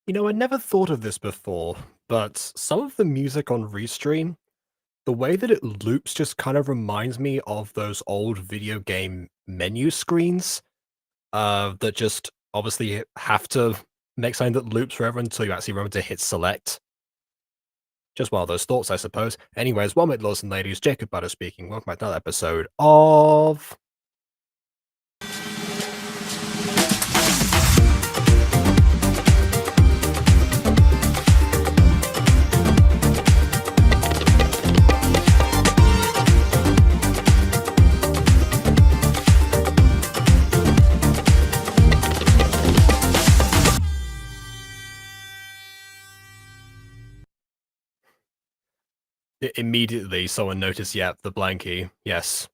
I never thought of this before, but some of the music on Restream, the way that it loops just kind of reminds me of those old video game menu screens, that just obviously have to make something that loops forever until you actually remember to hit select. Just one of those thoughts, I suppose. Anyways, well met, lords and ladies, Jacob Butter speaking. Welcome back to another episode of... Immediately, someone noticed, the blankie. Yes.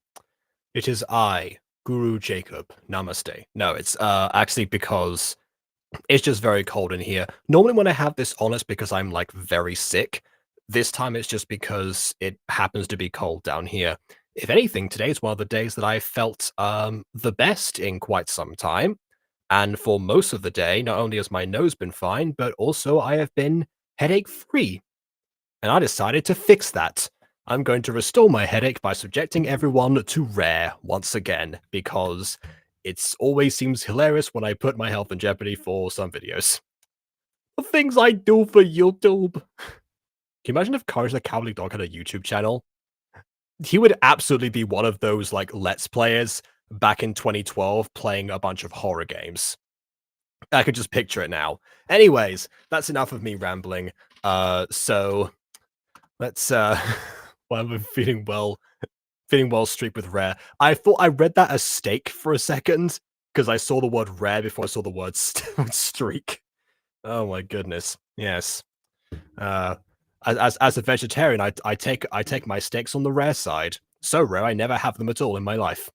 It is I, Guru Jacob. Namaste. No, it's actually because it's just very cold in here. Normally when I have this on, it's because I'm, like, very sick. This time it's just because it happens to be cold down here. If anything, today's one of the days that I felt the best in quite some time. And for most of the day, not only has my nose been fine, but also I have been headache-free. And I decided to fix that. I'm going to restore my headache by subjecting everyone to Rare once again, because it always seems hilarious when I put my health in jeopardy for some videos. The things I do for YouTube. Can you imagine if Courage the Cowardly Dog had a YouTube channel? He would absolutely be one of those, like, Let's Players back in 2012 playing a bunch of horror games. I could just picture it now. Anyways, that's enough of me rambling. So let's while I'm feeling well streak with Rare. I thought I read that as steak for a second because I saw the word rare before I saw the word streak. Oh my goodness. Yes. As a vegetarian, I take my steaks on the rare side. So rare I never have them at all in my life.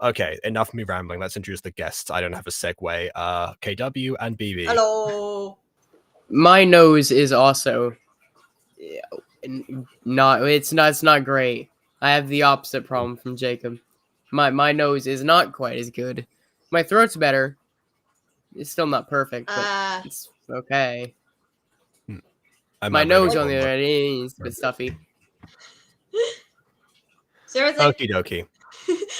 Okay, enough of me rambling. Let's introduce the guests. I don't have a segue. KW and BB. Hello. My nose is also it's not great. I have the opposite problem from Jacob. My nose is not quite as good. My throat's better. It's still not perfect, but it's okay. My nose on the other hand is a bit stuffy. Seriously? Okie dokie.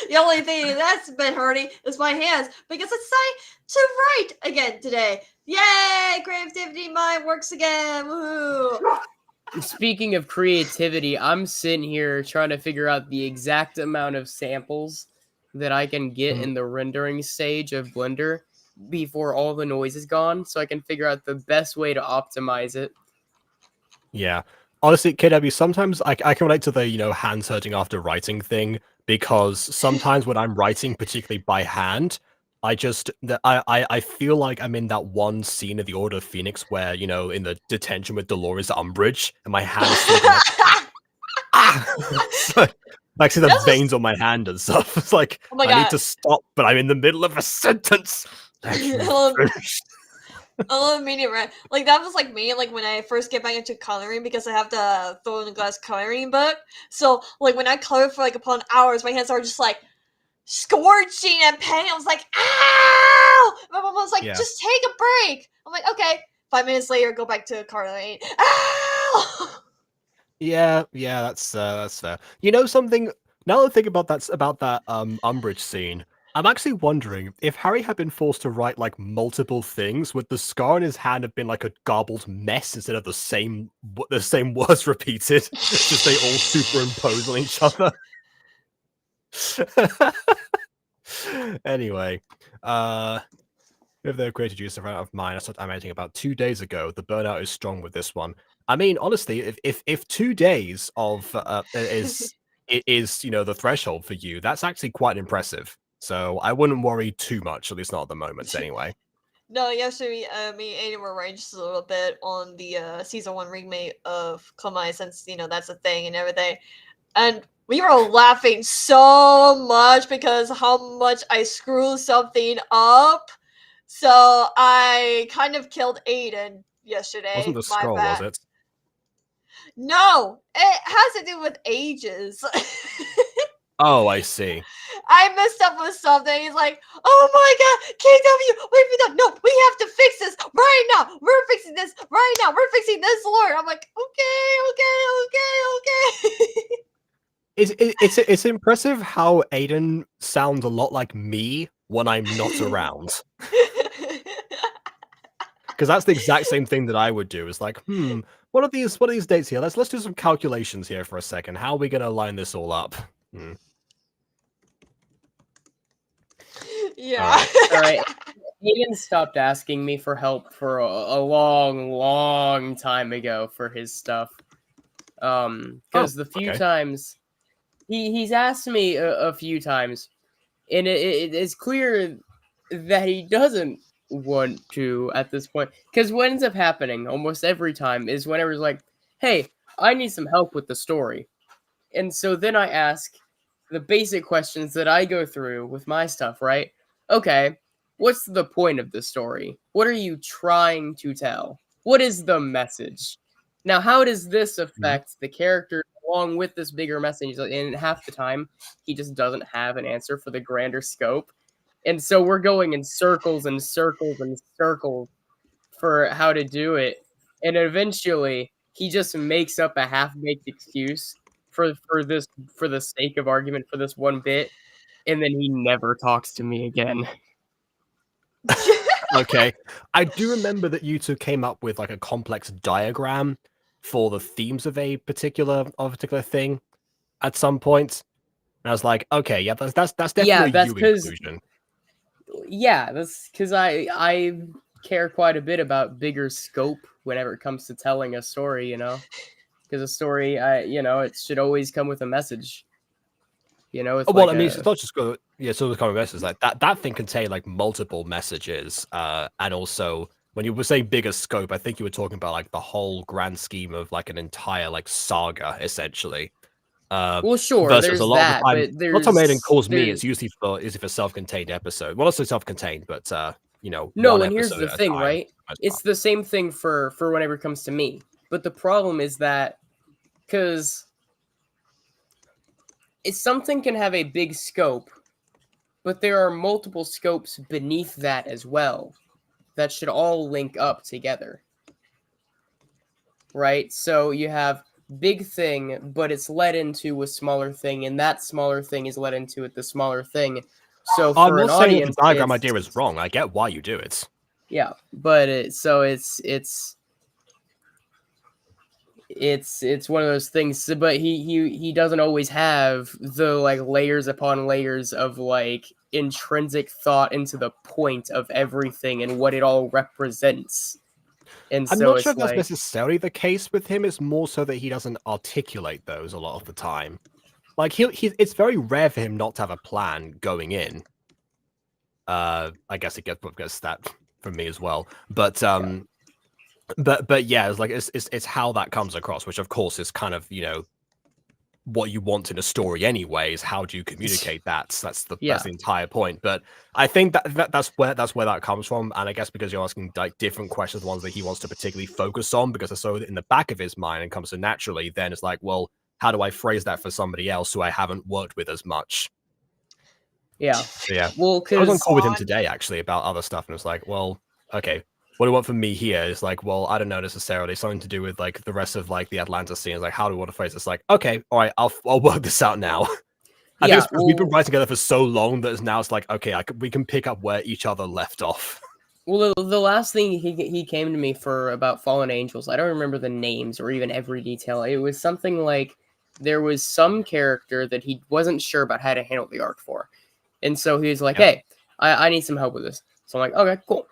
The only thing that's been hurting is my hands because it's time to write again today. Yay! Creativity mind works again. Woohoo! Speaking of creativity, I'm sitting here trying to figure out the exact amount of samples that I can get in the rendering stage of Blender before all the noise is gone, so I can figure out the best way to optimize it. Yeah. Honestly, KW, sometimes I can relate to the, hands hurting after writing thing, because sometimes when I'm writing, particularly by hand, I feel like I'm in that one scene of The Order of Phoenix where, in the detention with Dolores Umbridge, and my hand is still like, see the veins on my hand and stuff. It's like, I need to stop, but I'm in the middle of a sentence. A little medium red. Like, that was like me, like, when I first get back into coloring, because I have the Throw in the Glass coloring book. So, like, when I color for, like, upon hours, my hands are just, like, scorching and pain. I was like, ow! My mom was like, just take a break. I'm like, okay. 5 minutes later, go back to coloring. Ow! Yeah, that's fair. You know something? Now that I think about that Umbridge scene, I'm actually wondering if Harry had been forced to write, like, multiple things, would the scar in his hand have been like a garbled mess instead of the same words repeated? Just they all superimpose on each other. Anyway, if they're created use of of mine, I started animating about 2 days ago. The burnout is strong with this one. I mean, honestly, if 2 days of is the threshold for you, that's actually quite impressive. So I wouldn't worry too much, at least not at the moment, anyway. No, yesterday, me and Aiden were writing just a little bit on the season 1 remake of Komai, since that's a thing and everything, and we were laughing so much because how much I screwed something up. So I kind of killed Aiden yesterday. Wasn't the scroll, was it? No, it has to do with ages. Oh, I see. I messed up with something. He's like, oh my god, KW, what have you done? No, we have to fix this right now. We're fixing this right now. We're fixing this, Lord. I'm like, okay. It's impressive how Aiden sounds a lot like me when I'm not around. Because that's the exact same thing that I would do. Is like, what are these dates here? Let's do some calculations here for a second. How are we gonna line this all up? Yeah. All right. Aiden stopped asking me for help for a long time ago for his stuff. Because the few times he's asked me a few times, and it's clear that he doesn't want to at this point. Because what ends up happening almost every time is whenever he's like, "Hey, I need some help with the story," and so then I ask the basic questions that I go through with my stuff, right? Okay, what's the point of the story? What are you trying to tell? What is the message? Now, how does this affect the character along with this bigger message? And half the time, he just doesn't have an answer for the grander scope. And so we're going in circles and circles and circles for how to do it. And eventually, he just makes up a half-baked excuse for the sake of argument for this one bit, and then he never talks to me again. Okay. I do remember that you two came up with like a complex diagram for the themes of a particular thing at some point. And I was like, okay, yeah, that's definitely that's you inclusion. Yeah, that's because I care quite a bit about bigger scope whenever it comes to telling a story, because a story, it should always come with a message. It's well, like I mean, it's not just good. Yeah, so the common message like that thing contained like multiple messages, and also when you were saying bigger scope, I think you were talking about like the whole grand scheme of like an entire like saga, essentially. Well, sure, Versus there's a lot that, of the time, but what Tom Aiden calls me, there's it's usually for self-contained episode. Well, also self-contained, but no. one And here's episode the at a thing, time. right? It's the same thing for whenever it comes to me. But the problem is that because something can have a big scope, but there are multiple scopes beneath that as well that should all link up together. Right? So you have big thing, but it's led into a smaller thing, and that smaller thing is led into the smaller thing. So for I'm an not saying that audience, the diagram idea is wrong. I get why you do it. Yeah, but it's one of those things. But he doesn't always have the like layers upon layers of like intrinsic thought into the point of everything and what it all represents. And I'm so not sure if it's that's necessarily the case with him. It's more so that he doesn't articulate those a lot of the time. Like it's very rare for him not to have a plan going in. I guess it gets that from me as well. But but yeah, it's like it's how that comes across, which of course is kind of what you want in a story anyway. Is how do you communicate that? That's the entire point. But I think that's where that comes from, and I guess because you're asking like different questions, ones that he wants to particularly focus on, because it's so in the back of his mind and comes so naturally. Then it's like, well, how do I phrase that for somebody else who I haven't worked with as much? Yeah. Well, I was on call with him today actually about other stuff, and it was like, well, okay, what do you want from me here? Is like, well, I don't know necessarily. Something to do with like the rest of like the Atlanta scene. It's like, how do we want to phrase it? It's like, okay, all right, I'll work this out now. I think it's because we've been writing together for so long that now it's like, okay, we can pick up where each other left off. Well, the last thing he came to me for about Fallen Angels, I don't remember the names or even every detail. It was something like there was some character that he wasn't sure about how to handle the arc for. And so he was like, hey, I need some help with this. So I'm like, okay, cool.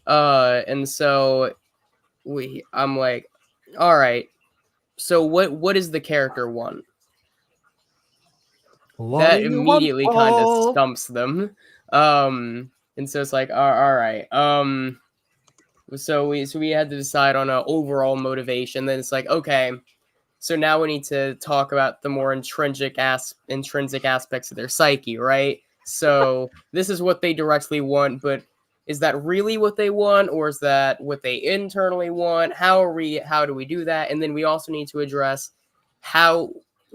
And so I'm like, all right. So what does the character want? That immediately kind of stumps them. And so it's like, all right. So we had to decide on an overall motivation. Then it's like, okay, so now we need to talk about the more intrinsic aspects of their psyche, right? So this is what they directly want, but is that really what they want, or is that what they internally want? How do we do that? And then we also need to address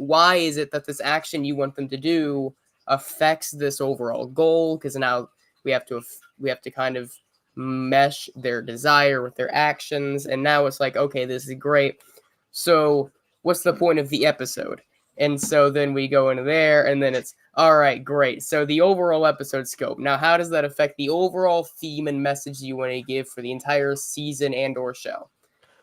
why is it that this action you want them to do affects this overall goal? Because now we have to kind of mesh their desire with their actions, and now it's like, okay, this is great. So what's the point of the episode? And so then we go into there, and then it's all right, great. So the overall episode scope. Now, how does that affect the overall theme and message you want to give for the entire season and/or show?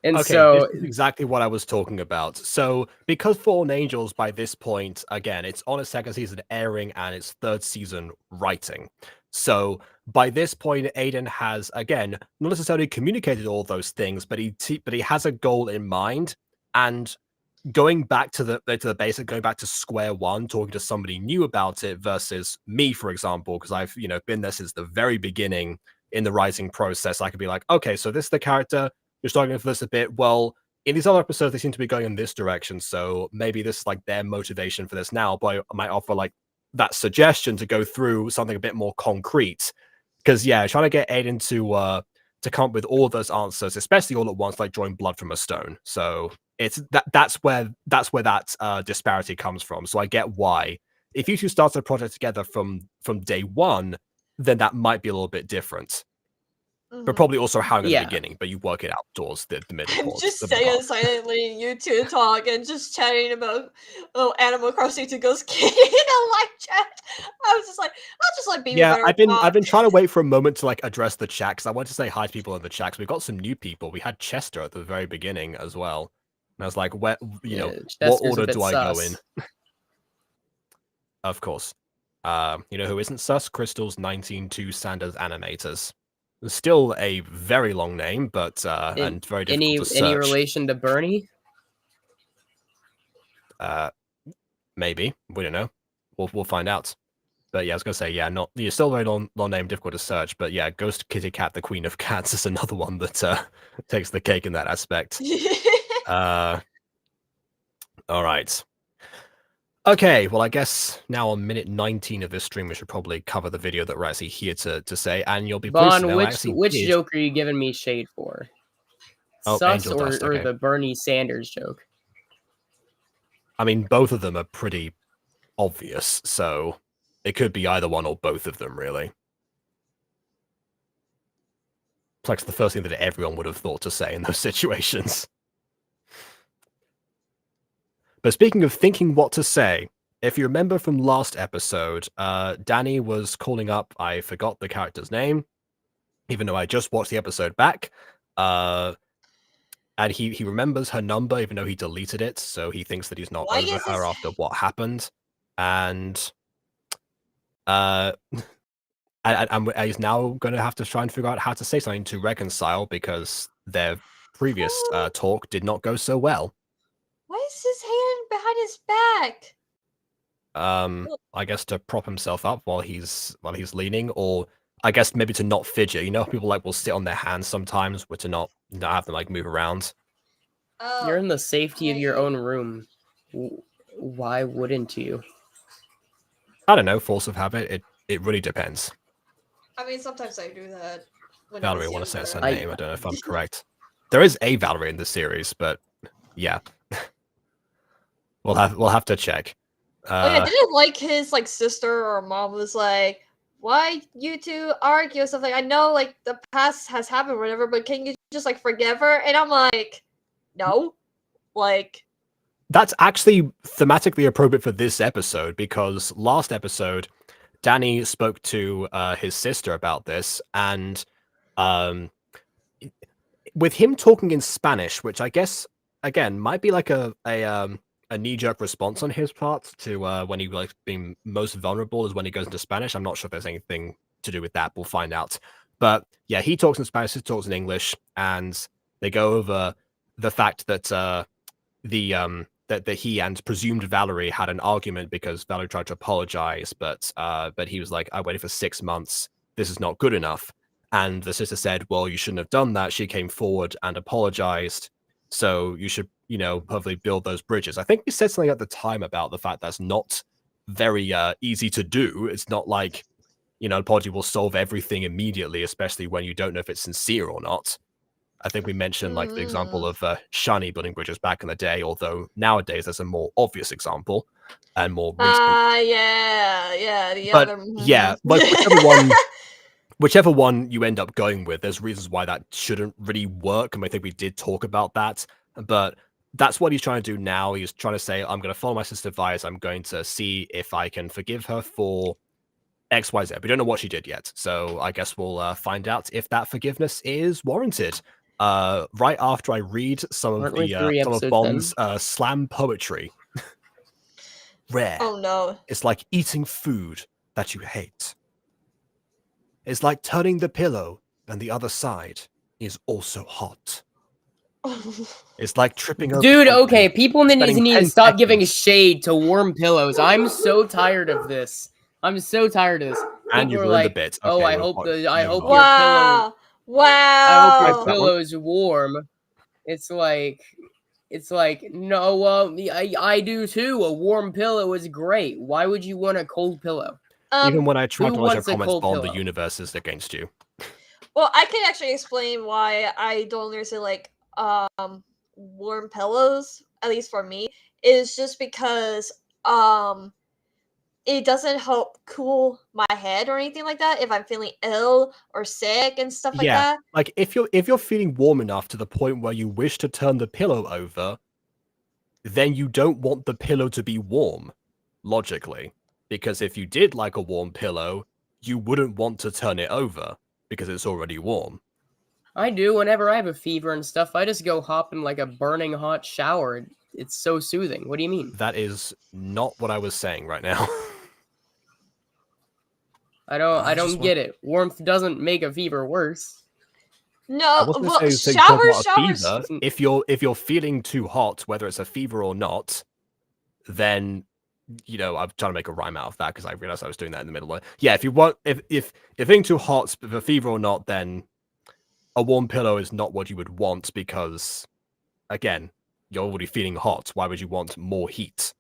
And Okay, so this is exactly what I was talking about. So, because Fallen Angels, by this point, again, it's on its second season airing and its third season writing. So, by this point, Aiden has, again, not necessarily communicated all those things, but he has a goal in mind. And going back to the basic, going back to square one, talking to somebody new about it versus me, for example, because I've been there since the very beginning in the writing process. I could be like, okay, so this is the character. You're struggling for this a bit. Well, in these other episodes, they seem to be going in this direction, so maybe this is like their motivation for this now. But I might offer like that suggestion to go through something a bit more concrete. Because trying to get Aiden to come up with all of those answers, especially all at once, like drawing blood from a stone. So it's that's where that disparity comes from. So I get why. If you two start a project together from day one, then that might be a little bit different. But probably also how in the beginning, but you work it out towards the middle. I'm just staying silently, you two talk, and just chatting about Animal Crossing to Ghost Kid in a live chat. I was just like, I'll just like be I've been trying to wait for a moment to like address the chat because I want to say hi to people in the chat. We've got some new people. We had Chester at the very beginning as well, and I was like, what order do I go in? Of course, who isn't sus? Crystal's 192 Sanders Animators. Still a very long name, but and very difficult to search. Any relation to Bernie? Maybe, we don't know. We'll find out. But I was gonna say, you're still very long name, difficult to search. But Ghost Kitty Cat, the Queen of Cats, is another one that takes the cake in that aspect. All right. Okay, well, I guess now on minute 19 of this stream, we should probably cover the video that we're actually here to say, and you'll be pleased to know which joke are you giving me shade for? Sus Angel or Dust, okay. the Bernie Sanders joke? I mean, both of them are pretty obvious, so it could be either one or both of them, really. It's like the first thing that everyone would have thought to say in those situations. But speaking of thinking what to say, if you remember from last episode, Danny was calling up, I forgot the character's name, even though I just watched the episode back. And he remembers her number, even though he deleted it, so he thinks that he's not over her after what happened. And he's now going to have to try and figure out how to say something to reconcile because their previous talk did not go so well. Why is his hand behind his back? I guess to prop himself up while he's leaning, or I guess maybe to not fidget. People will sit on their hands sometimes, but to not have them move around. You're in the safety of your own room. Why wouldn't you? I don't know, force of habit. It really depends. I mean, sometimes I do that. Valerie, I want to say it's her name. I don't know if I'm correct. There is a Valerie in the series, but yeah. We'll have to check. I didn't like his sister or mom was like, why you two argue or something? I know the past has happened or whatever, but can you just forgive her? And I'm like, no. That's actually thematically appropriate for this episode because last episode Danny spoke to his sister about this, and with him talking in Spanish, which I guess again might be like a knee-jerk response on his part to when he being most vulnerable is when he goes into Spanish. I'm not sure if there's anything to do with that. We'll find out. But yeah, he talks in Spanish, he talks in English, and they go over the fact that that he and presumed Valerie had an argument because Valerie tried to apologize, but he was like, I waited for 6 months. This is not good enough. And the sister said, well, you shouldn't have done that. She came forward and apologized. So you should, hopefully build those bridges. I think he said something at the time about the fact that's not very easy to do. It's not like, an apology will solve everything immediately, especially when you don't know if it's sincere or not. I think we mentioned like the example Mm. of shiny building bridges back in the day, although nowadays there's a more obvious example and more recent. Yeah, the But other. yeah, but whichever one you end up going with, there's reasons why that shouldn't really work, and I think we did talk about that. But that's what he's trying to do now. He's trying to say, I'm going to follow my sister's advice. I'm going to see if I can forgive her for X, Y, Z. We don't know what she did yet, so I guess we'll find out if that forgiveness is warranted. Right after I read some Aren't we of 3 some of episodes Bomb's in? slam poetry. Rare. Oh no. It's like eating food that you hate. It's like turning the pillow and the other side is also hot. It's like tripping over Dude, something, okay, people need spending to 10 stop giving seconds. shade to warm pillows. I'm so tired of this. I'm so tired of this. And People you've are ruined the like, bit. "Oh, Okay, I we'll hope moving your on. pillow, I hope your Wow. That one. pillow's warm." It's like, no, well, I do too. A warm pillow is great. Why would you want a cold pillow? Even when I try Who to watch your wants a comments, cold Bomb, the pillow? universe is against you. Well, I can actually explain why I don't understand like warm pillows, at least for me, is just because it doesn't help cool my head or anything like that if I'm feeling ill or sick and stuff like Yeah, that. like if you're feeling warm enough to the point where you wish to turn the pillow over, then you don't want the pillow to be warm, logically. Because if you did like a warm pillow, you wouldn't want to turn it over because it's already warm. I do. Whenever I have a fever and stuff, I just go hop in like a burning hot shower. It's so soothing. What do you mean? That is not what I was saying right now. I don't get it. Warmth doesn't make a fever worse. I No, wasn't well, saying talk about a showers. fever. If you're feeling too hot, whether it's a fever or not, then I'm trying to make a rhyme out of that because I realized I was doing that in the middle. Yeah, if you're feeling too hot, with a fever or not, then a warm pillow is not what you would want because, again, you're already feeling hot. Why would you want more heat?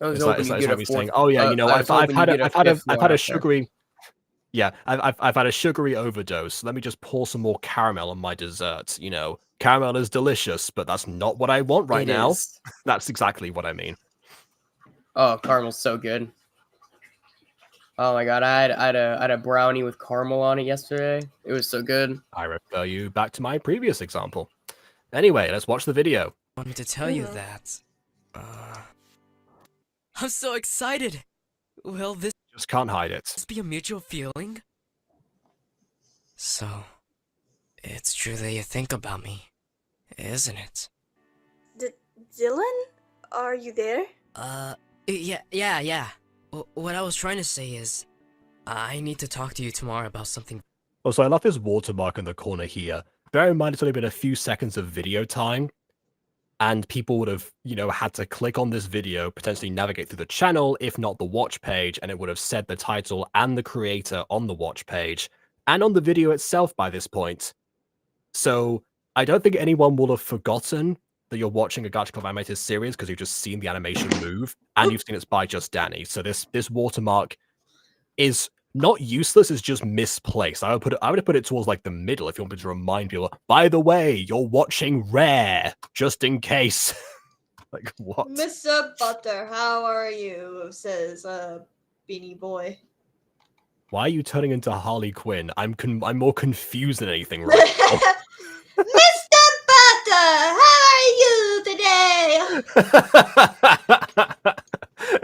I was It's like hoping you it's get a like me fourth. saying, "Oh yeah, I was hoping you get a fifth I've one had a up there. sugary yeah, I've had a sugary overdose. Let me just pour some more caramel on my dessert. Caramel is delicious, but that's not what I want right It now. is. That's exactly what I mean. Oh, caramel's so good. Oh my god, I had a brownie with caramel on it yesterday. It was so good. I refer you back to my previous example. Anyway, let's watch the video. I wanted to tell you that. I'm so excited. Will this Just can't hide it. be a mutual feeling? So, it's true that you think about me, isn't it? Dylan? Are you there? Yeah. What I was trying to say is, I need to talk to you tomorrow about something. Also, I love this watermark in the corner here. Bear in mind, it's only been a few seconds of video time, and people would have, had to click on this video, potentially navigate through the channel, if not the watch page, and it would have said the title and the creator on the watch page, and on the video itself by this point. So, I don't think anyone will have forgotten that you're watching a Gacha Guild animated series because you've just seen the animation move, and you've seen it's by just Danny. So this watermark is not useless, it's just misplaced. I would have put it towards like the middle if you wanted to remind people, by the way, you're watching Rare, just in case. Like what? Mr. Butter, how are you? Says Beanie Boy. Why are you turning into Harley Quinn? I'm more confused than anything right now. Mr. Butter, how are you today?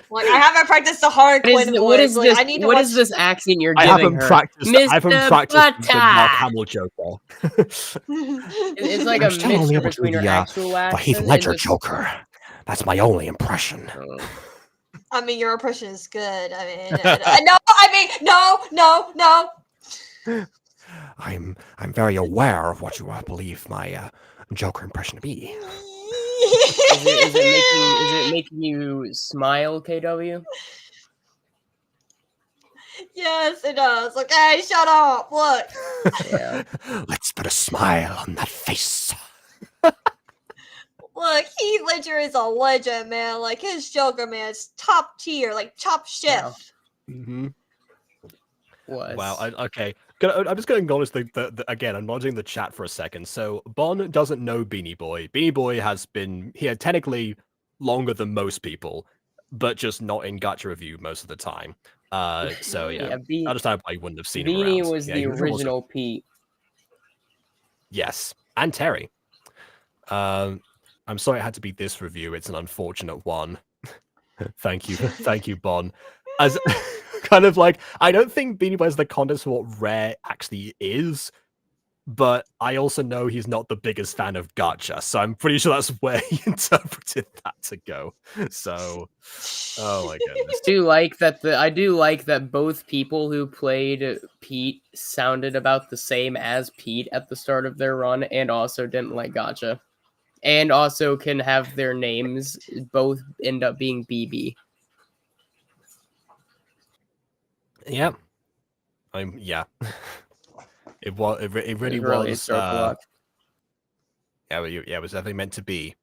Like I haven't practiced the hard Quinn voice. What is like, this? I need to What watch... is this accent you're I giving haven't her? practiced. I haven't Mr. practiced the Mark Butter! Hamill Joker. It's like I'm a still only mixture able to between do her the, actual the accent Heath and Ledger just... Joker. That's my only impression. Oh. I mean, your impression is good. I mean, no. I'm very aware of what you believe my Joker impression to be. Is it making you smile, KW? Yes, it does. Okay, shut up. Look. Yeah. Let's put a smile on that face. Look, Heath Ledger is a legend, man. Like his Joker, man, is top tier, like top chef. Wow. Mm-hmm. Was. Wow. Okay. I'm just going to acknowledge again, acknowledging the chat for a second. So Bon doesn't know Beanie Boy. Beanie Boy has been here technically longer than most people, but just not in Gacha review most of the time. So yeah, I understand why you wouldn't have seen him Beanie around. was Yeah, the he was original Pete. Yes, and Terry. I'm sorry it had to be this review. It's an unfortunate one. Thank you, Bon. As kind of like, I don't think Beanie Boy has the context for what Rare actually is, but I also know he's not the biggest fan of Gacha, so I'm pretty sure that's where he interpreted that to go. So, oh my goodness. I do like that both people who played Pete sounded about the same as Pete at the start of their run, and also didn't like Gacha, and also can have their names both end up being BB. Yeah, yeah. It was. It really really was. Yeah, it was definitely meant to be.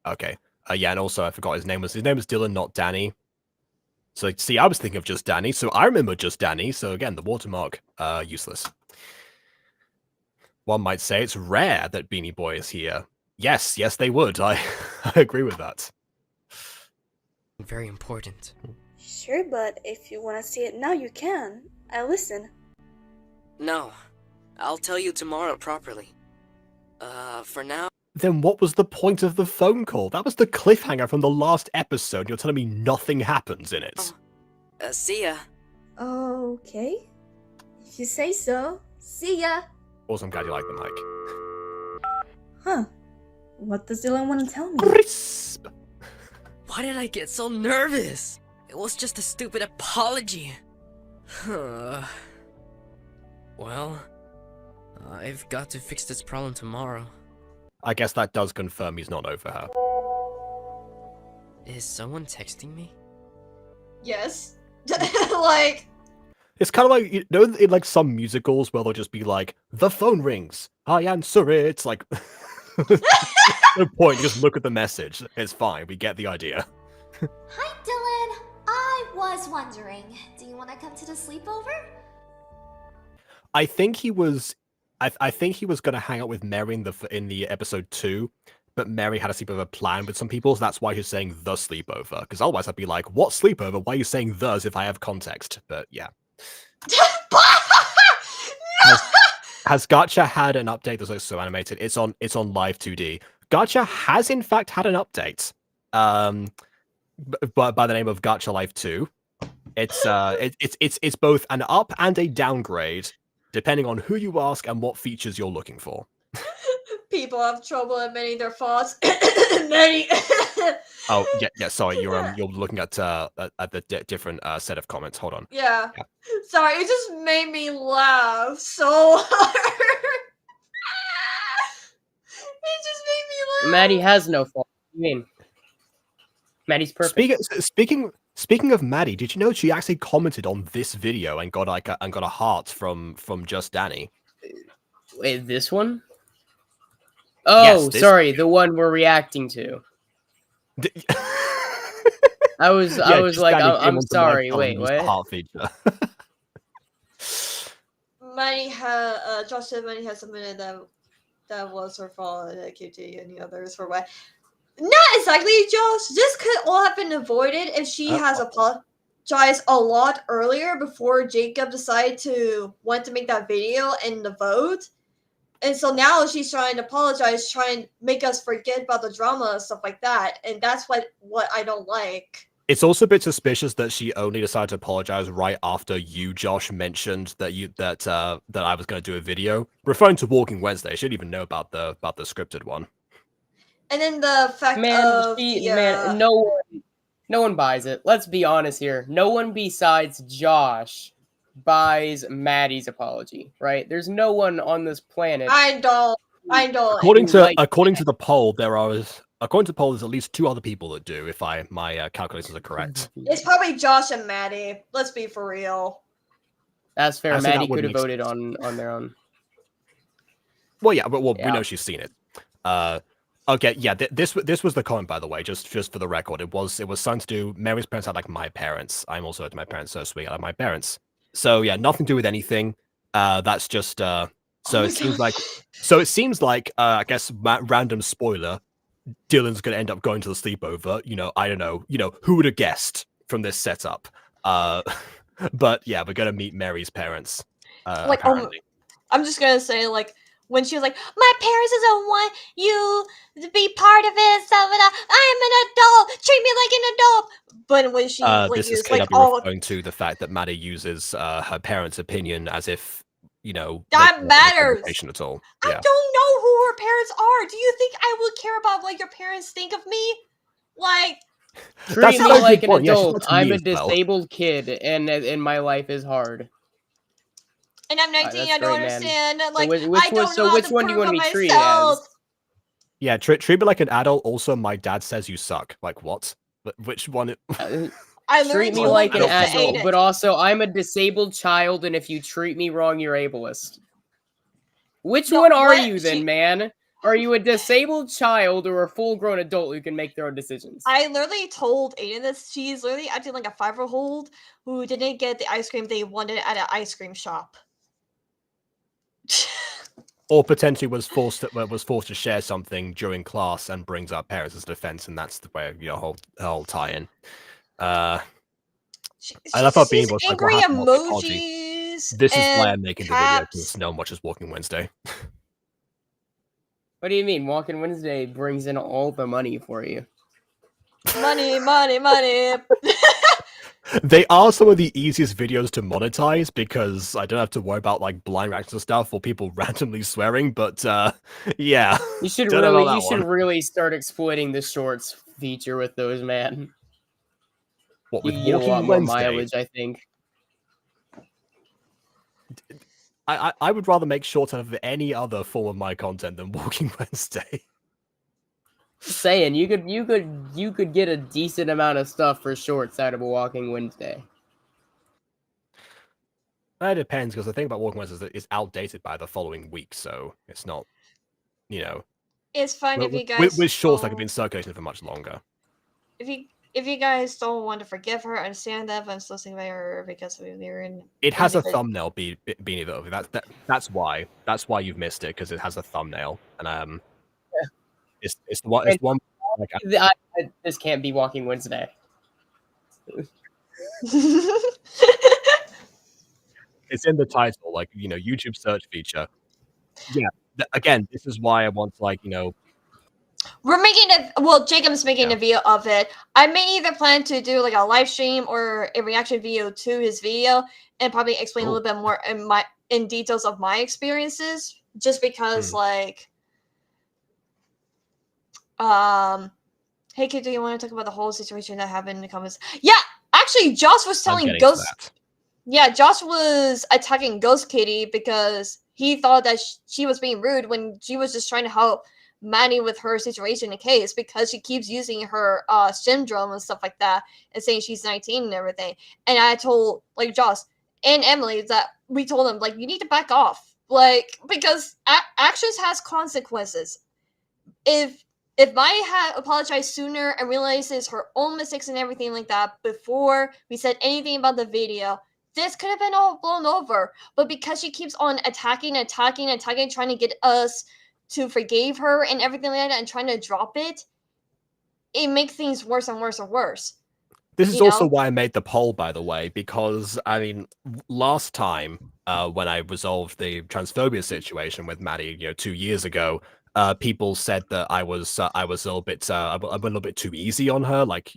Okay. Yeah, and also I forgot his name was Dylan, not Danny. So see, I was thinking of just Danny, so I remember just Danny. So again, the watermark, useless. One might say it's rare that Beanie Boy is here. Yes, they would. I agree with that. Very important. Sure, but if you want to see it now, you can. I listen. No, I'll tell you tomorrow properly. For now... Then what was the point of the phone call? That was the cliffhanger from the last episode. You're telling me nothing happens in it. See ya. Okay. If you say so. See ya. Also, I'm glad you like the mic. Huh. What does Dylan want to tell me? Crisp. Why did I get so nervous? It was just a stupid apology. Well, I've got to fix this problem tomorrow. I guess that does confirm he's not over her. Is someone texting me? Yes. Like... It's kind of like, you know, in like some musicals where they'll just be like, the phone rings, I answer it. It's like, no point, you just look at the message. It's fine, we get the idea. Hi, Dylan. I was wondering, do you want to come to the sleepover? I think he was, I think he was going to hang out with Mary in the episode 2, but Mary had a sleepover plan with some people, so that's why he's saying the sleepover. Because otherwise I'd be like, what sleepover? Why are you saying the's if I have context? But yeah. Has Gacha had an update that's like so animated? It's on Live 2D. Gacha has in fact had an update. By the name of Gacha Life 2. It's both an up and a downgrade, depending on who you ask and what features you're looking for. People have trouble admitting their faults. Many. Oh yeah. Sorry, you're looking at the different set of comments. Hold on. Yeah. Sorry, it just made me laugh so hard. It just made me laugh. Maddie has no fault. What do you mean? Maddie's perfect. Speaking of Maddie, did you know she actually commented on this video and got a heart from Just Danny? Wait, this one? Oh, yes, sorry, the one we're reacting to. I was like, I'm sorry. Wait, what? Heart feature. Josh said Manny has submitted that was her fault at QT and the others for what? Not exactly, Josh. This could all have been avoided if she has apologized a lot earlier before Jacob decided to want to make that video and the vote. And so now she's trying to apologize, trying to make us forget about the drama and stuff like that. And that's what I don't like. It's also a bit suspicious that she only decided to apologize right after you, Josh, mentioned that I was going to do a video referring to Walking Wednesday. She didn't even know about the scripted one. And then the fact no one buys it. Let's be honest here. No one besides Josh buys Maddie's apology, right? There's no one on this planet. I don't. According to the poll, there's at least 2 other people that do, if my calculations are correct. It's probably Josh and Maddie. Let's be for real. That's fair. Maddie could have voted on their own. Well, yeah, but we know she's seen it. Okay, yeah, this was the comment, by the way, just for the record. It was something to do. Mary's parents are like my parents. I'm also my parents, so sweet, like my parents. So yeah, nothing to do with anything. That's just so Oh my it seems gosh. like I guess random spoiler, Dylan's gonna end up going to the sleepover. I don't know. Who would have guessed from this setup? But yeah, we're gonna meet Mary's parents. Like, Apparently. I'm just gonna say, like, when she was like, my parents doesn't want you to be part of it, stuff like that. I'm an adult. Treat me like an adult. But when she like This is used like KW all referring to the fact that Maddie uses her parents' opinion as if they that don't have a matters. conversation at all. I Yeah. don't know who her parents are. Do you think I would care about what your parents think of me? Like, Treat That's a me very like good an point. Yeah, she's adult. not to I'm me a as well. disabled kid, and my life is hard. and I'm 19. that's I don't great, man. understand. So Like, which I don't know how which to one do you prove want to for be treated myself. as? Yeah, treat me like an adult. Also, my dad says you suck. Like what? Which one? I literally Treat me told like an this to adult, Aiden. but also I'm a disabled child, and if you treat me wrong, you're ableist. Which No, one are what you then, she- man? Are you a disabled child or a full-grown adult who can make their own decisions? I literally told Aiden this. She's literally acting like a 5-year-old who didn't get the ice cream they wanted at an ice cream shop. Or potentially was forced to share something during class and brings up parents as defense, and that's the way whole tie-in. I love how Bean was like, angry "What happened? Apology." emojis. This is why and I'm making the video caps. because no one watches Walking Wednesday. What do you mean? Walking Wednesday brings in all the money for you. Money, money, money. They are some of the easiest videos to monetize because I don't have to worry about like blind reactions and stuff or people randomly swearing. But yeah, You should Don't know really, about you that should one. really start exploiting the shorts feature with those, man. What You with get a lot Walking more Wednesday? mileage, I think. I would rather make shorts out of any other form of my content than Walking Wednesday. Just saying, you could get a decent amount of stuff for shorts out of a Walking Wednesday. That depends because the thing about Walking Wednesday is that it's outdated by the following week, so it's not, It's fine if you with guys shorts that have don't- been circulating for much longer. if you guys don't want to forgive her, understand that. But I'm still saying her because we're in. It has a thumbnail, Beanie though. That's why. That's why you've missed it because it has a thumbnail, and it's the one. It's one. Like, This can't be Walking Wednesday. it's in the title, like YouTube search feature. Yeah. Again, this is why I want to We're making it. Well, Jacob's making Yeah. a video of it. I may either plan to do like a live stream or a reaction video to his video, and probably explain a little bit more in details of my experiences. Just because, hey kid, do you want to talk about the whole situation that happened in the comments? Yeah, actually, Josh was I'm telling getting Ghost. to that. Yeah, Josh was attacking Ghost Kitty because he thought that she was being rude when she was just trying to help Manny with her situation and case because she keeps using her syndrome and stuff like that and saying she's 19 and everything. And I told like Josh and Emily that we told them like you need to back off, like because actions has consequences. If Manny had apologized sooner and realizes her own mistakes and everything like that before we said anything about the video, this could have been all blown over. But because she keeps on attacking, trying to get us to forgive her and everything like that and trying to drop it, it makes things worse and worse and worse. This is also why I made the poll, by the way, because I mean, last time when I resolved the transphobia situation with Maddie, 2 years ago, people said that I was a little bit a little bit too easy on her, like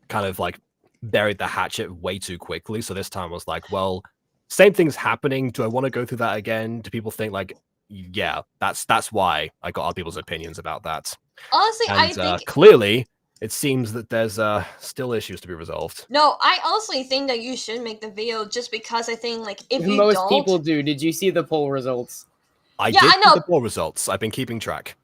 kind of like buried the hatchet way too quickly. So this time I was like, well, same thing's happening. Do I want to go through that again? Do people think like, yeah, that's why I got other people's opinions about that? Honestly, and, I think clearly it seems that there's still issues to be resolved. No, I honestly think that you should make the video just because I think like if you Most don't, people do. Did you see the poll results? I Yeah, did I know. see the poll results. I've been keeping track.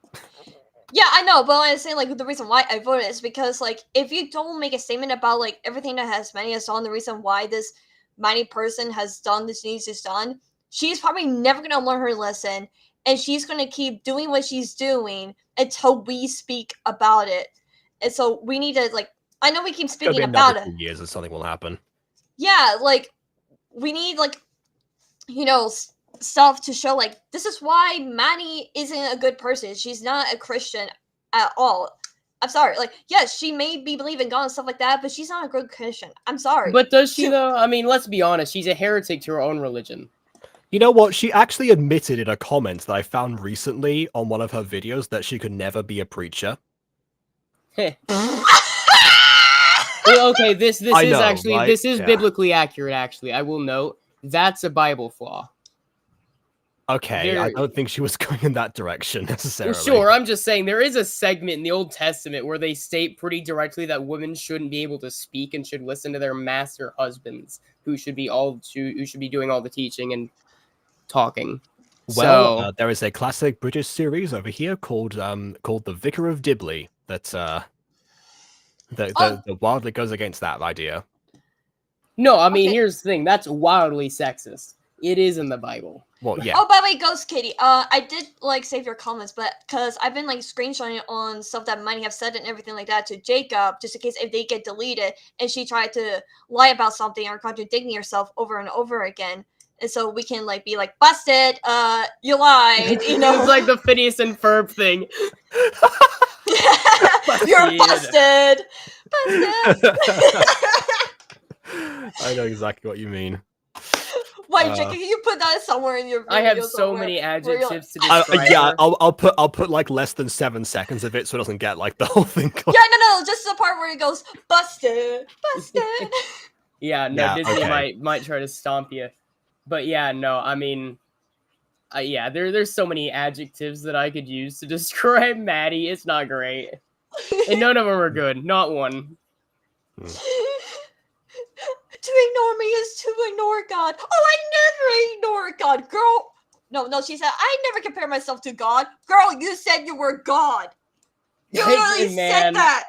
Yeah, I know, but I'm saying like the reason why I voted is because like if you don't make a statement about like everything that Manny has done, the reason why this Manny person has done this needs is done, she's probably never gonna learn her lesson, and she's gonna keep doing what she's doing until we speak about it. And so we need to like I know we keep speaking Could be about another it. 2 years and something will happen. Yeah, like we need like stuff to show like this is why Maddie isn't a good person. She's not a Christian at all. I'm sorry. Like, yes, she may be believing God and stuff like that, but she's not a good Christian. I'm sorry. But does she though? I mean, let's be honest. She's a heretic to her own religion. You know what? She actually admitted in a comment that I found recently on one of her videos that she could never be a preacher. Well, okay, this is know, actually right? this is Yeah. biblically accurate. Actually, I will note that's a Bible flaw. Okay, I There- don't think she was going in that direction necessarily. Well, sure, I'm just saying there is a segment in the Old Testament where they state pretty directly that women shouldn't be able to speak and should listen to their master husbands, who should be doing all the teaching and talking. Well, So there is a classic British series over here called The Vicar of Dibley that wildly goes against that idea. no, I mean Okay. here's the thing. That's wildly sexist. It is in the Bible. Well, yeah. Oh, by the way, Ghost Kitty, I did like save your comments, but because I've been like screenshotting on stuff that might have said and everything like that to Jacob, just in case if they get deleted and she tried to lie about something or contradicting herself over and over again, and so we can like be like busted, you lied, you know. It's like the Phineas and Ferb thing. You're Busted. busted. I know exactly what you mean. Wait, Jacob, can you put that somewhere in your video I have so somewhere many where you're- adjectives to describe Yeah, her. I'll put like less than 7 seconds of it so it doesn't get like the whole thing. Yeah, no, just the part where it goes busted. Yeah, no, Yeah, Disney okay. might try to stomp you, but yeah, no, I mean, yeah, there's so many adjectives that I could use to describe Maddie. It's not great, and none of them are good. Not one. To ignore me is to ignore God. Oh, I never ignore God, girl. No, she said, I never compare myself to God. Girl, you said you were God. You literally said that.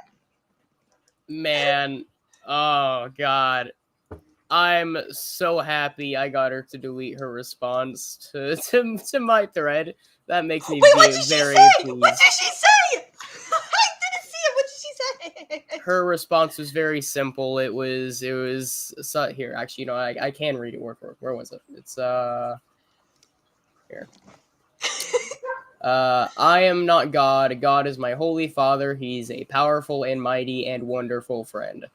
Man, oh god, I'm so happy I got her to delete her response to my thread. That makes me Wait, what did she very say? pleased. What did she say? I didn't see it. What did she say? Her response was very simple. It was here. Actually, you know, I can read it word for word. Where was it? It's here. I am not God. God is my holy father. He's a powerful and mighty and wonderful friend.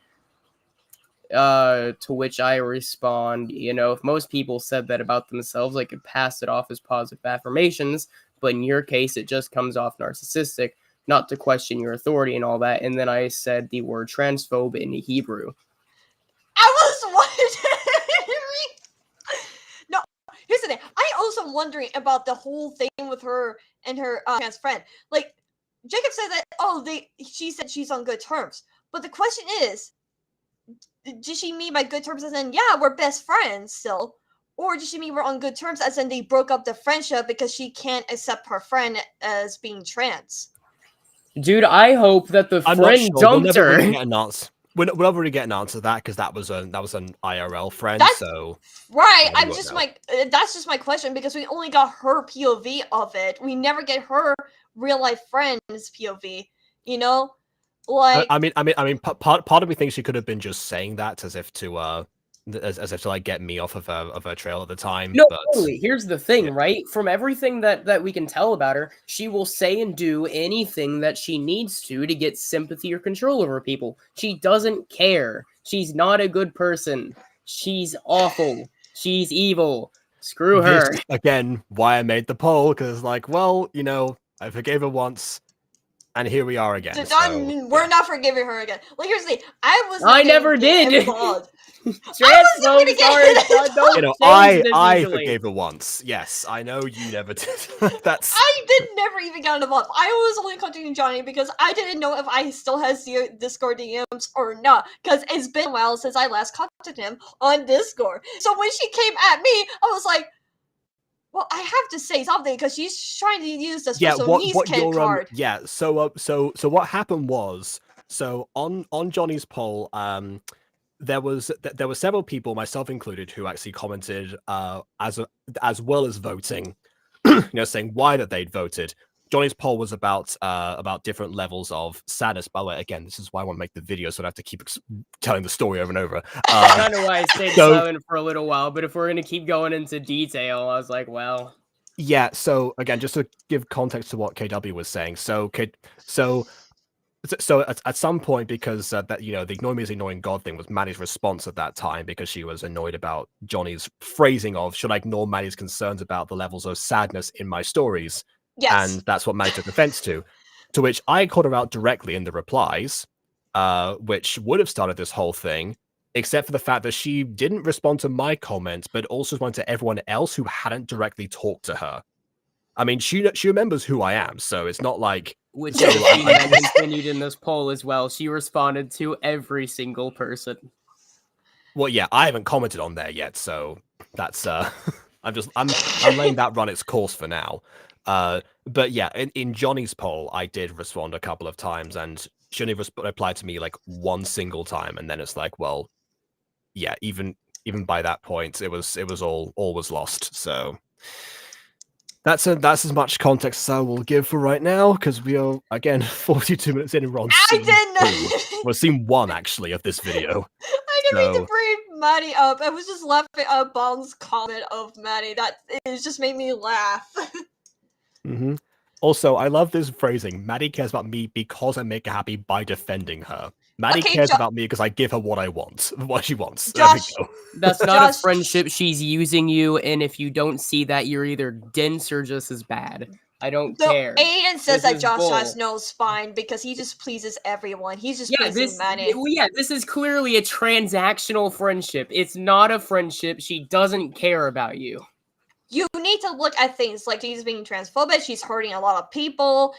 To which I respond, you know, if most people said that about themselves, I could pass it off as positive affirmations, but in your case, it just comes off narcissistic, not to question your authority and all that. And then I said the word transphobe in Hebrew. I was wondering. No, here's the thing. I also wondering about the whole thing with her and her trans friend. Like, Jacob said that, she said she's on good terms. But the question is, did she mean by good terms as in, yeah, we're best friends still? Or did she mean we're on good terms as in they broke up the friendship because she can't accept her friend as being trans? Dude, I hope that the I'm not friend sure. We'll dumped never her. really get an answer. We'll never really get an answer to that because that was an IRL friend. That's- So Right, Yeah, we I'm won't just know. that's just my question because we only got her POV of it. We never get her real life friend's POV. You know, like I mean, part of me thinks she could have been just saying that as if to as if to like get me off of her trail at the time. No, but totally. Here's the thing, yeah. right? From everything that we can tell about her, she will say and do anything that she needs to get sympathy or control over people. She doesn't care. She's not a good person. She's awful. She's evil. Screw her. This, again, why I made the poll because like, well, you know, I forgave her once, and here we are again. we're not forgiving her again. Like here's the thing, I I never did. Involved. Transphobes don't You know, change this I easily. forgave her once. Yes, I know you never did. That's I did never even got involved. I was only contacting Johnny because I didn't know if I still had Discord DMs or not. Because it's been a while since I last contacted him on Discord. So when she came at me, I was like, well, I have to say something because she's trying to use the special needs kid card. yeah. So what happened was on Johnny's poll, there were several people, myself included, who actually commented as well as voting, you know, saying why that they'd voted. Johnny's poll was about different levels of sadness. By the way, again, this is why I want to make the video, so I don't have to keep telling the story over and over. I don't know why I stayed so- silent for a little while, but if we're gonna keep going into detail, I was like, well, Yeah. So again, just to give context to what KW was saying. So at some point, because that the ignore me is ignoring God thing was Maddie's response at that time, because she was annoyed about Johnny's phrasing of, should I ignore Maddie's concerns about the levels of sadness in my stories? Yes. And that's what Maddie took offense to. To which I called her out directly in the replies, which would have started this whole thing, except for the fact that she didn't respond to my comments, but also responded to everyone else who hadn't directly talked to her. I mean, she remembers who I am, so it's not like... which So, is a theme that continued in this poll as well. She responded to every single person. Well, yeah, I haven't commented on there yet, so that's I'm letting that run its course for now. But yeah, in Johnny's poll, I did respond a couple of times, and she only replied to me like one single time, and then it's like, well, yeah, even by that point, it was all was lost. So that's as much context as I will give for right now, because we are again 42 minutes in and we're on I scene didn't. 2. We're scene 1 actually of this video. I didn't mean to So- bring Maddie up. I was just laughing at Bong's comment of Maddie. That it just made me laugh. Mm-hmm. Also, I love this phrasing. Maddie cares about me because I make her happy by defending her. Maddie Okay, cares about me because I give her what I want, what she wants. Josh- There we go. That's not a Josh- friendship. She's using you, and if you don't see that, you're either dense or just as bad. I don't So care. Aiden says This that is Josh bull. has no spine because he just pleases everyone. He's just Yeah, pleasing Maddie. this is clearly a transactional friendship. It's not a friendship. She doesn't care about you. You need to look at things like she's being transphobic. She's hurting a lot of people.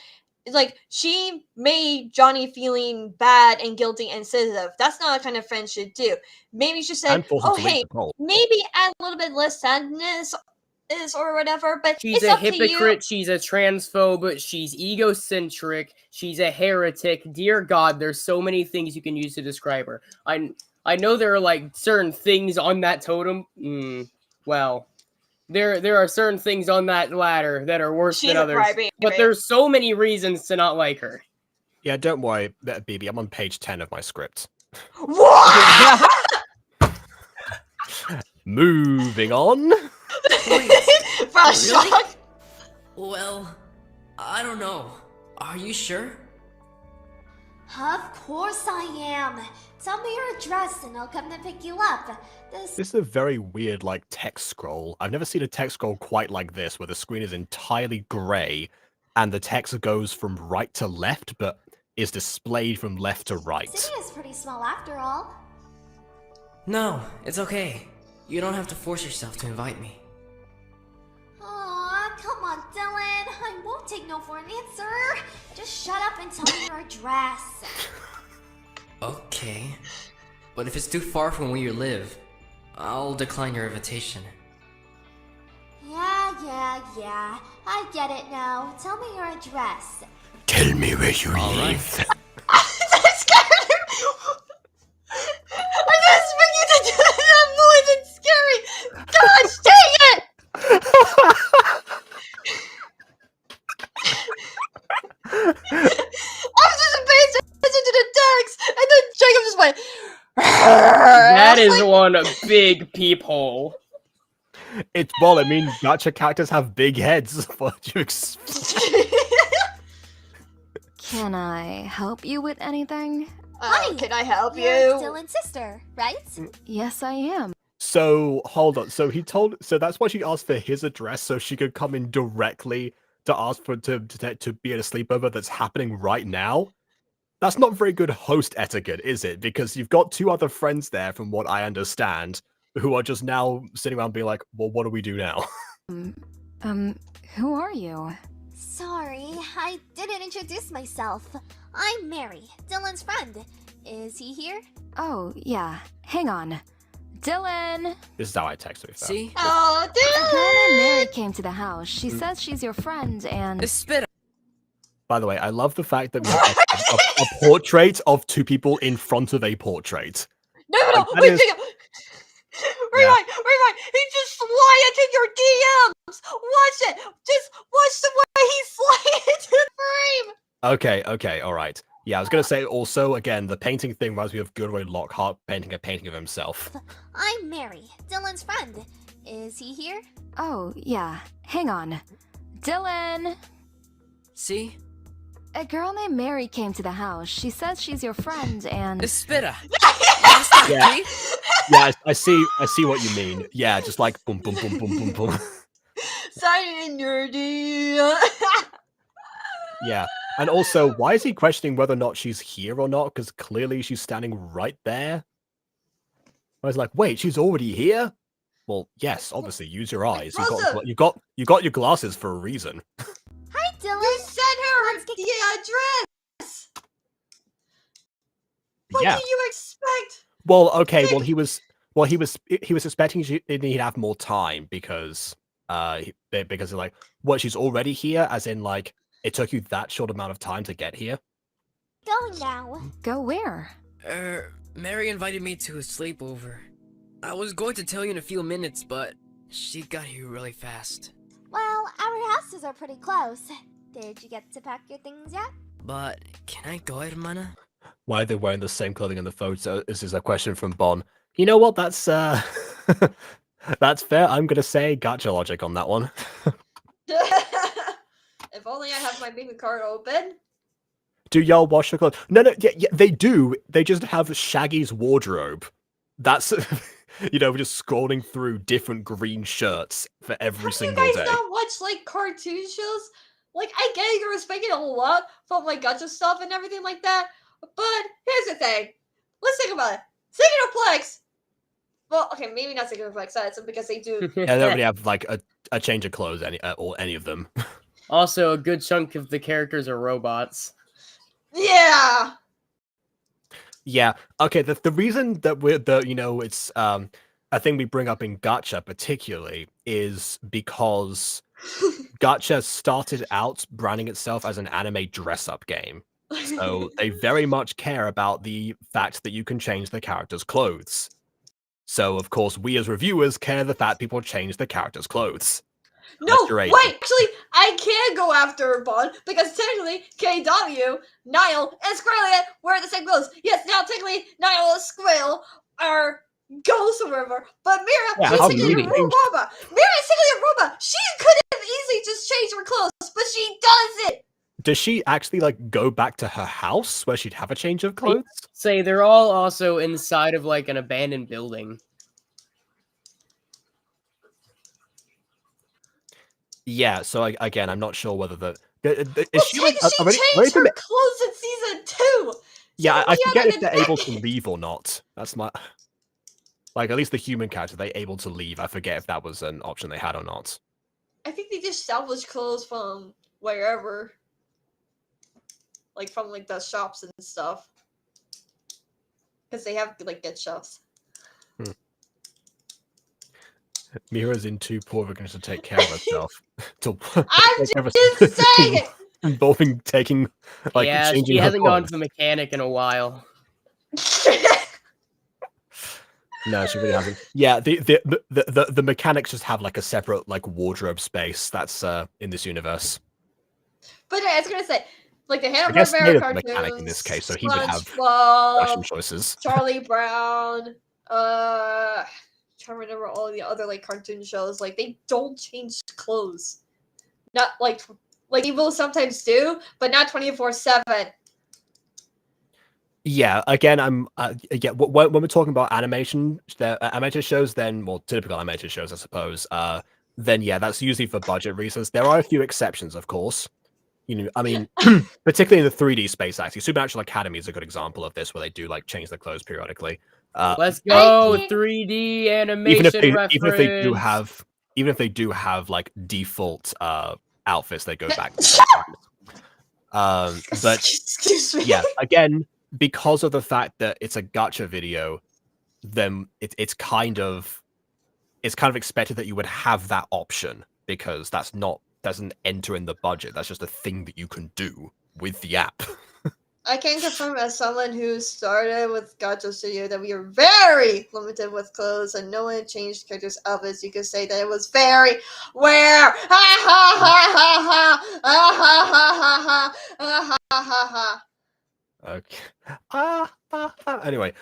It's like she made Johnny feeling bad and guilty and sensitive. That's not a kind of friend should do. Maybe she said, And forced him "Oh to leave hey, the poll. maybe add a little bit less sadness." Or whatever, but She's it's a up to you. hypocrite. She's a transphobe. She's egocentric. She's a heretic. Dear God, there's so many things you can use to describe her. I know there are like certain things on that totem. Well, there are certain things on that ladder that are worse She's than a others. crybaby. But there's so many reasons to not like her. Yeah, don't worry, BB. I'm on page 10 of my script. What? Moving on. For a shock. Well, I don't know. Are you sure? Of course I am. Tell me your address and I'll come to pick you up. This is a very weird, like, text scroll. I've never seen a text scroll quite like this, where the screen is entirely grey, and the text goes from right to left, but is displayed from left to right. City is pretty small after all. No, it's okay. You don't have to force yourself to invite me. Aw, come on, Dylan. I won't take no for an answer. Just shut up and tell me your address. Okay. But if it's too far from where you live, I'll decline your invitation. Yeah. I get it now. Tell me your address. Tell me where you All right. live. I'm scared. I didn't expect you to do that noise. It's scary. Gosh dang it! I was just paying attention to the text, and then Jacob just went. That is one big peephole. It's, well, I mean, gacha characters have big heads. What do you expect? Can I help you with anything? Hi. Can I help You're you? Dylan's sister, right? Yes, I am. So, hold on. So so that's why she asked for his address, so she could come in directly to ask for to be at a sleepover that's happening right now. That's not very good host etiquette, is it? Because you've got 2 other friends there, from what I understand, who are just now sitting around being like, well, what do we do now? Who are you? Sorry, I didn't introduce myself. I'm Mary, Dylan's friend. Is he here? Oh, yeah. Hang on. Dylan! This is how I text her. See? Oh, A girl named Mary dude! came to the house. She says she's your friend and... Spit. By the way, I love the fact that we have a portrait of 2 people in front of a portrait. No, Like, that wait, is- Jacob. Rewind! He just slid into your DMs! Watch it! Just watch the way he slid into the frame! Okay, alright. Yeah, I was gonna say also, again, the painting thing reminds me of Gilroy Lockhart painting a painting of himself. I'm Mary, Dylan's friend. Is he here? Oh, yeah. Hang on. Dylan! See? A girl named Mary came to the house. She says she's your friend and... Spitter. Yeah. Yeah, I see what you mean. Yeah, just like boom, boom, boom, boom, boom, boom. Sign in your DM. Yeah. And also, why is he questioning whether or not she's here or not? Because clearly she's standing right there. I was like, wait, she's already here? Well, yes, obviously, use your eyes. You got your glasses for a reason. Hi, Dylan. You sent her the address. What Yeah. do you expect? Well, okay, he was expecting he'd have more time because because like, what, she's already here, as in like it took you that short amount of time to get here. Going now. Go where? Mary invited me to a sleepover. I was going to tell you in a few minutes, but she got here really fast. Well, our houses are pretty close. Did you get to pack your things yet? But can I go, hermana? Why are they wearing the same clothing in the photo? This is a question from Bon. You know what? That's that's fair. I'm gonna say gacha logic on that one. If only I have my baby card open. Do y'all wash your clothes? No, yeah, they do. They just have Shaggy's wardrobe. That's just scrolling through different green shirts for every single You day. guys not watch like cartoon shows? Like, I get you're respecting a lot from like gacha stuff and everything like that. But here's the thing. Let's think about it. Plex. Well, okay, maybe not Plex. That's because they do. Yeah, they already have like a change of clothes, any of them. Also, a good chunk of the characters are robots. Yeah. Yeah. Okay. The reason that it's a thing we bring up in gacha particularly is because gacha started out branding itself as an anime dress-up game. So they very much care about the fact that you can change the character's clothes. So of course we as reviewers care the fact people change the character's clothes. No, wait, actually, I can go after Bon because technically KW, Niall, and Squirrel wear the same clothes. Yes, now technically Niall and Squirrel are ghosts or whatever, but Mira, she's technically a robot. Mira is technically a robot. She could have easily just changed her clothes, but she doesn't. Does she actually like go back to her house where she'd have a change of clothes? Say they're all also inside of like an abandoned building. Yeah, so again, I'm not sure whether is she changed her clothes in season 2. Yeah, I forget if they're able to leave or not. That's my like at least the human character, they able to leave. I forget if that was an option they had or not. I think they just salvage clothes from wherever, like from like the shops and stuff, because they have like good shops. Mira's in too poor of a to take care of herself. I'm just saying it! Involving taking, like, yeah, changing she hasn't her gone to the mechanic in a while. No, she really hasn't. Yeah, the mechanics just have like a separate like wardrobe space that's in this universe. But I was gonna say, like the I guess Hanna-Barbera the cartoons, mechanic in this case, so he would have SpongeBob, fashion choices. Charlie Brown, trying to remember all the other like cartoon shows. Like they don't change clothes. Not like they will sometimes do, but not 24/7. Yeah, again, I'm when we're talking about animation, animated shows, then typical animated shows, I suppose. Then yeah, that's usually for budget reasons. There are a few exceptions, of course. I mean, particularly in the 3D space. Actually, Supernatural Academy is a good example of this, where they do like change their clothes periodically. Let's go 3D animation reference. Even if they do have like default outfits, they go back. But excuse me. Yeah, again, because of the fact that it's a gacha video, then it's kind of expected that you would have that option, because doesn't enter in the budget. That's just a thing that you can do with the app. I can confirm as someone who started with Gacha Studio that we are very limited with clothes and no one changed characters' outfits. You could say that it was very rare. Ha ha ha ha ha ha ha ha ha ha ha. Okay. Anyway,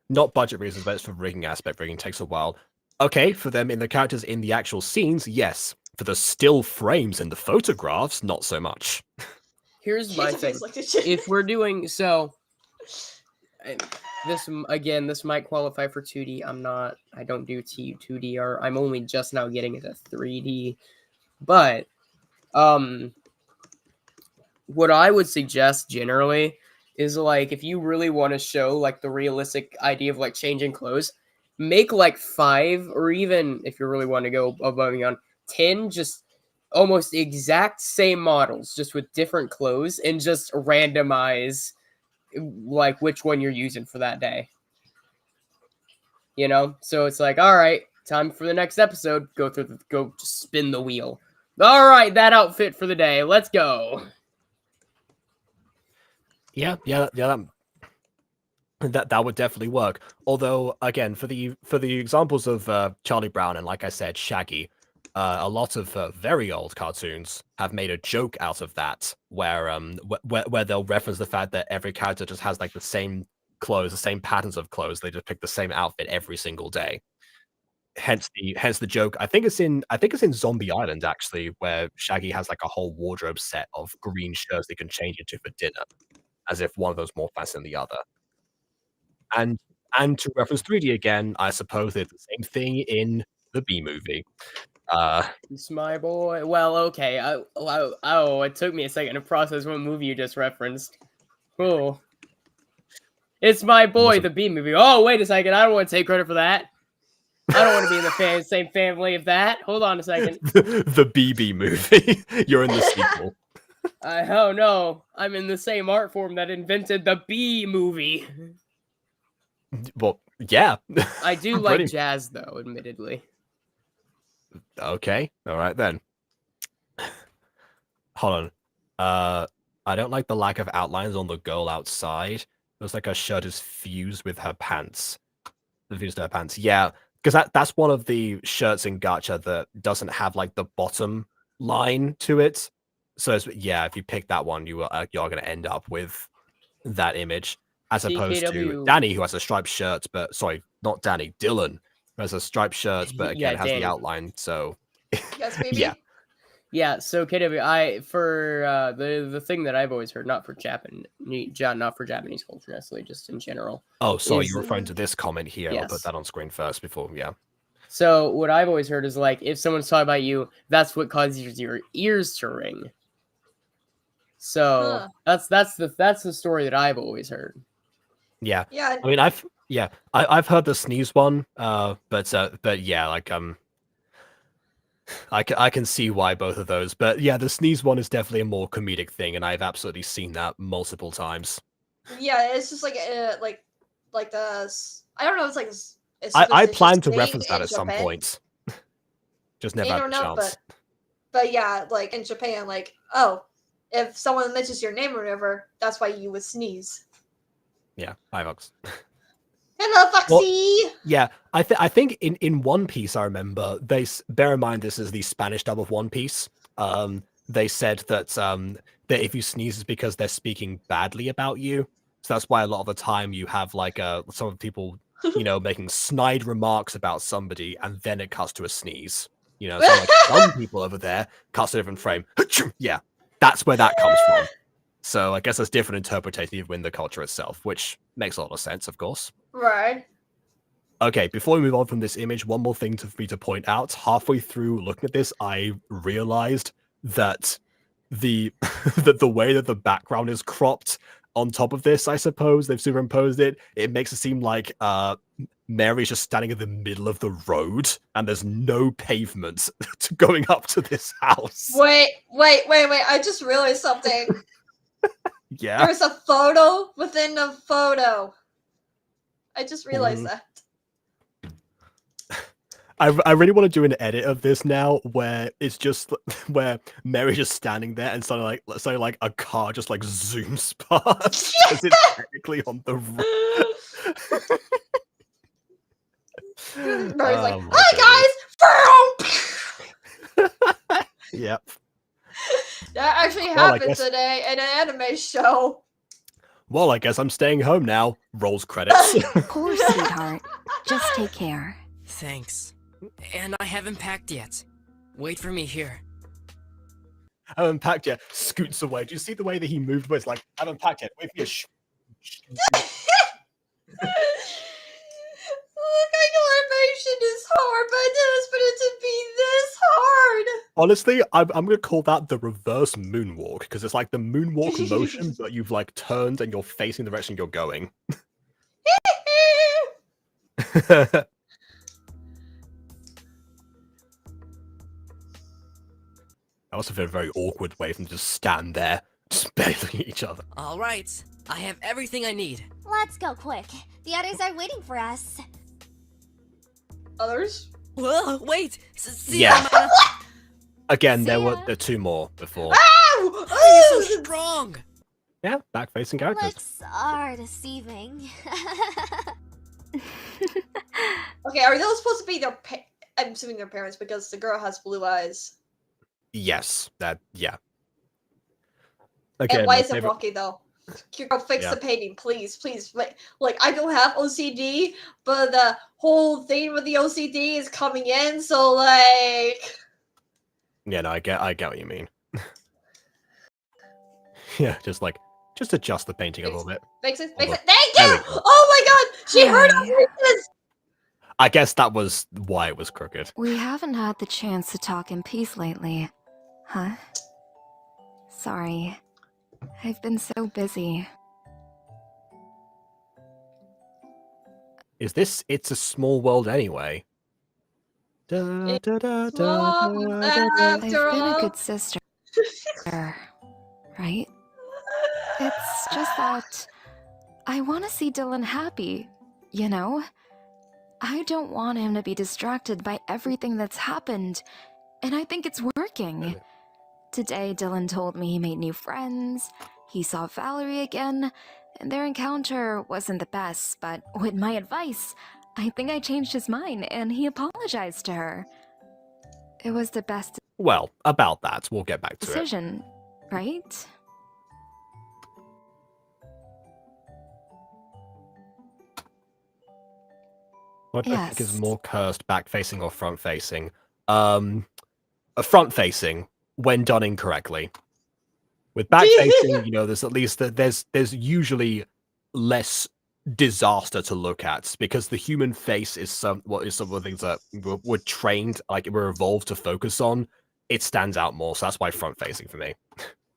not budget reasons, but it's for rigging aspect. Rigging takes a while. Okay, for them in the characters in the actual scenes, yes. For the still frames and the photographs, not so much. Here's my thing. If we're doing so, this might qualify for 2D. I don't do 2D, or I'm only just now getting into 3D. But what I would suggest generally is like if you really want to show like the realistic idea of like changing clothes, make like 5, or even if you really want to go above and beyond, 10 just almost exact same models, just with different clothes, and just randomize like which one you're using for that day. You know, so it's like, all right, time for the next episode. Go just spin the wheel. All right, that outfit for the day. Let's go. Yeah, that would definitely work. Although, again, for the examples of Charlie Brown and, like I said, Shaggy, a lot of very old cartoons have made a joke out of that, where they'll reference the fact that every character just has like the same clothes, the same patterns of clothes. They just pick the same outfit every single day. Hence the joke. I think it's in Zombie Island actually, where Shaggy has like a whole wardrobe set of green shirts they can change into for dinner, as if one of those more fancy than the other. And to reference 3D again, I suppose it's the same thing in the B movie. It's my boy. Well, okay. It took me a second to process what movie you just referenced. Oh, it's my boy, the B movie. Oh, wait a second. I don't want to take credit for that. I don't want to be in the same family of that. Hold on a second. The BB movie. You're in the sequel. Oh no, I'm in the same art form that invented the B movie. Well, yeah. I do like jazz, though, admittedly. Okay, all right then. Hold on. I don't like the lack of outlines on the girl outside. Looks like her shirt is fused with her pants. Fused to her pants. Yeah, because that's one of the shirts in Gacha that doesn't have like the bottom line to it. So yeah, if you pick that one, you're going to end up with that image, as opposed to Danny, who has a striped shirt, but sorry, not Danny, Dylan, who has a striped shirt, but again has the outline. So yes, baby. Yeah. So KW, for the thing that I've always heard, not for Japanese culture necessarily, just in general. Oh, sorry, you're referring to this comment here. Yes. I'll put that on screen first before, yeah. So what I've always heard is like, if someone's talking about you, that's what causes your ears to ring. So that's the story that I've always heard. Yeah. Yeah. I mean, I've heard the sneeze one, but yeah, like I can see why both of those, but yeah, the sneeze one is definitely a more comedic thing, and I've absolutely seen that multiple times. Yeah, it's just like the I don't know. It's like I plan to reference that at some point. Just never had a chance. But yeah, like in Japan, like if someone mentions your name or whatever, that's why you would sneeze. Yeah, hi Fox. Hello, Foxy. Well, yeah, I think in One Piece, I remember bear in mind this is the Spanish dub of One Piece. They said that that if you sneeze is because they're speaking badly about you. So that's why a lot of the time you have like some people, making snide remarks about somebody, and then it cuts to a sneeze. So like some people over there cuts to a different frame. Yeah, that's where that comes from. So I guess there's different interpretations within the culture itself, which makes a lot of sense, of course. Right. Okay, before we move on from this image, one more thing for me to point out. Halfway through looking at this, I realized that the way that the background is cropped on top of this, I suppose, they've superimposed it. It makes it seem like Mary's just standing in the middle of the road, and there's no pavement going up to this house. Wait! I just realized something. Yeah. There's a photo within the photo. I just realized that. I really want to do an edit of this now where it's just where Mary's just standing there and suddenly like a car just like zooms past because it's technically on the road. Mary's like, my "Hi guys!" Yep. That actually Well, I happened guess- today in an anime show. Well, I guess I'm staying home now. Rolls credits. Of course, sweetheart. Just take care. Thanks. And I haven't packed yet. Wait for me here. I haven't packed yet. Scoots away. Do you see the way that he moved? Where it's like, I haven't packed yet. Wait for you. I know animation is hard, but I didn't expect it to be this hard. Honestly, I'm gonna call that the reverse moonwalk because it's like the moonwalk motion, but you've like turned and you're facing the direction you're going. That must have been a very awkward way for them to just stand there, just barely looking at each other. All right. I have everything I need. Let's go quick. The others are waiting for us. Others? Whoa, wait. See Yeah. ya, Again, See there ya. were two more before. Ow! You're so strong. Yeah, back-facing characters. Looks are deceiving. Okay, are those supposed to be their I'm assuming their parents because the girl has blue eyes. Yes, yeah. And Again, why my is it favorite- rocky though? Girl, fix Yeah. the painting, please, please. Like I don't have OCD, but the whole thing with the OCD is coming in, so like. Yeah, no, I get what you mean. Yeah, just adjust the painting a little bit. Fix it, Hold fix on. it. Thank There you! we go. Oh my god! She heard us Hi. like this! I guess that was why it was crooked. We haven't had the chance to talk in peace lately. Huh? Sorry. I've been so busy. Is this It's a Small World anyway? Da, da, da, da, Small da, da, da. I've After been a all. good sister. Right? It's just that I want to see Dylan happy, you know? I don't want him to be distracted by everything that's happened, and I think it's working. Today, Dylan told me he made new friends, he saw Valerie again, and their encounter wasn't the best, but with my advice, I think I changed his mind and he apologized to her. It was the best Well, about that, we'll get back to it. decision, right? What I think is Yes. more cursed, back-facing or front-facing? Front-facing when done incorrectly. With back-facing, there's at least there's usually less disaster to look at because the human face is some of the things that we're trained, like we're evolved to focus on. It stands out more, so that's why front-facing for me.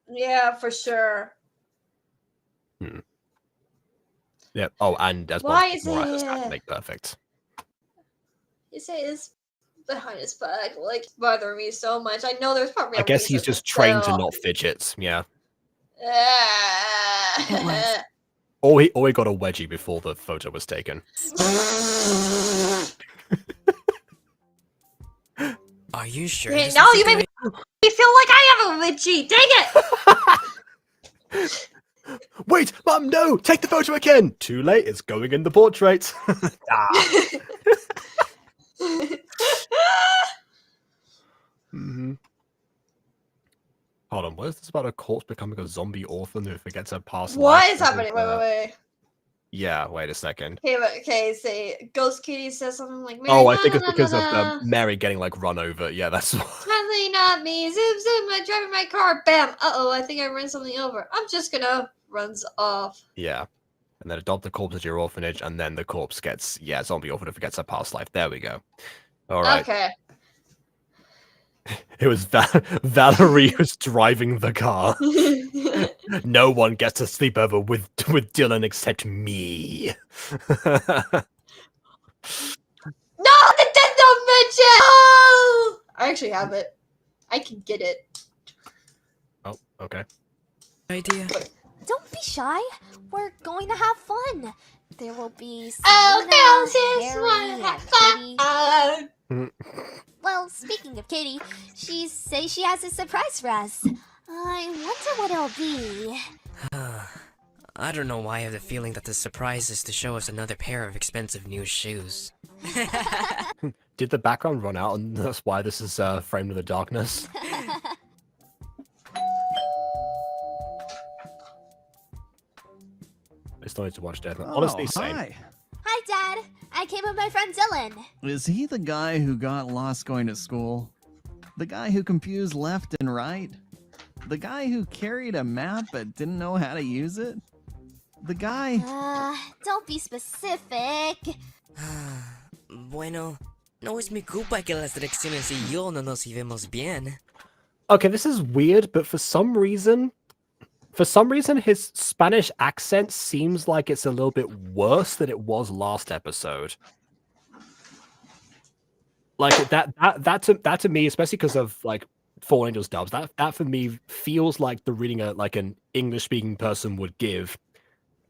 Yeah, for sure. Yeah. Oh, and as Why well, is more has to it- make perfect. You say it's behind his back, like bothering me so much. I know there's probably. I a guess he's reason, just trained to but- not fidget. Yeah. It was. Or he got a wedgie before the photo was taken. Are you sure? Okay, this now is you the made right- me feel like I have a witchy. Dang it! Wait, Mum, no! Take the photo again! Too late, it's going in the portrait. Hold on, what is this about a corpse becoming a zombie orphan who forgets her past What life? is happening? Wait. Yeah, wait a second. Okay, say Ghost Kitty says something like. Oh, I think it's because of Mary getting like run over. Yeah, that's why. Definitely not me. Zoom, zoom. I'm driving my car. Bam. Uh-oh, I think I ran something over. I'm just gonna runs off. Yeah. And then adopt the corpse at your orphanage, and then the corpse gets, zombie orphan who forgets her past life. There we go. All right. Okay. It was Valerie who's driving the car. No one gets to sleep over with Dylan except me. No, Nintendo Midget! Oh! I actually have it. I can get it. Oh, okay. idea? Don't be shy. We're going to have fun. There will be Oh, Selena, girls, here's Harry, one. and Kitty. Well, speaking of Katie, she says she has a surprise for us. I wonder what it'll be. I don't know why I have the feeling that the surprise is to show us another pair of expensive new shoes. Did the background run out, and that's why this is framed in the darkness? I still need to watch Death Note. Honestly, same. Hi. Hi, Dad. I came with my friend Dylan. Is he the guy who got lost going to school? The guy who confused left and right? The guy who carried a map but didn't know how to use it? The guy... Don't be specific. Bueno, no es mi culpa que las direcciones y yo no nos vemos bien. Okay, this is weird, but for some reason, his Spanish accent seems like it's a little bit worse than it was last episode. Like that to me, especially because of like Fallen Angels dubs, that for me feels like the reading like an English speaking person would give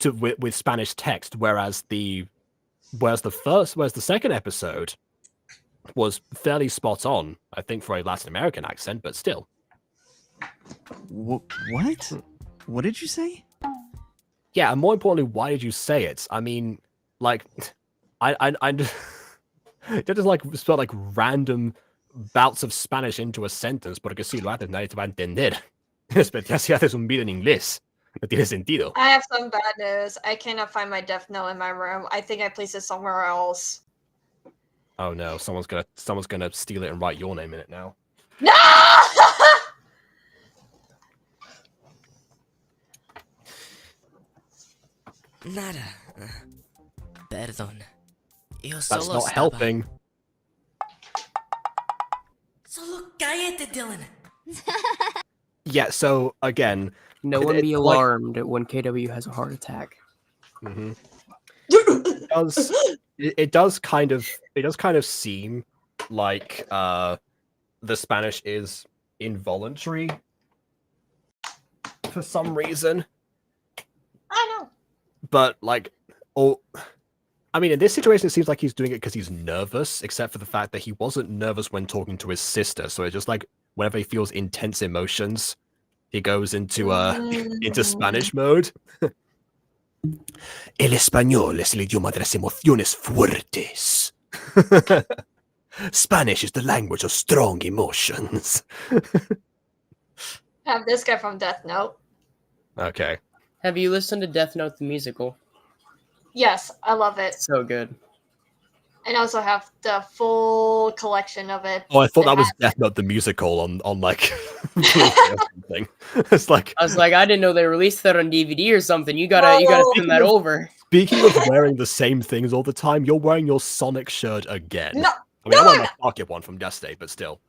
to with Spanish text, whereas the second episode was fairly spot on, I think, for a Latin American accent, but still. What? What did you say? Yeah, and more importantly, why did you say it? I mean, like, I just like spell like random bouts of Spanish into a sentence, porque si lo haces nadie te va a entender. Especialmente si haces un video en inglés. No tiene sentido. I have some bad news. I cannot find my Death Note in my room. I think I placed it somewhere else. Oh no, someone's gonna steal it and write your name in it now. No! Nada. Perdón. Yo That's solo not estaba... helping. Solo cállate, Dylan. Yeah, so again, No one be it's like- alarmed when KW has a heart attack. Mm-hmm. It does kind of seem like the Spanish is involuntary for some reason. I know. But like, I mean, in this situation, it seems like he's doing it because he's nervous, except for the fact that he wasn't nervous when talking to his sister. So it's just like whenever he feels intense emotions, he goes into Spanish mode. El español es el idioma de las emociones fuertes. Spanish is the language of strong emotions. I have this guy from Death Note. Okay. Have you listened to Death Note the musical? Yes, I love it. So good. And I also have the full collection of it. Oh, I thought that was has- Death Note the musical on like or something. It's like I was like, I didn't know they released that on DVD or something. You gotta send that over. Speaking of wearing the same things all the time, you're wearing your Sonic shirt again. No, I mean, I'm wearing my pocket one from Yesterday, but still.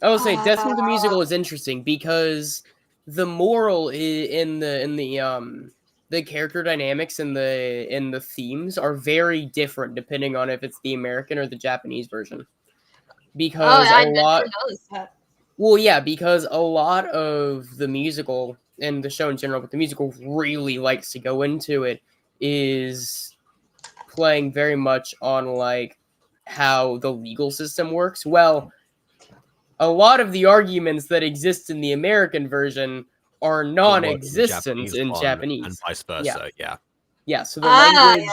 I will say, Death Note the musical is interesting because the moral in the character dynamics and the themes are very different depending on if it's the American or the Japanese version. Because I a lot, never noticed that. well, yeah, because a lot of the musical and the show in general, but the musical really likes to go into it, is playing very much on like how the legal system works. Well, a lot of the arguments that exist in the American version are non-existent in Japanese, and vice versa. Yeah. So the language,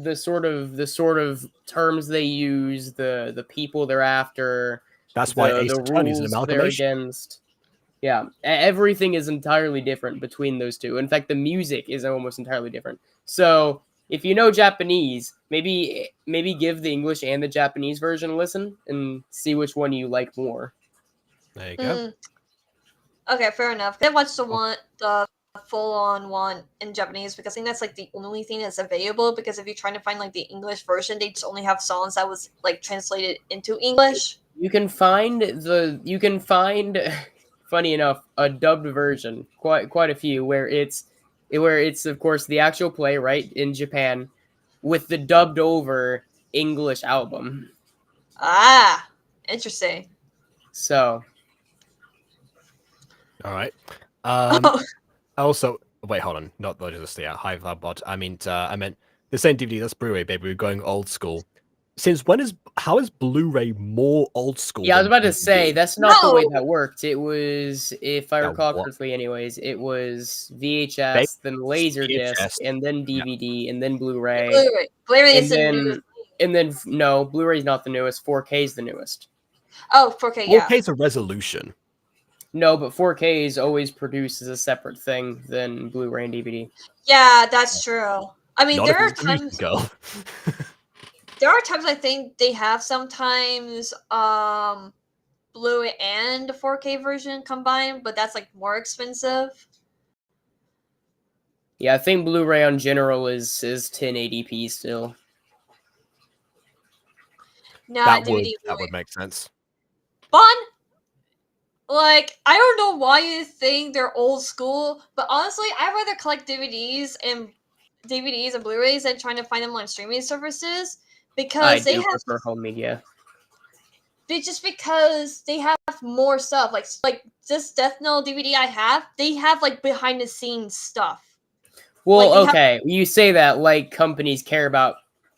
the sort of terms they use, the people they're after, That's why Ace the Attorney is an rules they're amalgamation. against. Yeah, everything is entirely different between those two. In fact, the music is almost entirely different. So if you know Japanese, maybe give the English and the Japanese version a listen and see which one you like more. There you go. Okay, fair enough. I watched the full-on one in Japanese because I think that's like the only thing that's available. Because if you're trying to find like the English version, they just only have songs that was like translated into English. You can find funny enough, a dubbed version, quite a few, where it's of course the actual play right in Japan with the dubbed over English album. Ah, interesting. So, All right. Oh, Also, wait, hold on. Not just the High Bot. I meant the same DVD. That's Blu-ray, baby. We're going old school. Since how is Blu-ray more old school? Yeah, I was than about to say DVD? that's not the way No. that worked. It was, if I Yeah, recall what? correctly, anyways, it was VHS, then Laserdisc, VHS. and then DVD, and then Blu-ray, Blu-ray. Blu-ray is the and newest. then no, Blu-ray's not the newest. 4K is the newest. Oh, 4K, yeah. 4K is a resolution. No, but 4K is always produced as a separate thing than Blu-ray and DVD. Yeah, that's true. I mean, Not there if are it's a music times. girl. There are times I think they have sometimes Blu-ray and the 4K version combined, but that's like more expensive. Yeah, I think Blu-ray on general is 1080p still. Nah, that DVD. would make sense. Bon, like, I don't know why you think they're old school, but honestly, I'd rather collect DVDs and Blu-rays than trying to find them on streaming services I because they do have prefer home media. because they have more stuff. Like this Death Note DVD I have, they have like behind the scenes stuff. Well, Like, okay, you say that like companies care about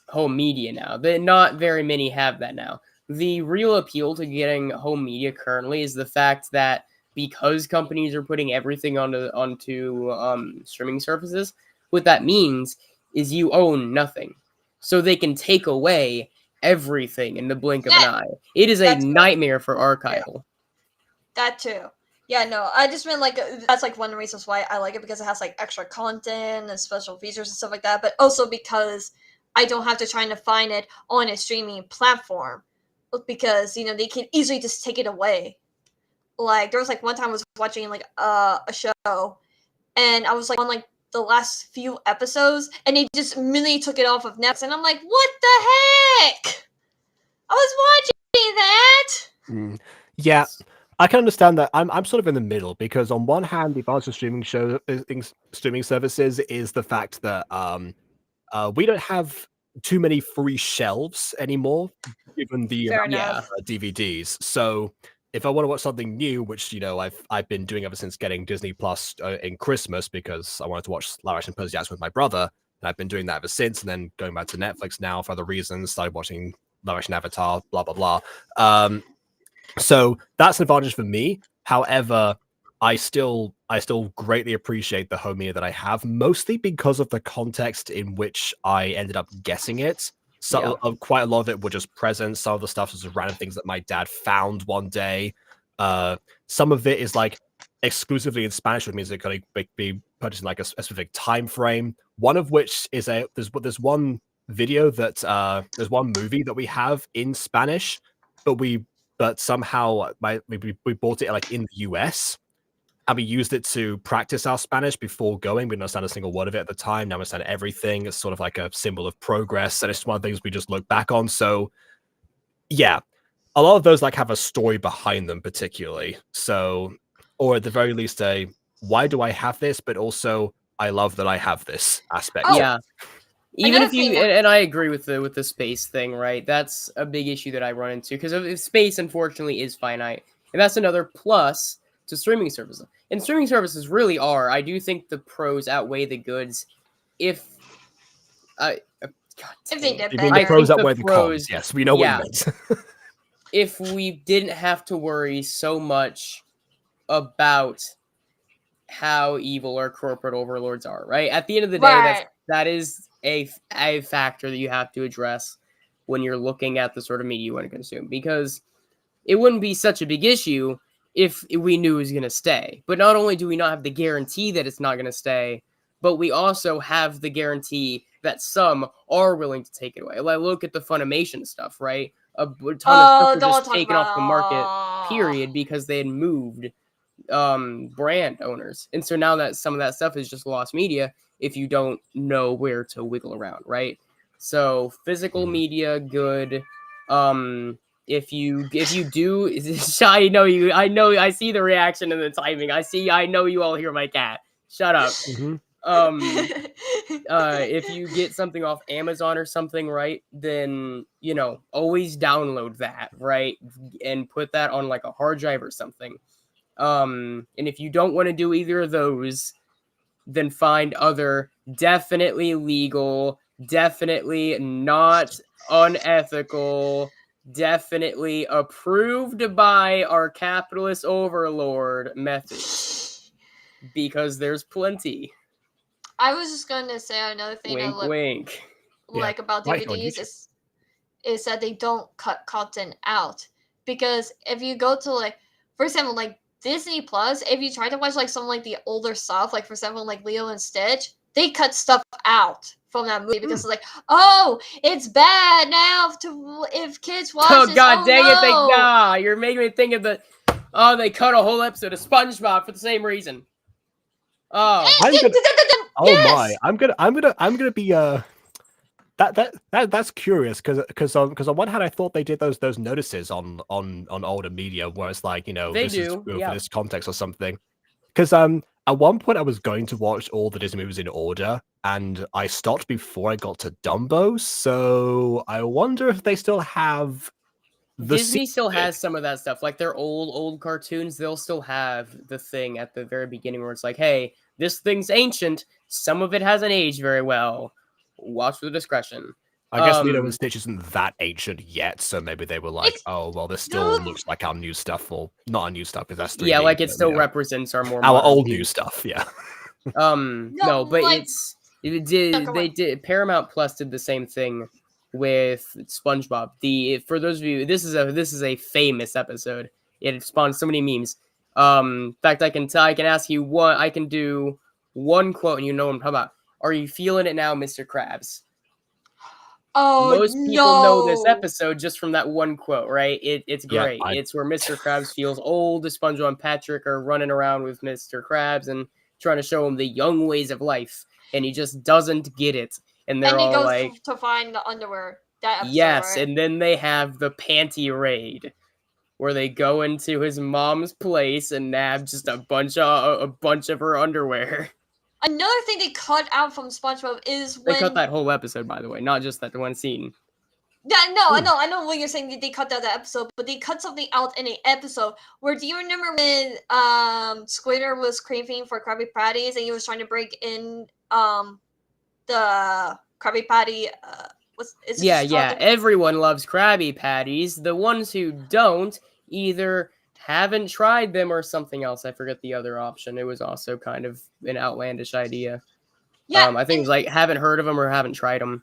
home media now. Not very many have that now. The real appeal to getting home media currently is the fact that because companies are putting everything onto streaming services, what that means is you own nothing. So they can take away everything in the blink of an eye. It is a that's nightmare for archival. that too. Yeah, no, I just meant like that's like one of the reasons why I like it because it has like extra content and special features and stuff like that, but also because I don't have to try to find it on a streaming platform because they can easily just take it away. Like there was like one time I was watching like a show and I was like on like the last few episodes and they just immediately took it off of Netflix and I'm like, what the heck? I was watching that. Yeah, I can understand that. I'm sort of in the middle because on one hand, the advantage of streaming services is the fact that we don't have too many free shelves anymore, given the Fair amount enough. of DVDs. So if I want to watch something new, which I've been doing ever since getting Disney Plus in Christmas because I wanted to watch live action Percy Jackson with my brother, and I've been doing that ever since. And then going back to Netflix now for other reasons, started watching live action Avatar, blah blah blah. So that's an advantage for me. However, I still greatly appreciate the home media that I have, mostly because of the context in which I ended up guessing it. So quite a lot of it were just presents. Some of the stuff was just random things that my dad found one day. Some of it is like exclusively in Spanish, which means it could be purchased in like a specific time frame. One of which is there's one video that there's one movie that we have in Spanish, but somehow we bought it like in the US and we used it to practice our Spanish before going. We didn't understand a single word of it at the time. Now we understand everything. It's sort of like a symbol of progress, and it's one of the things we just look back on. So yeah, a lot of those like have a story behind them particularly. So, or at the very least why do I have this, but also I love that I have this aspect. Yeah. Even Another if you thing- and I agree with the space thing, right? That's a big issue that I run into because space unfortunately is finite, and that's another plus to streaming services. And streaming services really are. I do think the pros outweigh the goods. If I, God If they did You mean better. the pros think the outweigh the pros- cons? Yes, we know what you meant. if we didn't have to worry so much about how evil our corporate overlords are, right? At the end of the day, Right. that is a factor that you have to address when you're looking at the sort of media you want to consume, because it wouldn't be such a big issue if we knew it was going to stay. But not only do we not have the guarantee that it's not going to stay, but we also have the guarantee that some are willing to take it away. Like, look at the Funimation stuff, right? A ton of stuff were just taken off the market, period, because they had moved brand owners. And so now that some of that stuff is just lost media if you don't know where to wiggle around, right? So physical media, good. If you do, I know I see the reaction and the timing. I know you all hear my cat. Shut up. If you get something off Amazon or something, right, then always download that, right, and put that on like a hard drive or something. And if you don't want to do either of those, then find other definitely legal, definitely not unethical, definitely approved by our capitalist overlord methods, because there's plenty. I was just gonna say another thing Wink, wink. like about right on DVDs YouTube. is that they don't cut content out, because if you go to like, for example, like Disney Plus, if you try to watch like some like the older stuff, like for example like Lilo and Stitch, they cut stuff out from that movie because it's like, oh, it's bad now if kids watch Oh this. god Oh, dang no. it, you're making me think of they cut a whole episode of SpongeBob for the same reason. Oh. Oh my! I'm gonna be that's curious because on one hand I thought they did those notices on older media where it's like, you know, They this is do, for yeah. this context or something. Because at one point I was going to watch all the Disney movies in order and I stopped before I got to Dumbo, so I wonder if they still have Disney still has some of that stuff, like their old cartoons. They'll still have the thing at the very beginning where it's like, hey, this thing's ancient, some of it hasn't aged very well, watch with discretion. I guess Lilo and Stitch isn't that ancient yet, so maybe they were like, oh well, this still No. looks like our new stuff, or not our new stuff because that's 3D, Yeah, like it but, still you know, represents our more our modern old needs. new stuff. Yeah. No, but like- they did Paramount Plus did the same thing with SpongeBob. For those of you, this is a famous episode. It spawned so many memes. In fact, I can ask you one. I can do one quote, and you know what I'm talking about. Are you feeling it now, Mr. Krabs? Oh, Most people know this episode just from that one quote, right? It's great. Yeah, It's where Mr. Krabs feels old. SpongeBob and Patrick are running around with Mr. Krabs and trying to show him the young ways of life, and he just doesn't get it. And they're and he all goes like, to find the underwear. That episode, yes, right? and then they have the panty raid, where they go into his mom's place and nab just a bunch of her underwear. Another thing they cut out from SpongeBob is when They cut that whole episode, by the way, not just that one scene. Yeah, no, I know what you're saying. They cut out that episode, but they cut something out in an episode where, do you remember when Squidward was craving for Krabby Patties and he was trying to break in the Krabby Patty? Yeah. Everyone loves Krabby Patties. The ones who don't either haven't tried them or something else. I forget the other option. It was also kind of an outlandish idea. Yeah, I think it was like haven't heard of them or haven't tried them.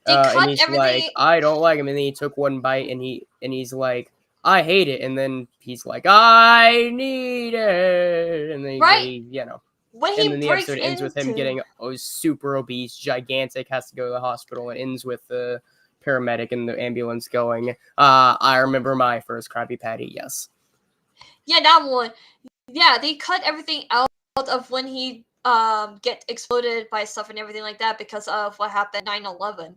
They cut and he's everything. like, I don't like him. And then he took one bite and he's like, I hate it. And then he's like, I need it. And then Right. When he and then the breaks episode ends with him getting super obese, gigantic, has to go to the hospital. It ends with the paramedic and the ambulance going, I remember my first Krabby Patty, yes. Yeah, that one. Yeah, they cut everything out of when he get exploded by stuff and everything like that because of what happened 9/11.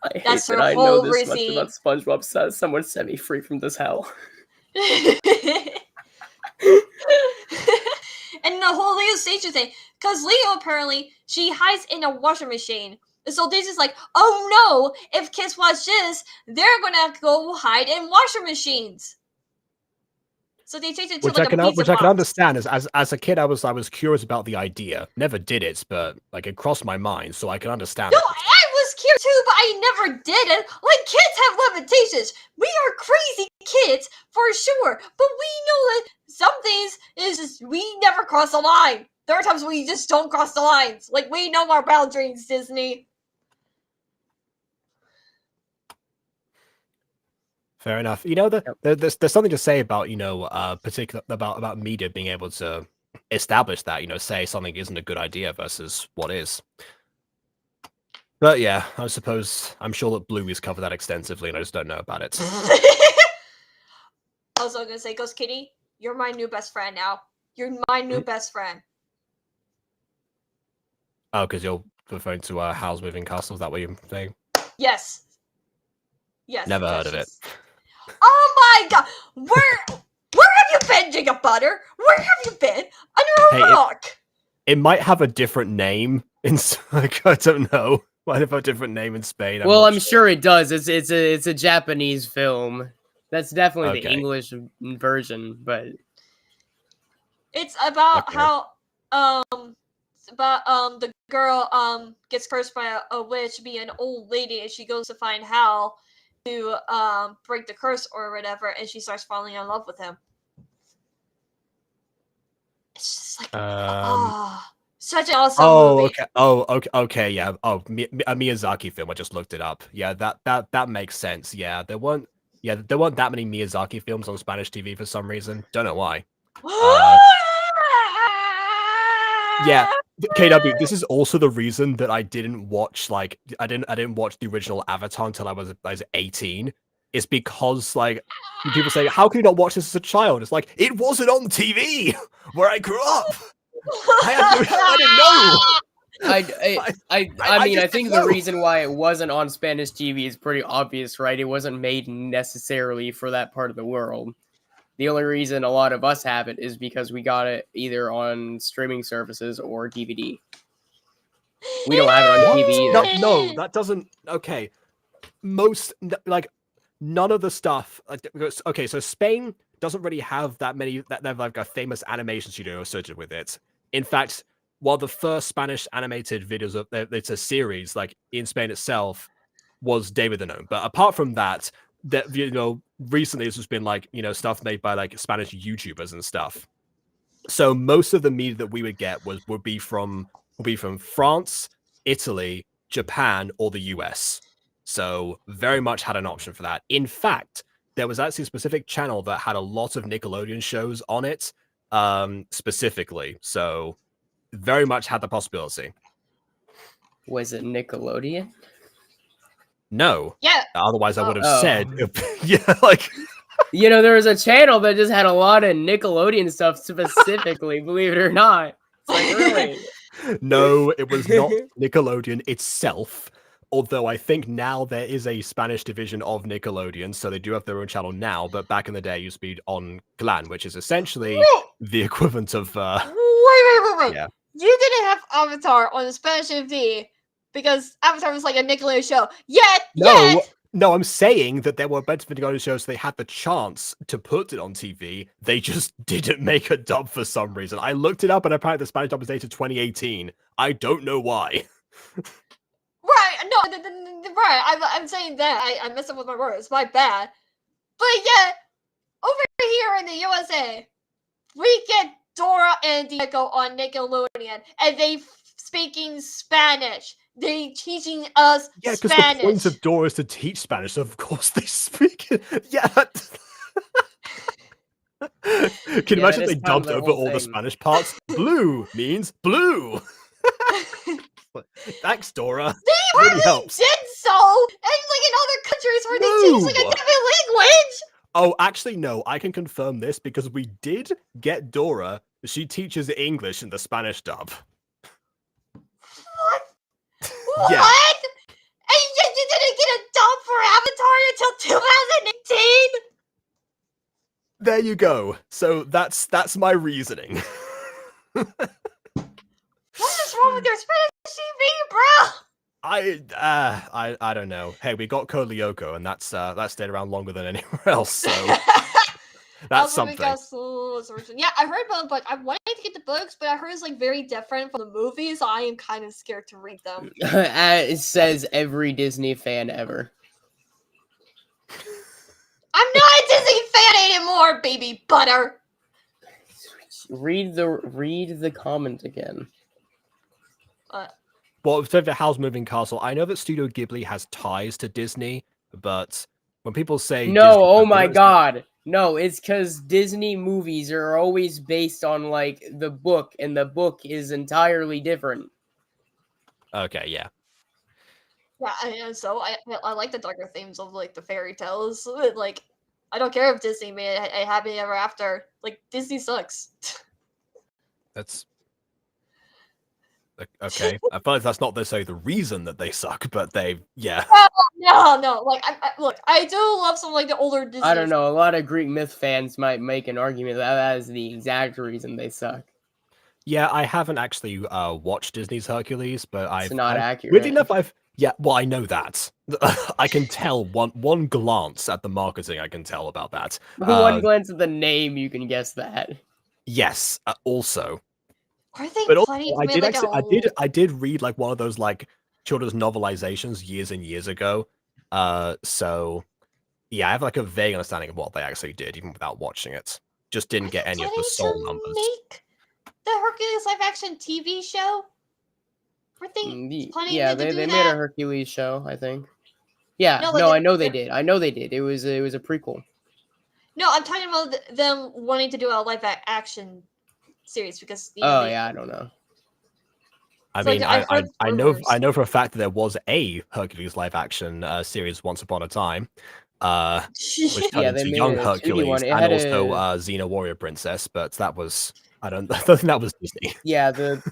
I hate That's that her I know whole this much routine. about SpongeBob. Says someone set me free from this hell. And the whole Leo Station thing, because Leo apparently she hides in a washing machine. So this is like, oh no! If kids watch this, they're gonna go hide in washing machines. So they changed it to Which like I can a pizza which I can box. understand. As a kid, I was curious about the idea. Never did it, but like it crossed my mind, so I can understand. No, it. I was curious too, but I never did it. Like, kids have limitations. We are crazy kids for sure, but we know that some things is just we never cross the line. There are times we just don't cross the lines. Like, we know our boundaries, Disney. Fair enough. You know, there's something to say about, you know, particular about media being able to establish that, you know, say something isn't a good idea versus what is. But yeah, I suppose I'm sure that Bluey's covered that extensively, and I just don't know about it. Also, gonna say, Ghost Kitty, you're my new best friend now. You're my new best friend. Oh, because you're referring to Howl's Moving Castle. Is that what you're saying? Yes. Yes. Never heard of it. Oh my god! Where have you been, Jacob Butter? Where have you been? Under a rock. It might have a different name in like, I don't know. Might have a different name in Spain. I'm sure it does. It's a Japanese film. That's definitely the Okay. English version, but It's about how about the girl gets cursed by a witch, being an old lady, and she goes to find Hal to break the curse or whatever, and she starts falling in love with him. It's just like such an awesome movie. Okay. Oh, okay. Yeah. Oh, a Miyazaki film. I just looked it up. Yeah, that makes sense. Yeah, there weren't that many Miyazaki films on Spanish TV for some reason. Don't know why. Yeah, KW. This is also the reason that I didn't watch I didn't watch the original Avatar until I was 18. It's because people say, "How can you not watch this as a child?" It's like it wasn't on TV where I grew up. I didn't know. I mean, I think the reason why it wasn't on Spanish TV is pretty obvious, right? It wasn't made necessarily for that part of the world. The only reason a lot of us have it is because we got it either on streaming services or DVD. We don't have it on TV either. No, that doesn't. Okay, none of the stuff. Okay, so Spain doesn't really have that many. They have a famous animation studio associated with it. In fact, while the first Spanish animated videos of it's a series in Spain itself was David the Gnome. But apart from that, recently it's just been stuff made by Spanish YouTubers and stuff. So most of the media that we would get would be from France, Italy, Japan, or the US. So very much had an option for that. In fact, there was actually a specific channel that had a lot of Nickelodeon shows on it, specifically. So very much had the possibility. Was it Nickelodeon? No. Yeah. Otherwise, I would have said, yeah, there was a channel that just had a lot of Nickelodeon stuff specifically, believe it or not. It's really? No, it was not Nickelodeon itself. Although I think now there is a Spanish division of Nickelodeon, so they do have their own channel now. But back in the day, it used to be on Glan, which is essentially the equivalent of. Wait! Yeah. You didn't have Avatar on the Spanish TV because Avatar was like a Nickelodeon show. Yet, No, I'm saying that there were a bunch of Nickelodeon shows. So they had the chance to put it on TV. They just didn't make a dub for some reason. I looked it up, and apparently the Spanish dub was dated 2018. I don't know why. Right, no, right. I'm saying that I messed up with my words. My bad. But yet, over here in the USA, we get Dora and Diego on Nickelodeon, and they speaking Spanish. They teaching us Spanish. Yeah, because the point of Dora is to teach Spanish, so of course they speak it. Yeah. Can you imagine if they dubbed over all the Spanish parts? Blue means blue. Thanks, Dora. They really hardly helps. did so! And in other countries where they teach a different language! Oh, actually, no. I can confirm this because we did get Dora. She teaches English in the Spanish dub. What? Yeah. What? And you didn't get a dub for Avatar until 2018? There you go. So that's my reasoning. What is wrong with your Spanish TV, bro? I don't know. Hey, we got Code Lyoko, and that stayed around longer than anywhere else. So that's something. Yeah, I heard about, but I wanted to get the books, but I heard it's very different from the movies. So I am kind of scared to read them. It says every Disney fan ever. I'm not a Disney fan anymore, baby butter. Read the comment again. Well, with the Howl's Moving Castle, I know that Studio Ghibli has ties to Disney, but when people say no, Disney, oh my god, no, it's because Disney movies are always based on the book, and the book is entirely different. Okay, yeah. Yeah, and so I like the darker themes of the fairy tales. I don't care if Disney made a happy ever after. Disney sucks. That's okay. I feel like that's not necessarily the reason that they suck, but yeah. No. Look, I do love some the older Disney. I don't know. A lot of Greek myth fans might make an argument that is the exact reason they suck. Yeah, I haven't actually watched Disney's Hercules, but it's not accurate. Weirdly enough, well, I know that. I can tell one glance at the marketing. I can tell about that. One glance at the name, you can guess that. Yes. Also, Are they But also, planning to I make did like actually, a I did read like one of those like children's novelizations years and years ago. So yeah, I have like a vague understanding of what they actually did, even without watching it. Just didn't get any of the soul planning to numbers. make the Hercules live action TV show? Were they planning Yeah, to do they that? made a Hercules show, I think. Yeah, No, no, like, I know they did. I know they did. It was a prequel. No, I'm talking about them wanting to do a live action series because Oh yeah, I don't know. I So, like, mean, I've heard I rumors. know for a fact that there was a Hercules live action series once upon a time, which turned Yeah, they into made Young a 2D Hercules one. It and had also a Xena Warrior Princess, but that was I don't think that was Disney. yeah the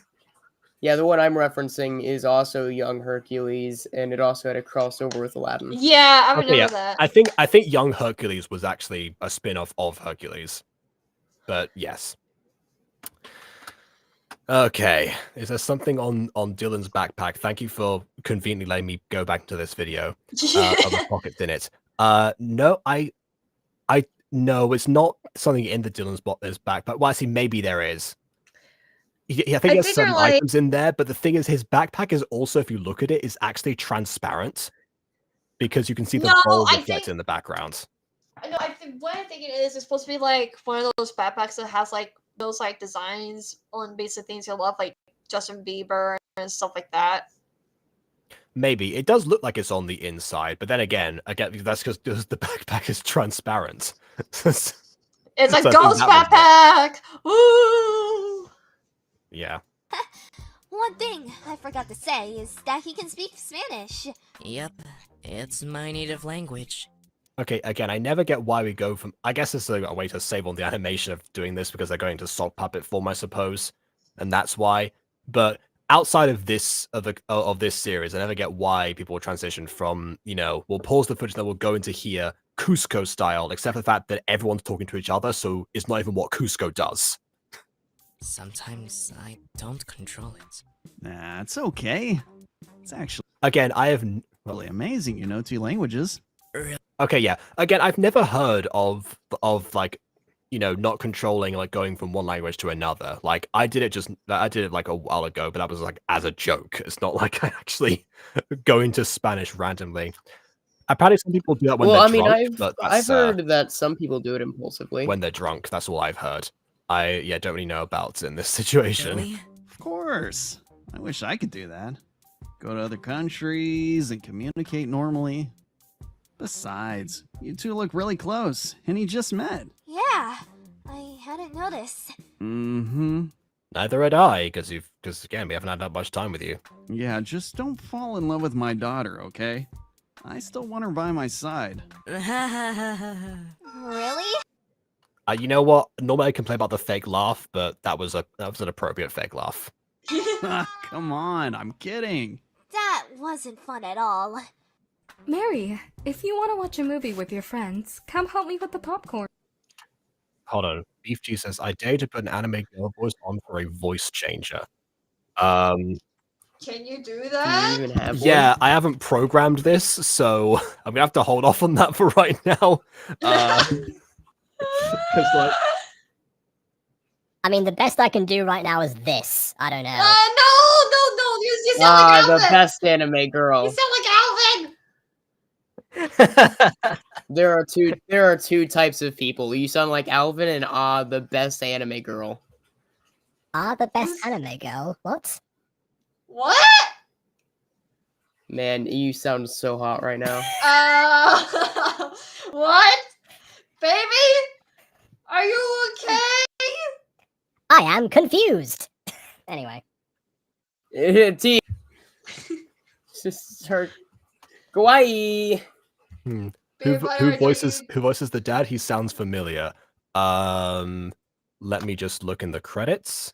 one I'm referencing is also Young Hercules, and it also had a crossover with Aladdin. Yeah, I Okay, remember yeah. that. I think Young Hercules was actually a spin-off of Hercules. But yes. Okay. Is there something on Dylan's backpack? Thank you for conveniently letting me go back into this video. Other pockets in it. No, no, it's not something in the Dylan's backpack. Well, actually, maybe there is. I think there's some items in there, but the thing is, his backpack is also, if you look at it, is actually transparent because you can see the No, bowl I reflected think- in the background. No, what I think it is supposed to be like one of those backpacks that has like those like designs on basic things you love, like Justin Bieber and stuff like that. Maybe it does look like it's on the inside, but then again, that's because the backpack is transparent. It's a So I think ghost that was backpack. Woo! Yeah. One thing I forgot to say is that he can speak Spanish. Yep, it's my native language. Okay, again, I never get why we go from. I guess it's a way to save on the animation of doing this because they're going to sock puppet form, I suppose, and that's why. But outside of this of this series, I never get why people transition from we'll pause the footage, then we'll go into here Cusco style, except for the fact that everyone's talking to each other, so it's not even what Cusco does. Sometimes I don't control it. Nah, it's okay. It's actually Again, I have really amazing you know 2 languages. Okay, yeah. Again, I've never heard of like, not controlling like going from one language to another. Like I did it like a while ago, but that was like as a joke. It's not like I actually go into Spanish randomly. Apparently, some people do that when they're drunk. But I've heard that some people do it impulsively when they're drunk. That's all I've heard. I don't really know about in this situation. Really? Of course. I wish I could do that. Go to other countries and communicate normally. Besides, you two look really close, and you just met. Yeah, I hadn't noticed. Mm-hmm. Neither had I, because again, we haven't had that much time with you. Yeah, just don't fall in love with my daughter, okay? I still want her by my side. Really? You know what? Normally I complain about the fake laugh, but that was an appropriate fake laugh. Come on, I'm kidding. That wasn't fun at all. Mary, if you want to watch a movie with your friends, come help me with the popcorn. Hold on. Beef G says, I dare to put an anime girl voice on for a voice changer. Um, Can you do Do that? you even have one? yeah, I haven't programmed this, so I'm gonna have to hold off on that for right now. 'Cause, like, I mean, the best I can do right now is this. I don't know. No! You sound like Alvin! The best anime girl. You sound like Alvin! There are two types of people. You sound like Alvin and the best anime girl. The best anime girl? What? What? Man, you sound so hot right now. What? Baby? Are you okay? I am confused. Anyway. T. Just her. Kawaii. Who Baby, voices the dad? He sounds familiar. Let me just look in the credits.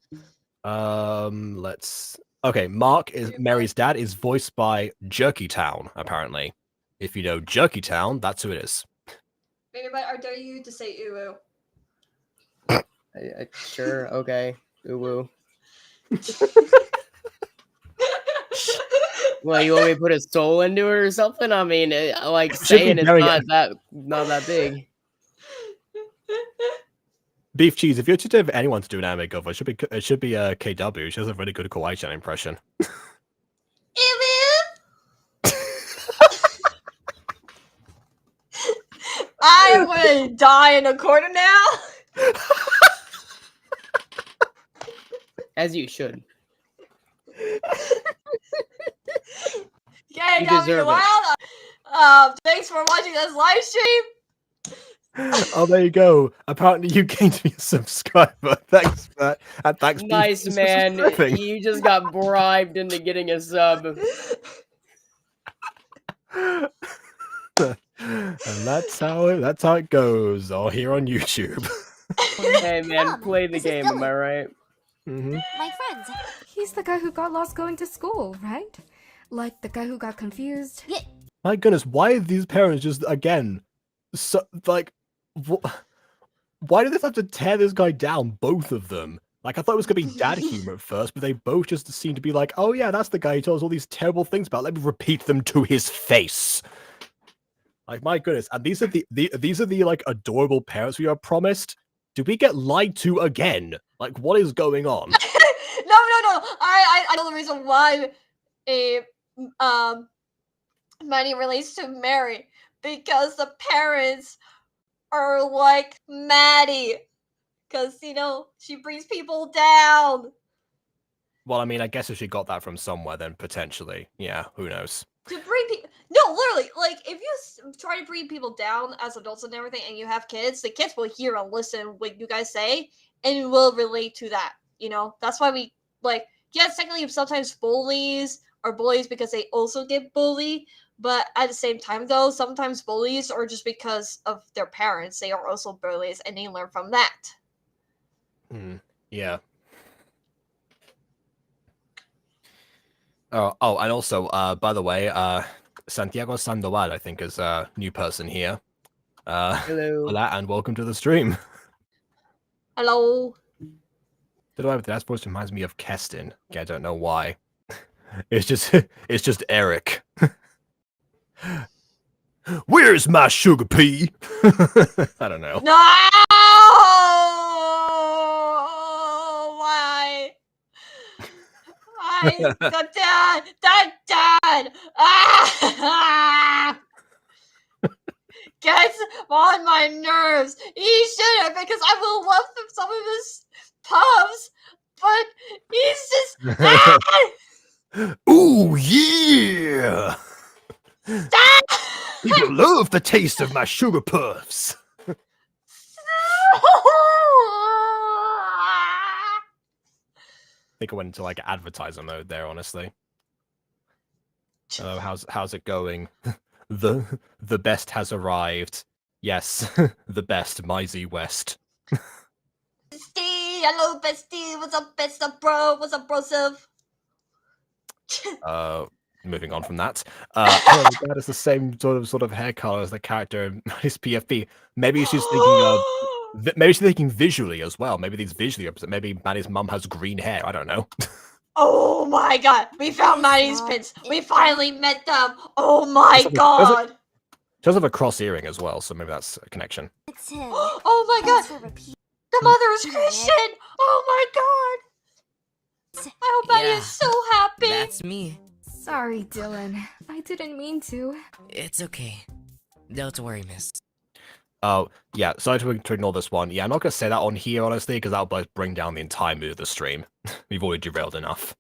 Okay, Mark is Mary's dad is voiced by Jerky Town, apparently. If you know Jerky Town, that's who it is. Baby, but I dare you to say uwu. Sure, okay. Uwu. Well, you want me to put a soul into it or something? I mean, like Should be saying it's very- not that big. Beef Cheese, if you're to have anyone to do an anime cover, it should be KW. She has a really good Kawaii-chan impression. I am gonna die in a corner now. As you should. Okay, You now deserve it. meanwhile, thanks for watching this live stream. Oh, there you go. Apparently, you gained me a subscriber. Thanks for that. And thanks, Beef Nice, Cheese, for man. subscribing. You just got bribed into getting a sub. And that's how it goes. All here on YouTube. Hey, man, Mom, play the this is game, am I Dylan. right? Mm-hmm. My friends. He's the guy who got lost going to school, right? Like the guy who got confused. Yeah. My goodness, why are these parents just again, so like, why do they have to tear this guy down? Both of them. Like, I thought it was gonna be dad humor at first, but they both just seem to be like, oh yeah, that's the guy who told us all these terrible things about. Let me repeat them to his face. Like, my goodness, and these are the like adorable parents we are promised. Do we get lied to again? Like, what is going on? No. I know the reason why Manny relates to Mary, because the parents are like Maddie, because she brings people down. Well, I mean, I guess if she got that from somewhere, then potentially, yeah, who knows? To bring people, no, literally, like if you try to bring people down as adults and everything, and you have kids, the kids will hear and listen what you guys say, and will relate to that. That's why we yes, technically, sometimes bullies are bullies because they also get bullied, but at the same time, though, sometimes bullies are just because of their parents. They are also bullies, and they learn from that. Yeah. Oh, and also, by the way, Santiago Sandoval, I think, is a new person here. Hello. Hola, and welcome to the stream. Hello. That voice reminds me of Kestin. Yeah, I don't know why. It's just Eric. Where's my sugar pea? I don't know. No! Why? The dad! Ah! Gets on my nerves. He shouldn't, because I will love some of his puffs, but he's just. Ooh, yeah! People love the taste of my sugar puffs. I think I went into like advertiser mode there, honestly. How's it going? The best has arrived. Yes, the best, Mizey West. Bestie, hello bestie. What's up, best up, bro? What's up, brosif? Moving on from that. That is the same sort of hair color as the character in his PFP. Maybe she's thinking visually as well. Maybe these visually represent. Maybe Maddie's mum has green hair. I don't know. Oh my god, we found Maddie's pins. We finally met them. Oh my god. She does have a cross earring as well, so maybe that's a connection. It's him. Oh my god. The mother is Christian. Oh my god. I hope Maddie is so happy. That's me. Sorry, Dylan. I didn't mean to. It's okay. Don't worry, miss. Oh, yeah, sorry to ignore this one. Yeah, I'm not going to say that on here, honestly, because that'll bring down the entire mood of the stream. We've already derailed enough.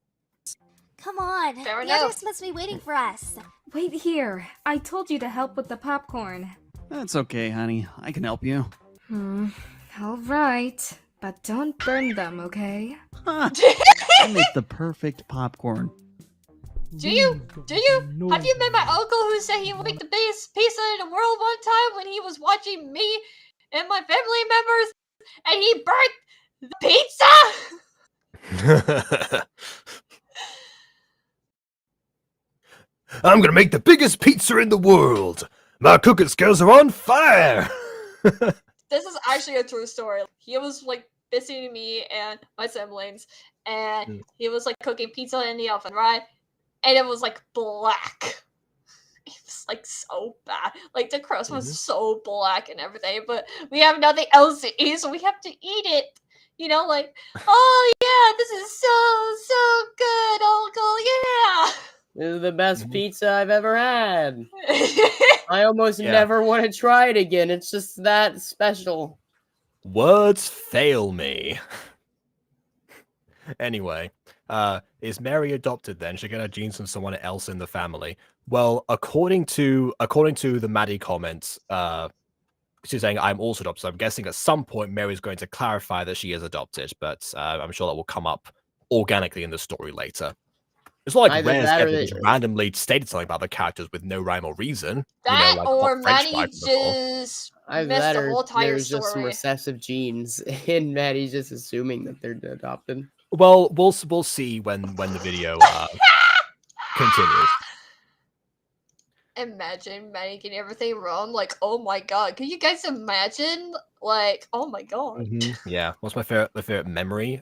Come on. Fair The enough. others must be waiting for us. Wait here. I told you to help with the popcorn. That's okay, honey. I can help you. All right. But don't burn them, okay? I make the perfect popcorn. Do you? Have you met my uncle who said he would make the biggest pizza in the world one time when he was watching me and my family members, and he burnt the pizza? I'm gonna make the biggest pizza in the world! My cooking skills are on fire! This is actually a true story. He was visiting me and my siblings, and he was cooking pizza in the oven, right? And it was black. it was like so bad. Like the crust was Mhm. so black and everything, but we have nothing else to eat, so we have to eat it. You know, like, oh yeah, this is so good, Uncle. Yeah. This is the best Mhm. pizza I've ever had. I almost Yeah. never want to try it again. It's just that special. Words fail me. Anyway, is Mary adopted then? She get her genes from someone else in the family. Well, according to the Maddie comments, she's saying I'm also adopted. So I'm guessing at some point Mary's going to clarify that she is adopted, but I'm sure that will come up organically in the story later. It's not like Either Rare's that or ever they- just randomly stated something about the characters with no rhyme or reason. That like or Hot French Maddie guy from before. just Either missed that the or whole entire there's just some story. recessive genes, and Maddie's just assuming that they're adopted. Well, we'll see when the video continues. Imagine Maddie getting everything wrong. Like, oh my god. Can you guys imagine? Like, oh my god. Yeah. What's my favorite memory?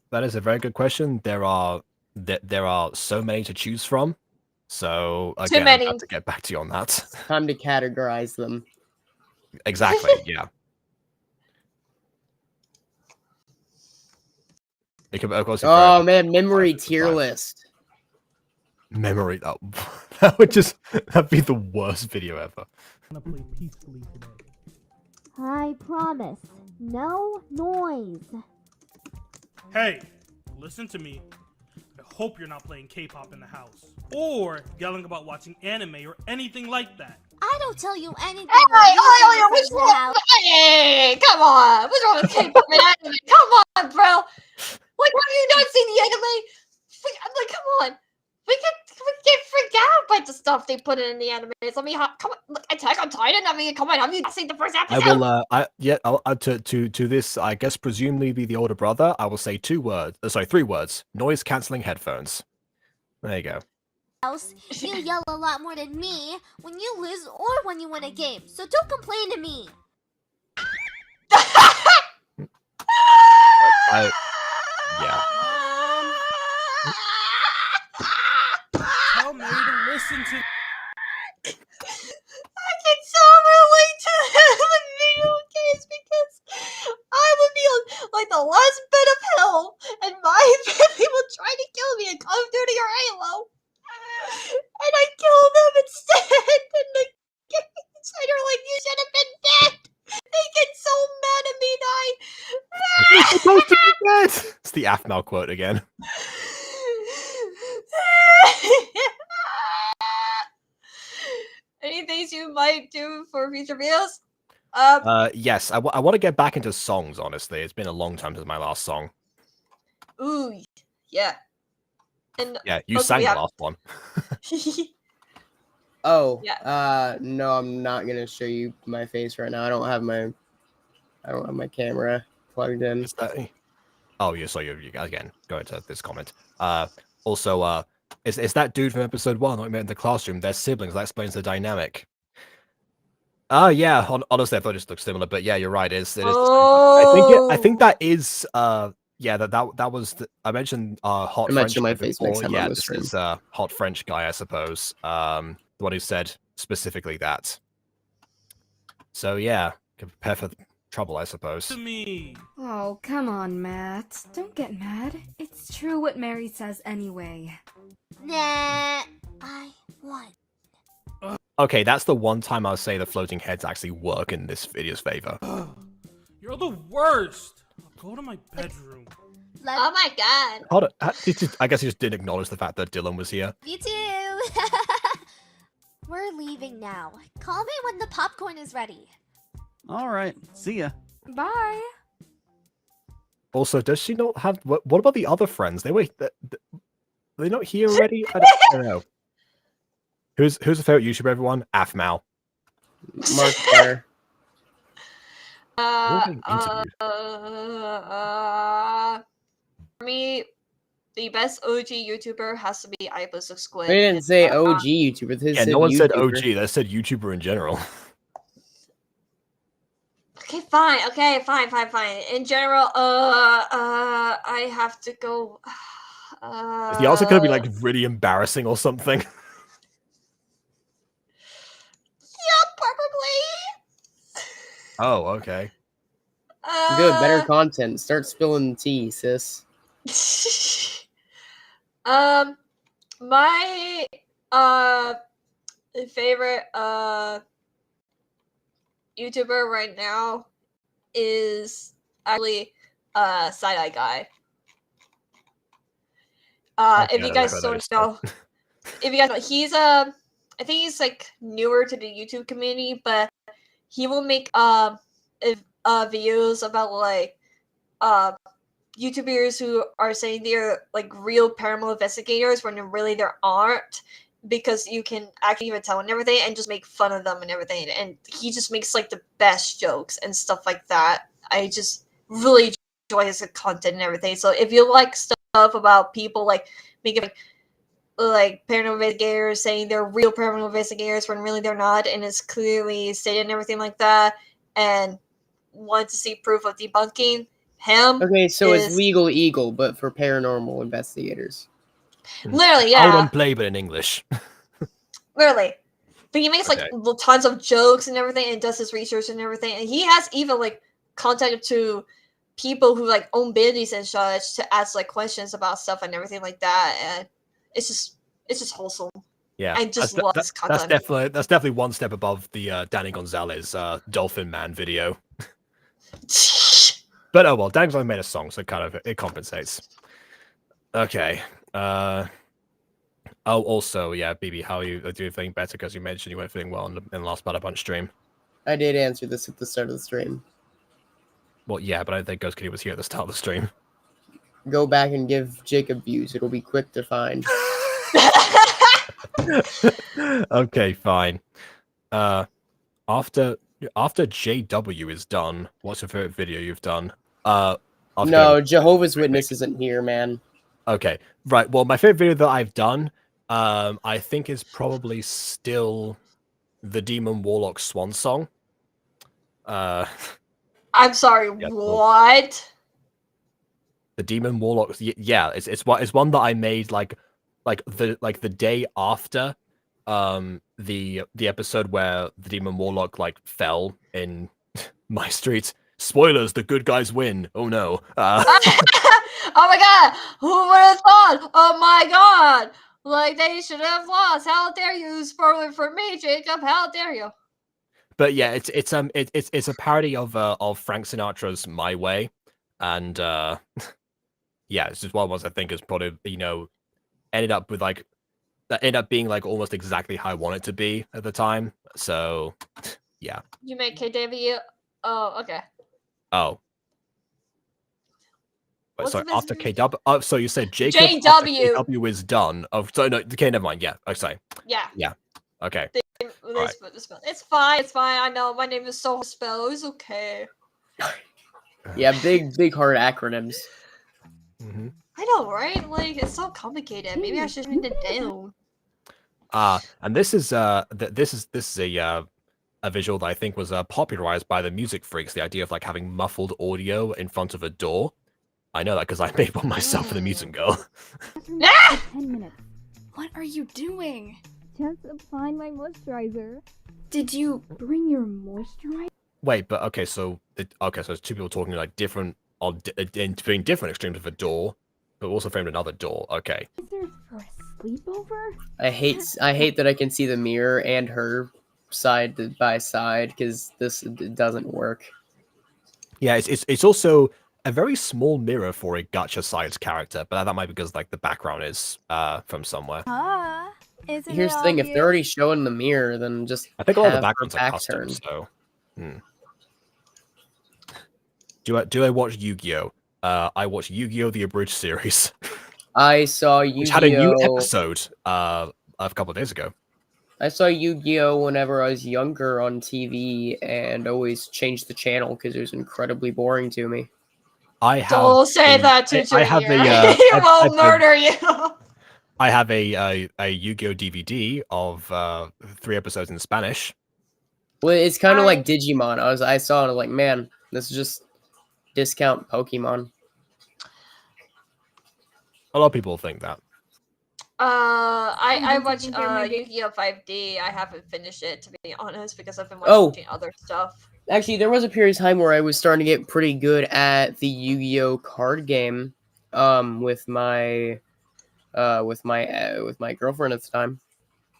That is a very good question. There are so many to choose from. So again, I many. have to get back to you on that. Time to categorize them. Exactly. Yeah. It could, of course, be Oh very- man, memory tier list. Memory. That'd be the worst video ever. I promise, no noise. Hey, listen to me. I hope you're not playing K-pop in the house. Or yelling about watching anime or anything like that. I don't tell you anything. What's wrong? Hey, come on. What's wrong with K-pop and anime? Come on, bro. Like, have you not seen the anime? Like, come on. We get freaked out by the stuff they put in the animes. I mean, come on, look, Attack on Titan. I mean, come on, have you seen the first episode? To this, I guess presumably be the older brother. I will say 3 words. Noise canceling headphones. There you go. You yell a lot more than me when you lose or when you win a game, so don't complain to me. Yeah. Tell Mary to listen to. I can so relate to that with video games because I would be on like the last bit of hell, and my family will try to kill me in Call of Duty or Halo, and I kill them instead. And the games are like, you should have been dead. They get so mad at me that You're supposed to be dead. It's the Afmal quote again. Any things you might do for future videos? Yes, I want to get back into songs. Honestly, it's been a long time since my last song. Ooh, yeah. And Yeah, you also sang we the have- last one. Oh, Yeah. no, I'm not gonna show you my face right now. I don't have my camera plugged in. Is that... Oh, yeah. So you again go into this comment. Also, is that dude from episode 1 that we met in the classroom? They're siblings. That explains the dynamic. Oh yeah. Honestly, I thought it just looked similar, but yeah, you're right. It is. I think that is. Yeah. That was. I mentioned hot. I French mentioned my guy face before. next time Yeah, on the this stream. is hot French guy, I suppose. The one who said specifically that. So yeah, prepare for trouble, I suppose. To me. Oh, come on, Matt. Don't get mad. It's true what Mary says anyway. Nah, I won. Okay, that's the one time I'll say the floating heads actually work in this video's favor. You're the worst. I'll go to my bedroom. Oh my god. Hold on. I guess he just didn't acknowledge the fact that Dylan was here. You too. We're leaving now. Call me when the popcorn is ready. All right, see ya. Bye. Also, does she not have... What about the other friends? Are they not here already? I don't know. Who's the favorite YouTuber, everyone? Afmal. Mark Blair. being interviewed. For me, the best OG YouTuber has to be Ibis of Squid. They didn't say OG YouTuber. They Yeah, said no one said YouTuber. OG. They said YouTuber in general. Okay, fine. Okay, fine. In general, I have to go. Is the answer going to be like really embarrassing or something? Yeah, probably. Oh, okay. Good, better content. Start spilling the tea, sis. My favorite YouTuber right now is actually Side Eye Guy. If you guys don't know, if you guys know, he's I think he's like newer to the YouTube community, but he will make videos about like YouTubers who are saying they're like real paranormal investigators when really there aren't, because you can actually even tell and everything, and just make fun of them and everything. And he just makes like the best jokes and stuff like that. I just really enjoy his content and everything. So if you like stuff about people like making like paranormal investigators saying they're real paranormal investigators when really they're not, and it's clearly stated and everything like that, and want to see proof of debunking him. Okay, so it's Legal Eagle, but for paranormal investigators. Literally, yeah. Out on play, but in English. Literally. But he makes like tons of jokes and everything, and does his research and everything. And he has even like contacted to people who like own business and such to ask like questions about stuff and everything like that. And it's just wholesome. Yeah, I just love this content. That's definitely one step above the Danny Gonzalez Dolphin Man video. But oh well, Danny Gonzalez made a song, so it compensates. Okay. Oh, also, yeah, BB, how are you feeling better? Because you mentioned you weren't feeling well in the last Battle Punch stream. I did answer this at the start of the stream. Well, yeah, but I don't think Ghost Kitty was here at the start of the stream. Go back and give Jacob views. It'll be quick to find. Okay, fine. After JW is done, what's your favorite video you've done? No, Jehovah's Witness isn't here, man. Okay, right. Well, my favorite video that I've done, I think is probably still the Demon Warlock Swan Song. I'm sorry, what? The Demon Warlock, yeah, it's one that I made like the day after the episode where the Demon Warlock like fell in my streets. Spoilers, the good guys win. Oh no. Oh my god! Who would have thought? Oh my god! Like they should have lost. How dare you spoil it for me, Jacob? How dare you? But yeah, it's a parody of Frank Sinatra's My Way, and yeah, it's just one of the ones I think is probably ended up being like almost exactly how I want it to be at the time. So yeah. You make KW. Oh, okay. Oh. Wait, sorry, after KW. Oh, so you said Jacob KW is done. Oh, so no. Okay, never mind. Yeah. Oh, sorry. Yeah. Yeah. Okay. Right. It's fine. It's fine. I know my name is so spelled. It's okay. Yeah, big hard acronyms. Mm-hmm. I know, right? Like it's so complicated. Maybe I should write it down. And this is a visual that I think was popularized by the music freaks. The idea of like having muffled audio in front of a door. I know that because I made one myself for the music girl. 10 minutes. What are you doing? Just applying my moisturizer. Did you bring your moisturizer? Wait, but okay, so it's two people talking like different between different extremes of a door, but also framed another door. Okay. Is there for a sleepover? I hate that I can see the mirror and her side by side because this doesn't work. Yeah, it's also a very small mirror for a Gacha Sides character, but that might be because like the background is from somewhere. Here's the thing: if they're already showing the mirror, then just I think a lot of the backgrounds are back custom. turned. So, do I watch Yu-Gi-Oh? I watch Yu-Gi-Oh! The Abridged series. I saw Yu-Gi-Oh! Which had a new episode a couple of days ago. I saw Yu-Gi-Oh! Whenever I was younger on TV, and always changed the channel because it was incredibly boring to me. Don't say that to Junior. I have He will murder you. I have a Yu-Gi-Oh! DVD of 3 episodes in Spanish. Well, it's kind of like Digimon. I saw it, I was like, man, this is just discount Pokemon. A lot of people think that. I did watched you hear my Yu-Gi-Oh! 5D. I haven't finished it, to be honest, because I've been Oh. watching other stuff. Actually, there was a period of time where I was starting to get pretty good at the Yu-Gi-Oh card game, with my girlfriend at the time,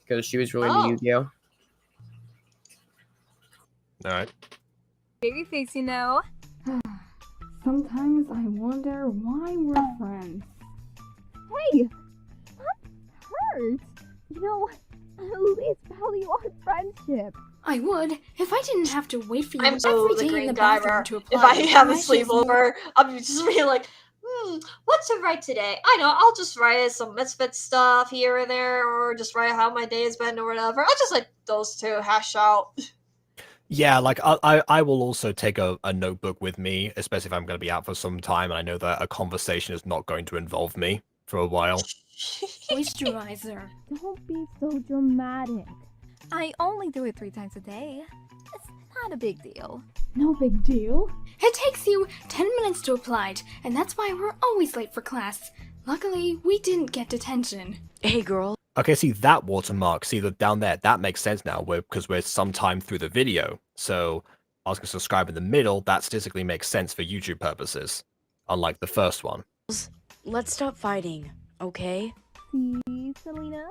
because she was really into Oh. Yu-Gi-Oh. All right. Baby face, you know. Sometimes I wonder why we're friends. Hey! That hurts! You know, at least value our friendship. I would, if I didn't have to wait for you I'm so every the day in green the diver. bathroom to apply. If I have a precious sleepover, I'm just really like, what to write today? I know, I'll just write some Misfit stuff here and there, or just write how my day has been or whatever. I'll just let those two hash out. Yeah, like I will also take a notebook with me, especially if I'm going to be out for some time and I know that a conversation is not going to involve me for a while. Moisturizer. Don't be so dramatic. I only do it 3 times a day. It's not a big deal. No big deal? It takes you 10 minutes to apply it, and that's why we're always late for class. Luckily, we didn't get detention. Hey, girl. Okay, see that watermark, see the down there, that makes sense now, because we're sometime through the video. So I was going to subscribe in the middle, that statistically makes sense for YouTube purposes, unlike the first one. Let's stop fighting, okay? See, Selena?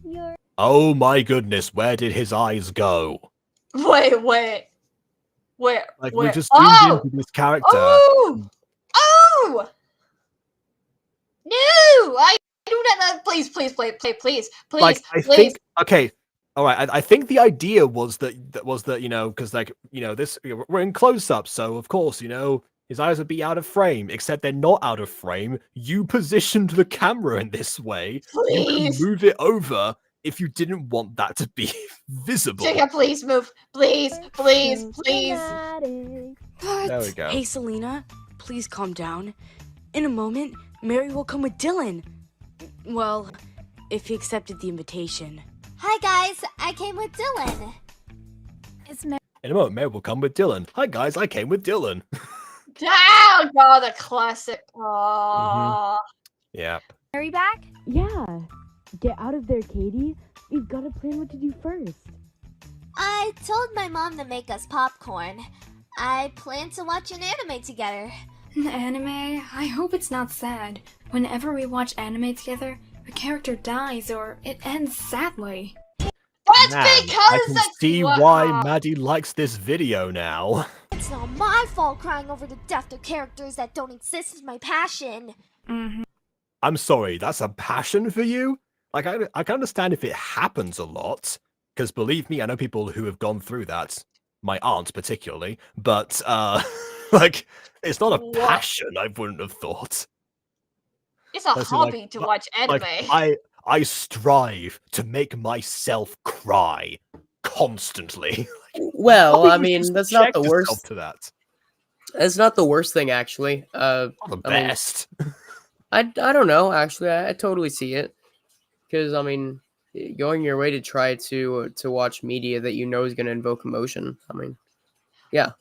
You're... Oh my goodness, where did his eyes go? Wait. Like, where? we just zoomed into this character. Oh! No! I do not. Please. Like, I think, okay, all right. I think the idea was that you know, because like this we're in close up, so of course his eyes would be out of frame. Except they're not out of frame. You positioned the camera in this way. You can move it over if you didn't want that to be visible. Jacob, please move. Please. There we go. Hey, Selena, please calm down. In a moment, Mary will come with Dylan. Well, if he accepted the invitation. Hi guys, I came with Dylan. In a moment, Mary will come with Dylan. Hi guys, I came with Dylan. Oh god, the classic. Aww. Yeah. Mary back? Yeah. Get out of there, Katie. We've got to plan what to do first. I told my mom to make us popcorn. I plan to watch an anime together. An anime? I hope it's not sad. Whenever we watch anime together, a character dies or it ends sadly. That's Man, because I can see why Maddie likes this video now. It's not my fault crying over the death of characters that don't exist is my passion. I'm sorry, that's a passion for you? Like, I can understand if it happens a lot, because believe me, I know people who have gone through that. My aunt, particularly. But, like, it's not a passion, I wouldn't have thought. It's a hobby to watch anime. Like, I strive to make myself cry constantly. Well, I mean, that's not the worst. To that. That's not the worst thing, actually. Not the best. I don't know, actually. I totally see it. Because, I mean, going your way to try to watch media that you know is going to invoke emotion. I mean, yeah,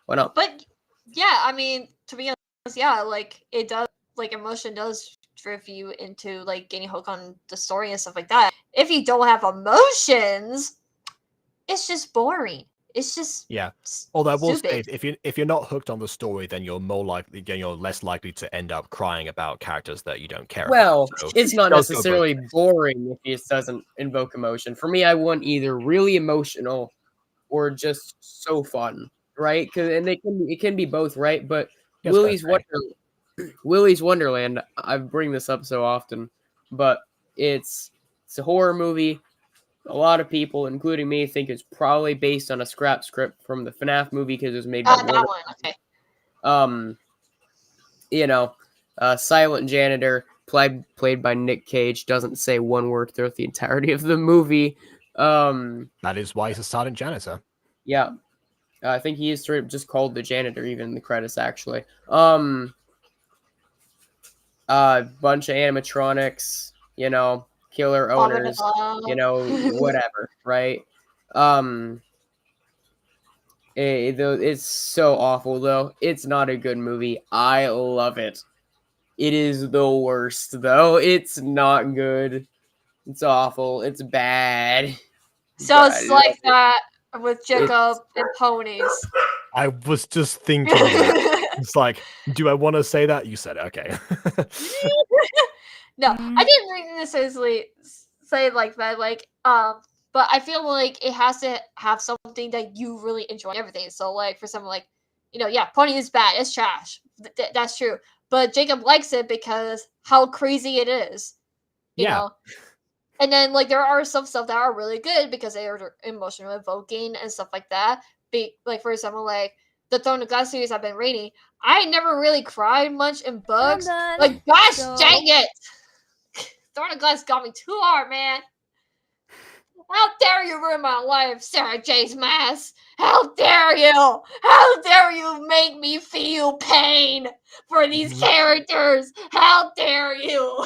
why not? But, yeah, I mean, to be honest, yeah, like, it does, like, emotion does drive you into, like, getting hooked on the story and stuff like that. If you don't have emotions, it's just boring. It's just Although I will say, if you're not hooked on the story, then you're less likely to end up crying about characters that you don't care Well, about. So it's not necessarily boring if it doesn't invoke emotion. For me, I want either really emotional or just so fun, right? And it can be both, right? But Willy's Wonderland, I bring this up so often, but it's a horror movie. A lot of people, including me, think it's probably based on a scrap script from the FNAF movie because it was made by that one, okay. Silent Janitor, played by Nick Cage, doesn't say one word throughout the entirety of the movie. That is why he's a silent janitor. Yeah. I think he is straight up just called the janitor, even in the credits, actually. Bunch of animatronics, killer owners, whatever, right? It's so awful, though. It's not a good movie. I love it. It is the worst, though. It's not good. It's awful. It's bad. So But I it's love like it. that with Jacob and ponies. I was just thinking that. It's like, do I want to say that? You said it. Okay. No, I didn't really necessarily say it like that. Like, but I feel like it has to have something that you really enjoy and everything. So, like, for someone like, yeah, Pony is bad. It's trash. That's true. But Jacob likes it because how crazy it is. You Yeah. know? And then, like, there are some stuff that are really good because they are emotional evoking and stuff like that. Like, for example, like, the Throne of Glass series I've been reading, I never really cried much in books. done. Like, gosh Go. dang it! Throne of Glass got me too hard, man. How dare you ruin my life, Sarah J's Maas? How dare you? How dare you make me feel pain for these characters? How dare you?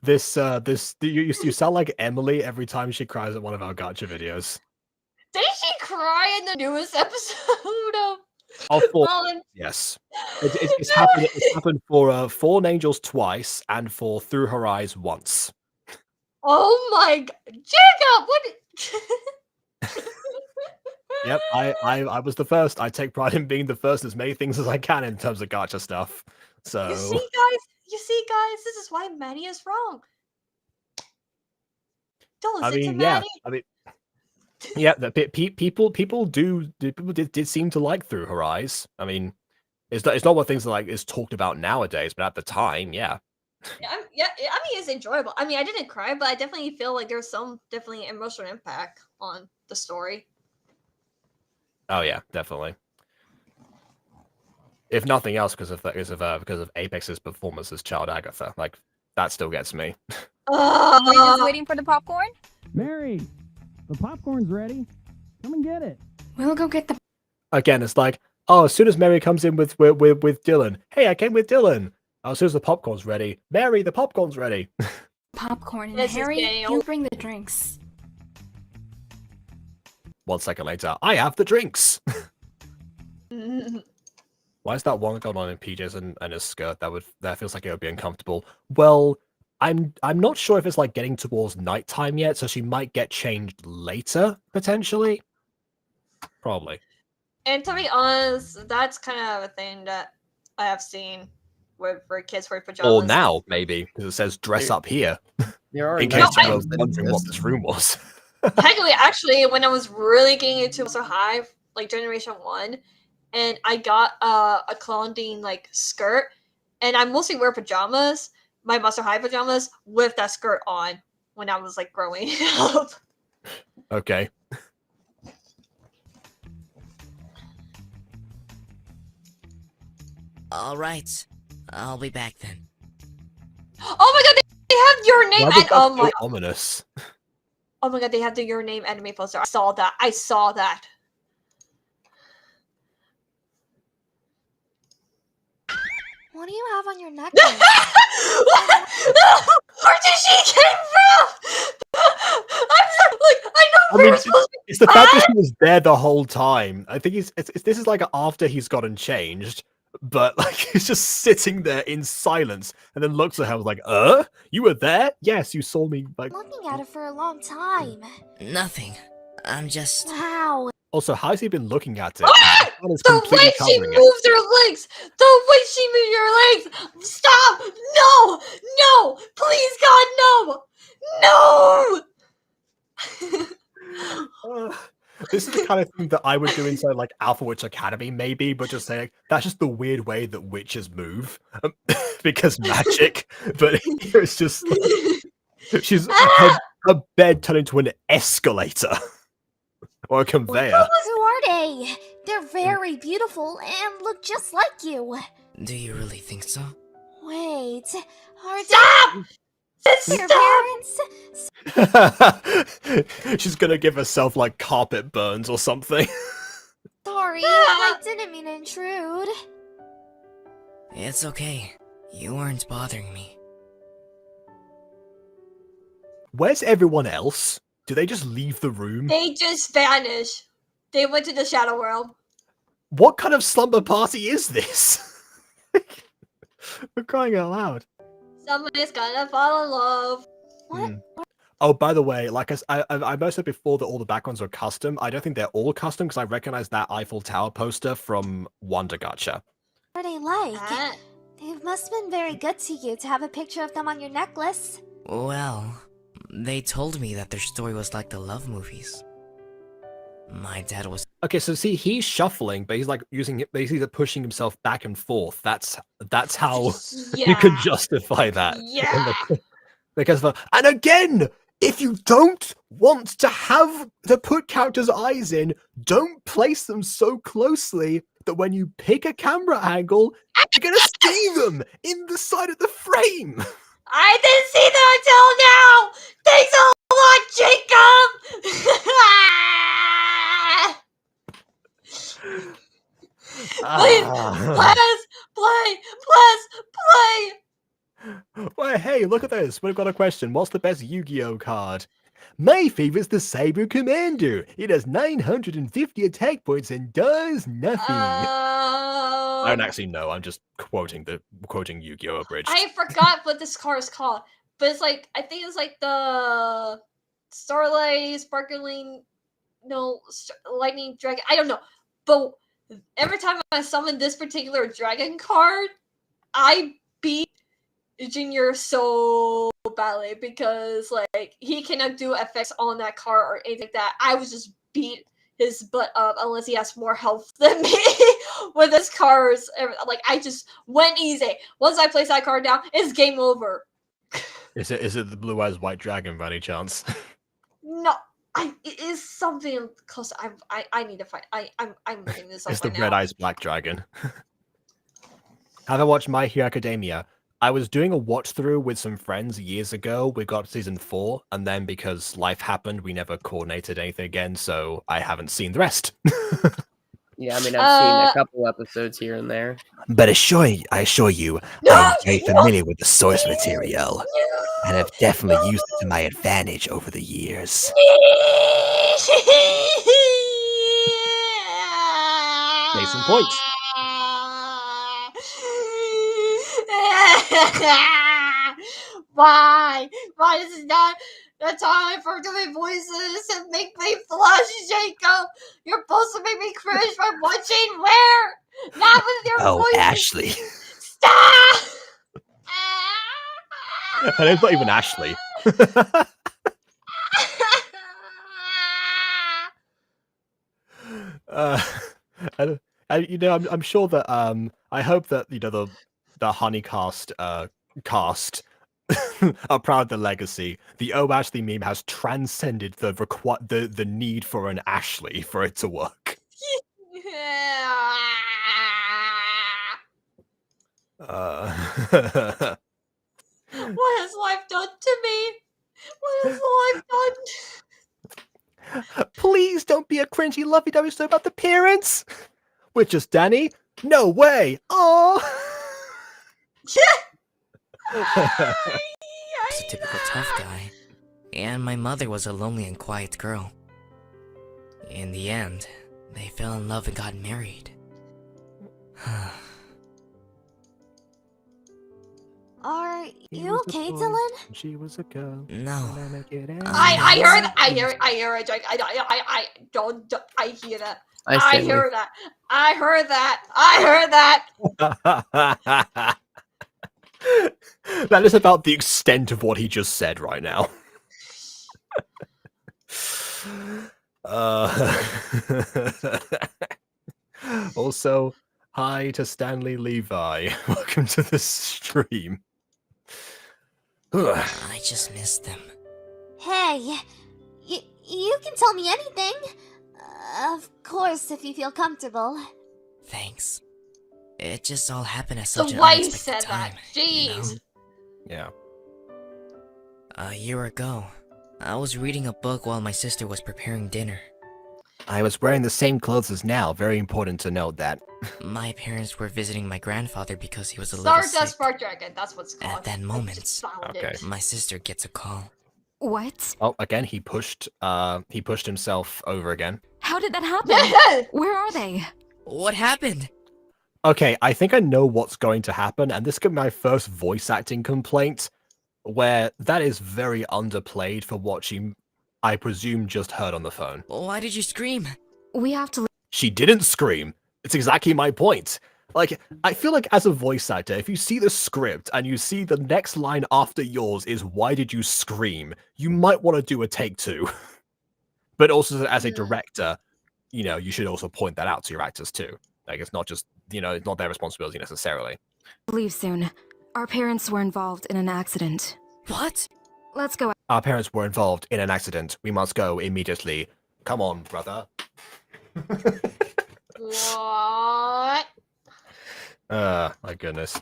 You sound like Emily every time she cries at one of our gacha videos. Did she cry in the newest episode of? Oh, for Fallen? yes, it's happened. It's happened for Fallen Angels twice and for Through Her Eyes once. Oh my god, Jacob! What? Yep, I was the first. I take pride in being the first as many things as I can in terms of gacha stuff. So You see, guys, this is why Maddie is wrong. Don't listen to Maddie. Yeah, people did seem to like Through Her Eyes. I mean, it's not what things are like is talked about nowadays, but at the time, yeah. I mean, it's enjoyable. I mean, I didn't cry, but I definitely feel like there's some definitely emotional impact on the story. Oh yeah, definitely. If nothing else, because of Apex's performance as Child Agatha, like that still gets me. We're just waiting for the popcorn? Mary, the popcorn's ready. Come and get it. We'll go get the. Again, it's like, oh, as soon as Mary comes in with Dylan, hey, I came with Dylan. Oh, as soon as the popcorn's ready, Mary, the popcorn's ready. Popcorn and This is Harry, getting you old. bring the drinks. 1 second later, I have the drinks. Why is that one going on in PJs and a skirt? That feels like it would be uncomfortable. Well, I'm not sure if it's like getting towards nighttime yet, so she might get changed later potentially. Probably. And to be honest, that's kind of a thing that I have seen where kids wear pajamas. Or now maybe because it says dress up here. There are In no case you were times that wondering what exist. this room was. Technically, actually, when I was really getting into Monster High, like Generation 1, and I got a clothing like skirt, and I mostly wear pajamas, my Monster High pajamas, with that skirt on when I was like growing up. Okay. All right, I'll be back then. Oh my god, they have your name Why was and that oh so my ominous? oh my god, they have the Your Name anime poster. I saw that. What do you have on your necklace? Where did she came from? I know. I mean, it's the fact that he was there the whole time. I think this is like after he's gotten changed, but like he's just sitting there in silence and then looks at her and was like, you were there? Yes, you saw me. Like, Looking at it for a long time. Nothing. I'm just. Wow. also, how's he been looking at it? Ah! The sun is The completely way she covering it. moves her legs! The way she moves your legs! Stop! No! No! Please, God, no! No! This is the kind of thing that I would do inside like Alpha Witch Academy, maybe, but just saying that's just the weird way that witches move because magic. But here it's just like, her bed turned into an escalator or a conveyor. Who are they? They're very beautiful and look just like you. Do you really think so? Wait, are Stop! they your parents? She's gonna give herself like carpet burns or something. Sorry, I didn't mean to intrude. It's okay. You weren't bothering me. Where's everyone else? Do they just leave the room? They just vanish. They went to the shadow world. What kind of slumber party is this? We're crying out loud. Somebody's gonna fall in love. What? Oh, by the way, like I most said before that all the backgrounds are custom. I don't think they're all custom because I recognize that Eiffel Tower poster from Wonder Gacha. What are they like? They must have been very good to you to have a picture of them on your necklace. Well, they told me that their story was like the love movies. My dad was. Okay, so see, he's shuffling, but he's like basically pushing himself back and forth. That's how you can justify that. Yeah. Because and again, if you don't want to have to put characters' eyes in, don't place them so closely that when you pick a camera angle, you're gonna see them in the side of the frame. I didn't see them until now. Thanks a lot, Jacob. Please, Well, hey, look at this. We've got a question. What's the best Yu-Gi-Oh card? My favorite's the Saber Commander. It has 950 attack points and does nothing. I don't actually know. I'm just quoting Yu-Gi-Oh abridged. I forgot what this card is called, but it's like I think it's like the Starlight Sparkling, Lightning Dragon. I don't know, but every time I summon this particular dragon card, I beat Junior so badly because like he cannot do effects on that card or anything like that. I would just beat his butt up unless he has more health than me with his cards. Like I just went easy. Once I place that card down, it's game over. Is it the Blue Eyes White Dragon by any chance? No, it is something close. I need to find. I'm looking this up. It's the right Red now. Eyes Black Dragon. Have I watched My Hero Academia? I was doing a watch through with some friends years ago. We got season 4, and then because life happened, we never coordinated anything again, so I haven't seen the rest. Yeah, I mean, I've seen a couple episodes here and there. But I assure you, I'm very familiar with the source material, and have definitely used it to my advantage over the years. Case in point. Why? Why is it not the time for doing voices and make me blush, Jacob? You're supposed to make me cringe by watching where? Not with your voice. Ashley. Stop! And it's not even Ashley. I'm sure that I hope that the Honeycast cast are proud of the legacy. The Oh Ashley meme has transcended the need for an Ashley for it to work. What has life done to me? What has life done? Please don't be a cringy lovey-dovey story about the parents. We're just Danny. No way. Oh. I was a typical tough guy, and my mother was a lonely and quiet girl. In the end, they fell in love and got married. Are you okay, Dylan? She was a girl. No. I hear that. I hear it, Jake. I don't. I hear that. I hear that. I heard that. I heard that. That is about the extent of what he just said right now. Also, hi to Stanley Levi. Welcome to the stream. I just missed them. Hey, you can tell me anything. Of course, if you feel comfortable. Thanks. It just all happened at such The an way you unexpected said time. that. Jeez. Yeah. A year ago, I was reading a book while my sister was preparing dinner. I was wearing the same clothes as Now. Very important to note that. My parents were visiting my grandfather because he was a little Stardust sick. Spark Dragon. That's what's called. At that moment, Okay. my sister gets a call. What? Oh, again, he pushed himself over again. How did that happen? Where are they? What happened? Okay, I think I know what's going to happen, and this could be my first voice acting complaint, where that is very underplayed for what she, I presume, just heard on the phone. Why did you scream? We have to. She didn't scream. It's exactly my point. Like, I feel like as a voice actor, if you see the script and you see the next line after yours is, "Why did you scream?" you might want to do a take 2. But also as a director, you know, you should also point that out to your actors too. Like, it's not just, you know, it's not their responsibility necessarily. Leave soon. Our parents were involved in an accident. What? Let's go. Our parents were involved in an accident. We must go immediately. Come on, brother. What? My goodness.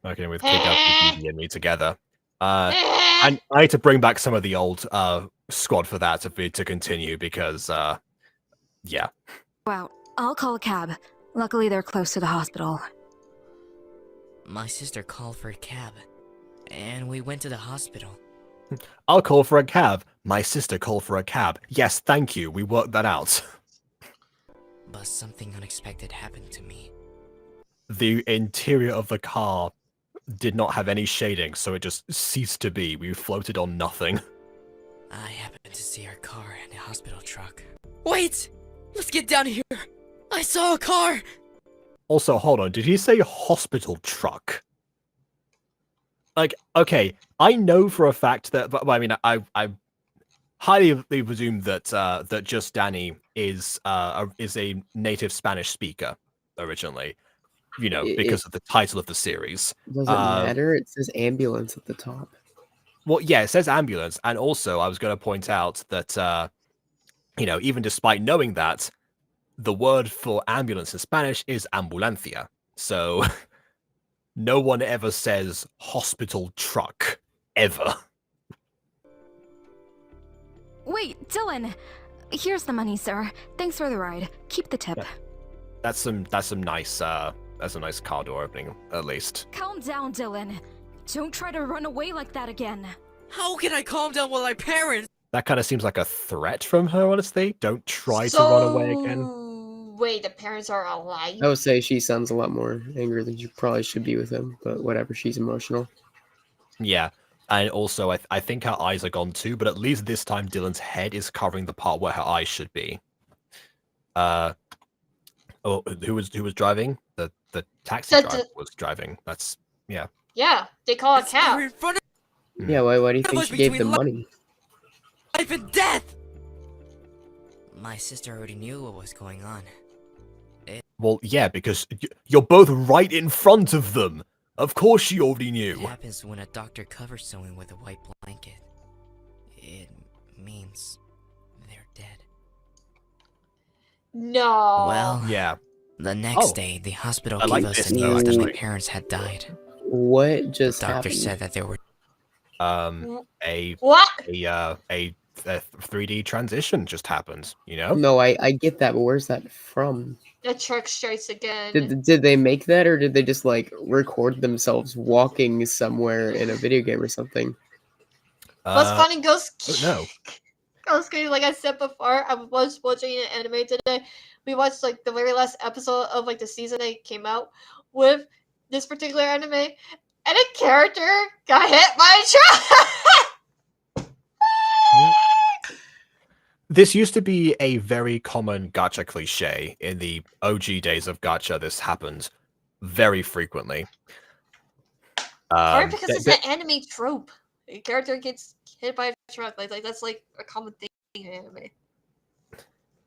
Working with Kid Up and me together. And I need to bring back some of the old squad for that to continue because, yeah. Wow. I'll call a cab. Luckily, they're close to the hospital. My sister called for a cab, and we went to the hospital. I'll call for a cab. My sister called for a cab. Yes, thank you. We worked that out. But something unexpected happened to me. The interior of the car did not have any shading, so it just ceased to be. We floated on nothing. I happened to see our car in a hospital truck. Wait! Let's get down here! I saw a car! Also, hold on. Did he say hospital truck? Like, okay, I know for a fact that, but I mean, I highly presume that that Just Danny is a native Spanish speaker originally. You know, because of the title of the series. Doesn't matter. It says ambulance at the top. Well, yeah, it says ambulance, and also I was going to point out that you know, even despite knowing that, the word for ambulance in Spanish is ambulancia. So no one ever says hospital truck ever. Wait, Dylan! Here's the money, sir. Thanks for the ride. Keep the tip. Yeah. That's some nice that's a nice car door opening, at least. Calm down, Dylan. Don't try to run away like that again. How can I calm down while my parents? That kind of seems like a threat from her, honestly. Don't try to run away again. Wait, the parents are alive? I would say she sounds a lot more angry than she probably should be with him, but whatever, she's emotional. Yeah, and also I think her eyes are gone too, but at least this time Dylan's head is covering the part where her eyes should be. Oh, who was driving? The taxi driver was driving. That's, yeah. Yeah, they call a cab. Yeah, why do you think she gave them money? Life and death! My sister already knew what was going on. Well, yeah, because you're both right in front of them. Of course she already knew. It happens when a doctor covers someone with a white blanket. It means they're dead. No. Well, yeah. The next day, the hospital I like gave us this, the though, news that my actually. parents had died. What just The doctor happened? said that there were a what? A 3D transition just happened, you know? No, I get that, but where's that from? The truck strikes again. Did they make that, or did they just like record themselves walking somewhere in a video game or something? What's funny, Ghost? No. Ghost King, like I said before, I was watching an anime today. We watched like the very last episode of like the season that came out with this particular anime, and a character got hit by a truck. This used to be a very common gacha cliche. In the OG days of gacha, this happens very frequently. Or because it's an anime trope. A character gets hit by a truck. Like that's like a common thing in anime.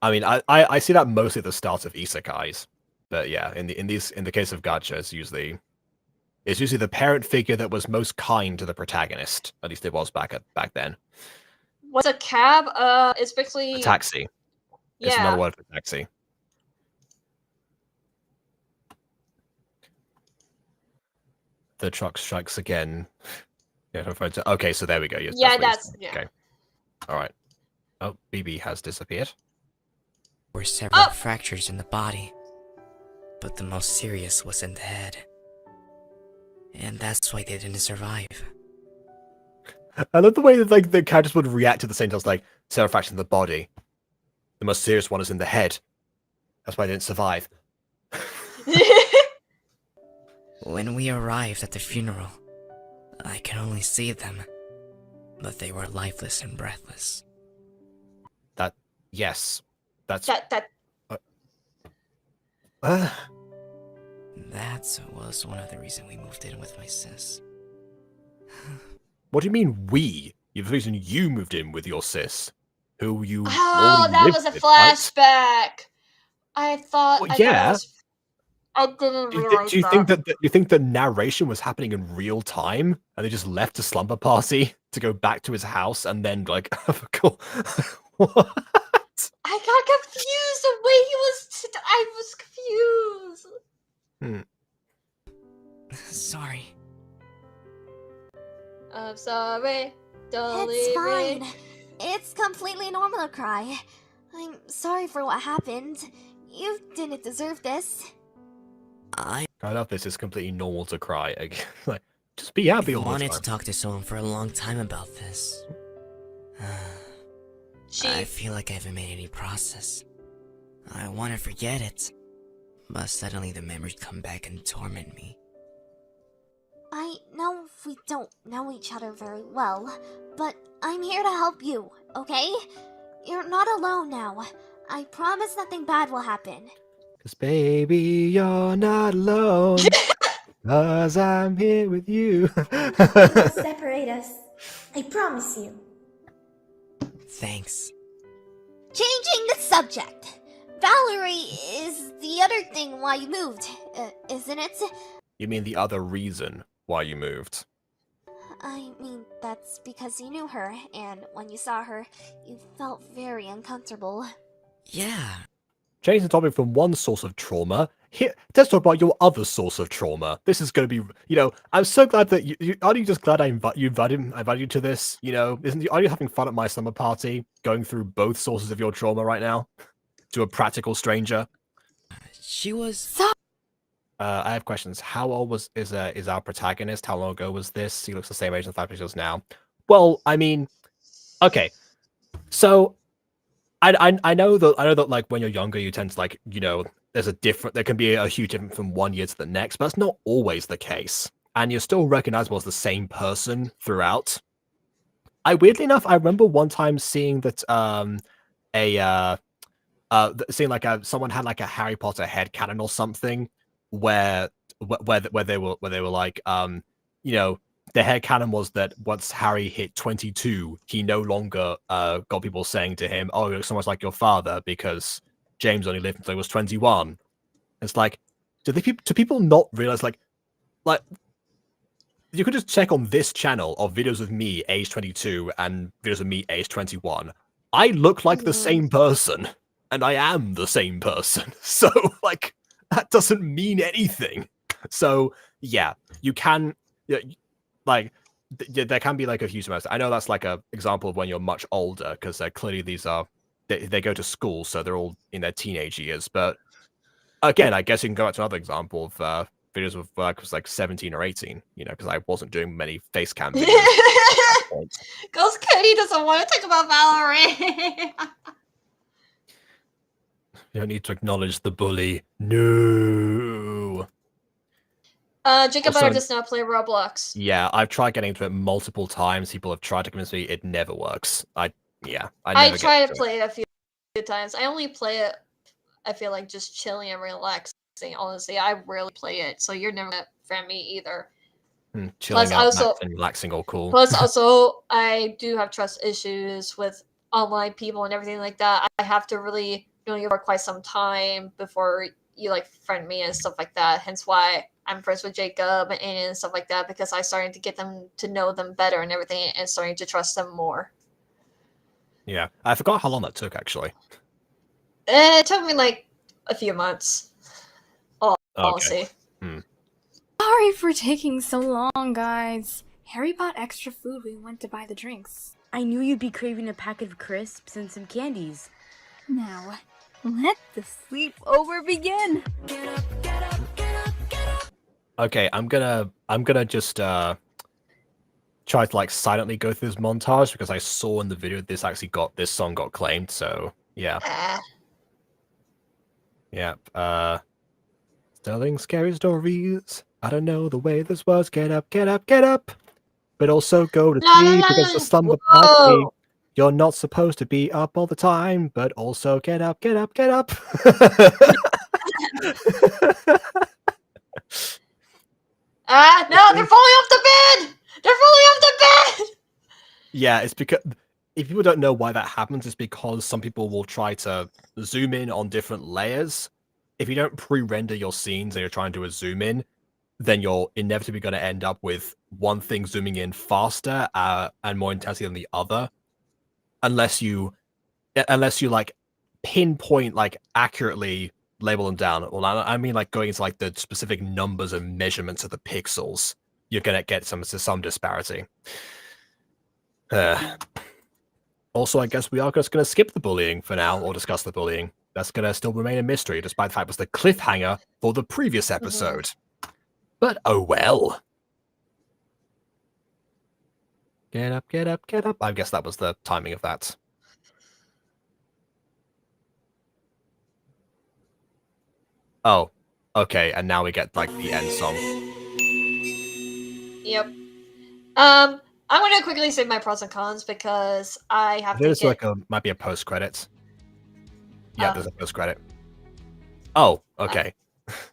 I mean, I see that mostly at the start of isekais, but yeah, in the case of gacha, it's usually the parent figure that was most kind to the protagonist. At least it was back then. What's a cab? It's basically A taxi. Yeah. It's another word for taxi. The truck strikes again. Yeah, okay, so there we go. Yes, Yeah, what you're saying. Okay. All right. Oh, BB has disappeared. There were several fractures in the body, but the most serious was in the head. And that's why they didn't survive. I love the way that like the characters would react to the same time. Like, several fractures in the body. The most serious one is in the head. That's why they didn't survive. When we arrived at the funeral, I could only see them, but they were lifeless and breathless. Yes. That's... That was one of the reasons we moved in with my sis. What do you mean we? The reason you moved in with your sis, who you Oh, already that lived was a with, right? flashback. I thought. Well, I yeah. thought I didn't Do realize you think that. that you think the narration was happening in real time, and they just left a slumber party to go back to his house, and then like, cool. What? I got confused the way he was. I was confused. Sorry. I'm sorry. Don't It's leave fine. me. It's completely normal to cry. I'm sorry for what happened. You didn't deserve this. I love this. It's completely normal to cry. Like, just be happy all the wanted time. to talk to someone for a long time about this. I feel like I haven't made any process. I want to forget it, but suddenly the memories come back and torment me. I know we don't know each other very well, but I'm here to help you, okay? You're not alone now. I promise nothing bad will happen. 'Cause baby, you're not alone. 'Cause I'm here with you. Don't separate us. I promise you. Thanks. Changing the subject. Valerie is the other thing why you moved, isn't it? You mean the other reason why you moved? I mean, that's because you knew her, and when you saw her, you felt very uncomfortable. Yeah. Changing the topic from one source of trauma, here, let's talk about your other source of trauma. This is going to be, I'm so glad that aren't you just glad I invited you to this? Are you having fun at my summer party, going through both sources of your trauma right now, to a practical stranger? She was. I have questions. How old is our protagonist? How long ago was this? He looks the same age as the fact he does now. Well, I mean, okay, so. I know that like when you're younger you tend to like there can be a huge difference from one year to the next, but that's not always the case, and you're still recognizable as the same person throughout. Weirdly enough, I remember one time seeing that seeing like someone had like a Harry Potter headcanon or something where they were like the headcanon was that once Harry hit 22, he no longer got people saying to him, "Oh, you look so much like your father," because James only lived until he was 21. It's like, do people not realize like you could just check on this channel of videos of me age 22 and videos of me age 21. I look like the same person, and I am the same person. So like that doesn't mean anything. So yeah, you can. Like, there can be like a huge amount. I know that's like a example of when you're much older, because clearly these are they go to school, so they're all in their teenage years. But again, I guess you can go back to another example of videos of when I was like 17 or 18. Because I wasn't doing many face cam videos. Ghost Kitty doesn't want to talk about Valerie. You don't need to acknowledge the bully. No. Jacob Butter does not play Roblox. Yeah, I've tried getting into it multiple times. People have tried to convince me. It never works. I tried to play it a few times. I only play it, I feel like, just chilling and relaxing. Honestly, I rarely play it, so you're never gonna friend me either. Chilling out and relaxing all cool. Plus, also, I do have trust issues with online people and everything like that. I have to really know you for quite some time before you like friend me and stuff like that. Hence why I'm friends with Jacob and stuff like that, because I starting to get them to know them better and everything, and starting to trust them more. Yeah, I forgot how long that took actually. It took me like a few months. Honestly. Sorry for taking so long, guys. Harry bought extra food. We went to buy the drinks. I knew you'd be craving a packet of crisps and some candies. Now, let the sleepover begin. Okay, I'm gonna just try to like silently go through this montage, because I saw in the video this song got claimed. So yeah, yeah. Telling scary stories. I don't know the way this was. Get up, get up, get up. But also go to sleep because the slumber party. Whoa! You're not supposed to be up all the time, but also get up, get up, get up. No, they're falling off the bed! They're falling off the bed! Yeah, it's because if people don't know why that happens, it's because some people will try to zoom in on different layers. If you don't pre-render your scenes and you're trying to do a zoom in, then you're inevitably going to end up with one thing zooming in faster and more intensely than the other, unless you like pinpoint like accurately label them down. Well, I mean like going into like the specific numbers and measurements of the pixels, you're gonna get some disparity. Also, I guess we are just gonna skip the bullying for now, or discuss the bullying. That's gonna still remain a mystery, despite the fact it was the cliffhanger for the previous episode. But oh well. Get up, get up, get up. I guess that was the timing of that. Oh, okay, and now we get like the end song. Yep. I'm gonna quickly say my pros and cons because I have to There's get... like might be a post credits. Yeah, there's a post credit. Oh, okay.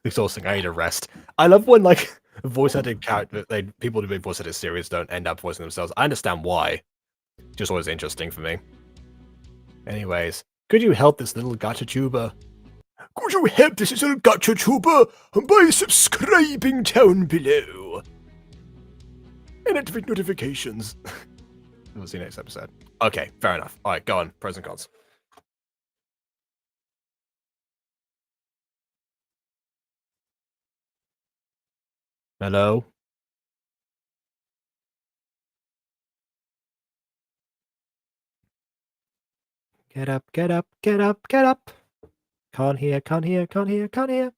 Exhausting. I need a rest. I love when like voice edited character, people who make voice edited series don't end up voicing themselves. I understand why. Just always interesting for me. Anyways, could you help this little gacha tuber? Could you help this little gacha tuber by subscribing down below? And activate notifications. We'll see you next episode. Okay, fair enough. Alright, go on. Pros and cons. Hello? Get up, get up, get up, get up. Can't hear, can't hear, can't hear, can't hear.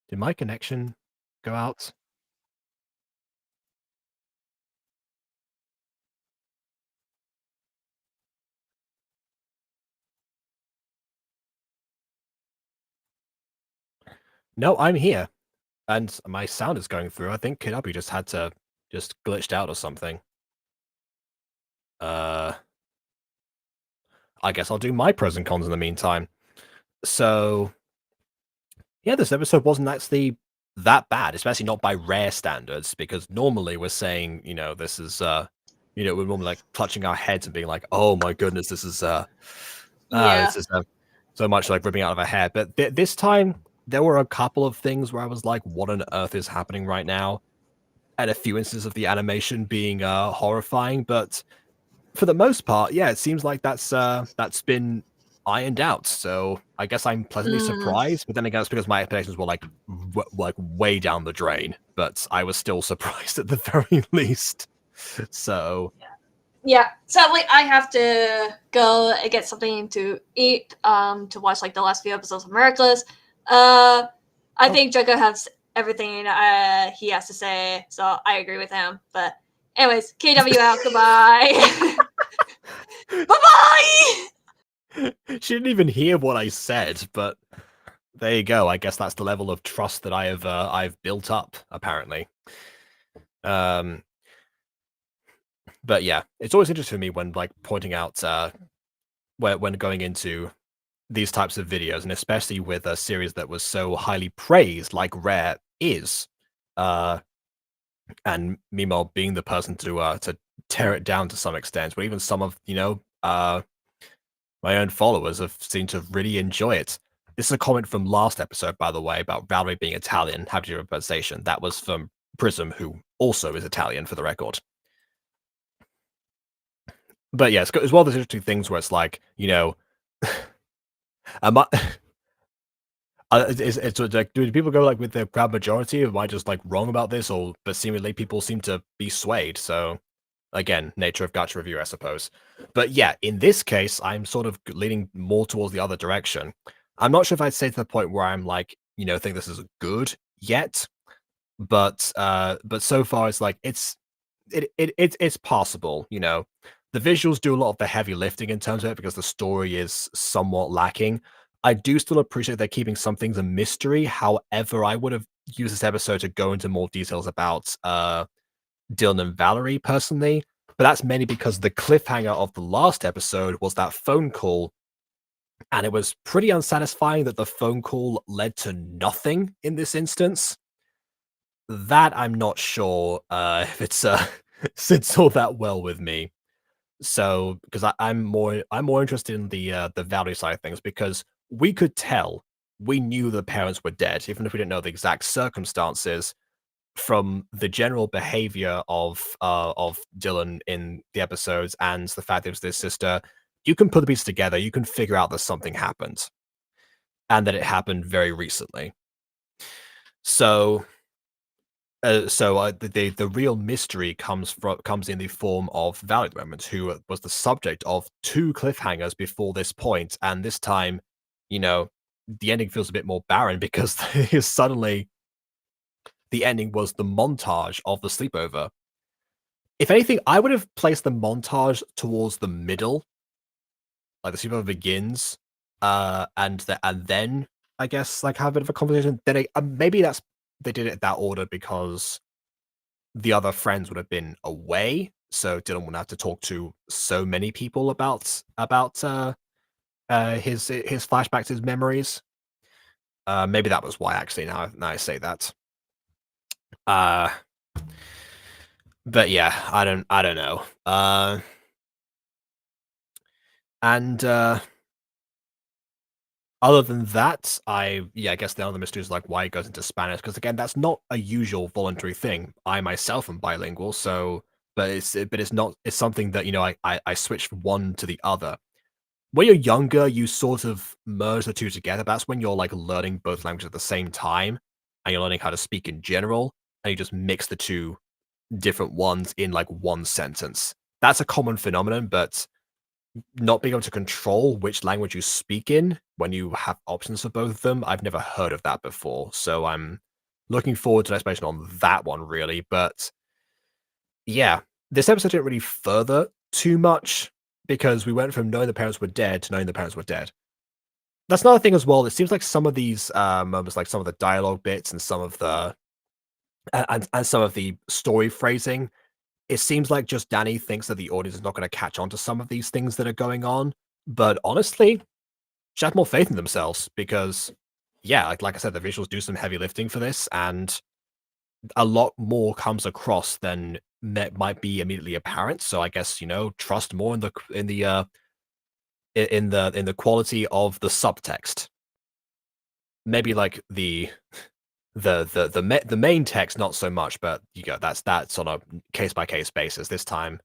Did my connection go out? No, I'm here. And my sound is going through. I think Kinabi just had to glitched out or something. I guess I'll do my pros and cons in the meantime. So yeah, this episode wasn't actually that bad, especially not by rare standards, because normally we're saying, you know, this is we're normally like clutching our heads and being like, oh my goodness, this is this is so much like ripping out of our hair. But this time there were a couple of things where I was like, what on earth is happening right now? And a few instances of the animation being horrifying, but for the most part, yeah, it seems like that's been ironed out. So I guess I'm pleasantly surprised, but then again, it's because my expectations were like way down the drain. But I was still surprised at the very least. So yeah, sadly I have to go and get something to eat. To watch like the last few episodes of Miraculous. I think Draco has everything he has to say, so I agree with him. But anyways, KW out. Goodbye. Bye-bye. She didn't even hear what I said, but there you go. I guess that's the level of trust that I've built up, apparently. But yeah, it's always interesting to me when like pointing out when going into these types of videos, and especially with a series that was so highly praised, like Rare is, and Mimo being the person to tear it down to some extent, but even some of my own followers have seemed to really enjoy it. This is a comment from last episode, by the way, about Valerie being Italian, having a representation. That was from Prism, who also is Italian, for the record. But yeah, it's one of those interesting things where it's like, you know, it's like, do people go like with the crowd majority? Am I just like wrong about this, or but seemingly people seem to be swayed? So again, nature of gacha review, I suppose. But yeah, in this case, I'm sort of leaning more towards the other direction. I'm not sure if I'd say to the point where I'm like, you know, think this is good yet, but so far it's like it's it's possible, you know. The visuals do a lot of the heavy lifting in terms of it because the story is somewhat lacking. I do still appreciate they're keeping some things a mystery. However, I would have used this episode to go into more details about Dylan and Valerie personally, but that's mainly because the cliffhanger of the last episode was that phone call, and it was pretty unsatisfying that the phone call led to nothing in this instance. That I'm not sure if it's sits all that well with me. So, because I'm more interested in the Valerie side of things, because we could tell, we knew the parents were dead, even if we didn't know the exact circumstances from the general behavior of Dylan in the episodes and the fact that it was his sister. You can put the pieces together. You can figure out that something happened, and that it happened very recently. So the real mystery comes in the form of Valerie at the moment, who was the subject of 2 cliffhangers before this point, and this time, you know, the ending feels a bit more barren because suddenly the ending was the montage of the sleepover. If anything, I would have placed the montage towards the middle, like the sleepover begins, and then I guess like have a bit of a conversation. Then maybe they did it in that order because the other friends would have been away, so Dylan wouldn't have to talk to so many people about his flashbacks, his memories. Maybe that was why, actually, now I say that. But yeah, I don't know. And other than that, I guess the other mystery is like why it goes into Spanish, because again, that's not a usual voluntary thing. I myself am bilingual, so but it's not, it's something that, you know, I switched from one to the other. When you're younger, you sort of merge the two together. That's when you're like learning both languages at the same time, and you're learning how to speak in general, and you just mix the two different ones in like one sentence. That's a common phenomenon, but not being able to control which language you speak in when you have options for both of them, I've never heard of that before. So I'm looking forward to an explanation on that one, really. But yeah, this episode didn't really further too much because we went from knowing the parents were dead to knowing the parents were dead. That's another thing as well. It seems like some of these moments, like some of the dialogue bits and some of the and some of the story phrasing, it seems like just Danny thinks that the audience is not going to catch on to some of these things that are going on. But honestly, should have more faith in themselves because, yeah, like I said, the visuals do some heavy lifting for this, and a lot more comes across than might be immediately apparent. So I guess, you know, trust more in the quality of the subtext. Maybe like the main text, not so much, but you know, that's on a case by case basis. This time,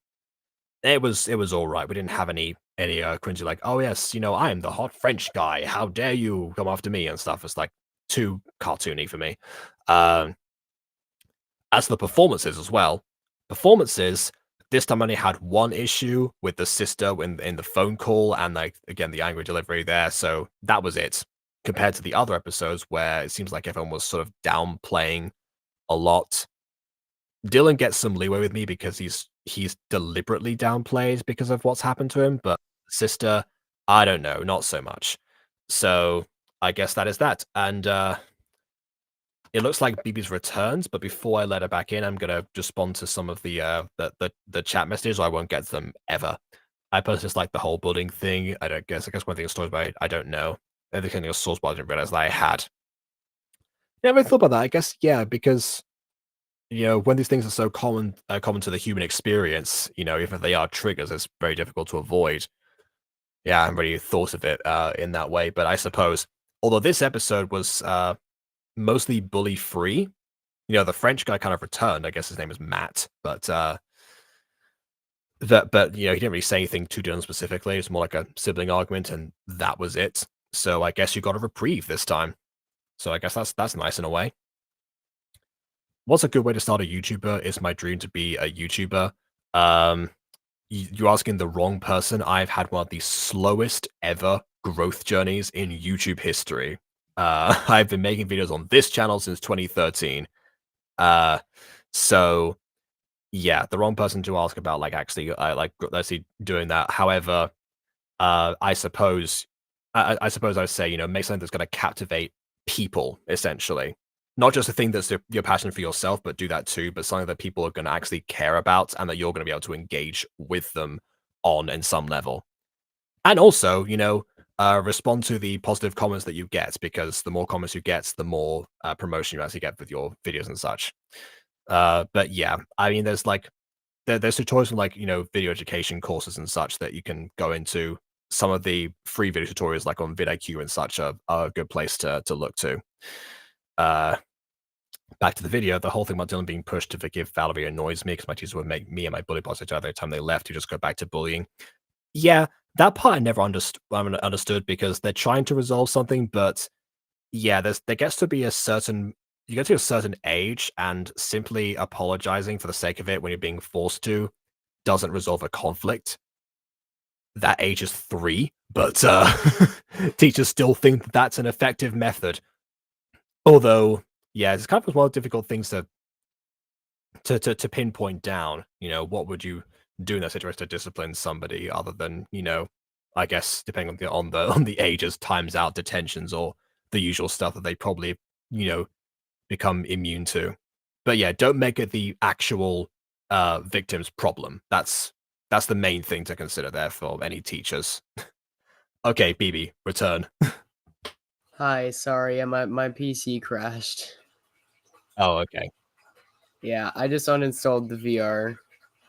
it was all right. We didn't have any cringy like, oh yes, you know, I am the hot French guy. How dare you come after me and stuff. It's like too cartoony for me. As for the performances as well, this time I only had one issue with the sister in the phone call and like again the angry delivery there. So that was it. Compared to the other episodes where it seems like everyone was sort of downplaying a lot. Dylan gets some leeway with me because he's deliberately downplayed because of what's happened to him, but sister, I don't know, not so much. So I guess that is that. And it looks like BB's returned, but before I let her back in, I'm gonna respond to some of the chat messages, or I won't get to them ever. I personally just like the whole building thing. I guess one thing is stories about I don't know. Everything was source, but I didn't realize that I had. Yeah, I thought about that. I guess, yeah, because, you know, when these things are so common to the human experience, you know, even if they are triggers, it's very difficult to avoid. Yeah, I haven't really thought of it in that way, but I suppose, although this episode was mostly bully free, you know, the French guy kind of returned. I guess his name is Matt, but you know, he didn't really say anything to Dylan specifically. It's more like a sibling argument, and that was it. So I guess you got a reprieve this time. So I guess that's nice in a way. What's a good way to start a YouTuber? It's my dream to be a YouTuber. You're asking the wrong person. I've had one of the slowest ever growth journeys in YouTube history. I've been making videos on this channel since 2013. So yeah, the wrong person to ask about like actually doing that. However, I suppose I'd say, you know, make something that's going to captivate people essentially. Not just a thing that's your passion for yourself, but do that too. But something that people are going to actually care about and that you're going to be able to engage with them on in some level. And also, you know, respond to the positive comments that you get, because the more comments you get, the more promotion you actually get with your videos and such. But yeah, I mean, there's like there's tutorials from like, you know, video education courses and such that you can go into. Some of the free video tutorials like on vidIQ and such are a good place to look to. Back to the video, the whole thing about Dylan being pushed to forgive Valerie annoys me because my teachers would make me and my bully boss each other every time they left to just go back to bullying. Yeah, that part I never understood because they're trying to resolve something, but yeah, there gets to be a certain you get to a certain age, and simply apologizing for the sake of it when you're being forced to doesn't resolve a conflict. That age is 3, but teachers still think that that's an effective method. Although, yeah, it's kind of one of the difficult things to pinpoint down. You know, what would you do in that situation to discipline somebody other than, you know, I guess depending on the ages, times out, detentions, or the usual stuff that they probably, you know, become immune to. But yeah, don't make it the actual victim's problem. That's the main thing to consider there for any teachers. Okay, BB, return. Hi, sorry, my PC crashed. Oh, okay. Yeah, I just uninstalled the VR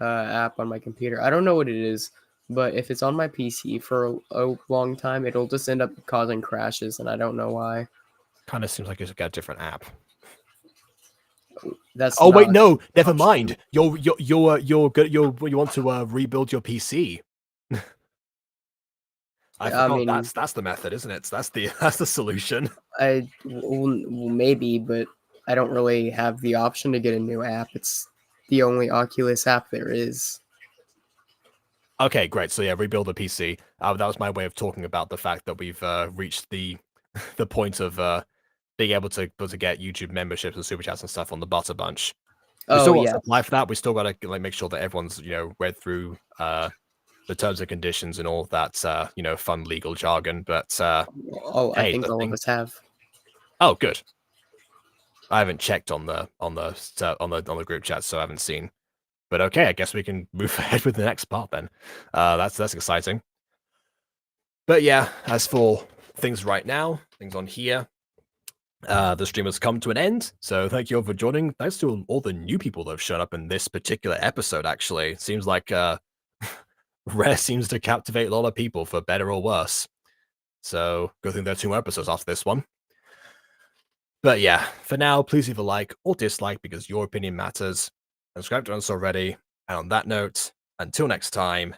app on my computer. I don't know what it is, but if it's on my PC for a long time, it'll just end up causing crashes, and I don't know why. Kind of seems like it's got a different app. That's oh wait, not no, never mind. You want to rebuild your PC. I forgot mean, that's the method, isn't it? That's the solution. Well, maybe, but I don't really have the option to get a new app. It's the only Oculus app there is. Okay, great. So yeah, rebuild the PC. That was my way of talking about the fact that we've reached the point of being able to get YouTube memberships and super chats and stuff on the Butter Bunch. We still got to apply for that. We still got to like make sure that everyone's, you know, read through the terms and conditions and all that you know, fun legal jargon. But I think all of us have. Oh, good. I haven't checked on the group chat, so I haven't seen. But okay, I guess we can move ahead with the next part then. That's exciting. But yeah, as for things right now, things on here, the stream has come to an end. So thank you all for joining. Thanks to all the new people that have shown up in this particular episode. Actually, seems like Rare seems to captivate a lot of people for better or worse. So good thing there are 2 more episodes after this one. But yeah, for now, please leave a like or dislike because your opinion matters. Subscribe to us already. And on that note, until next time,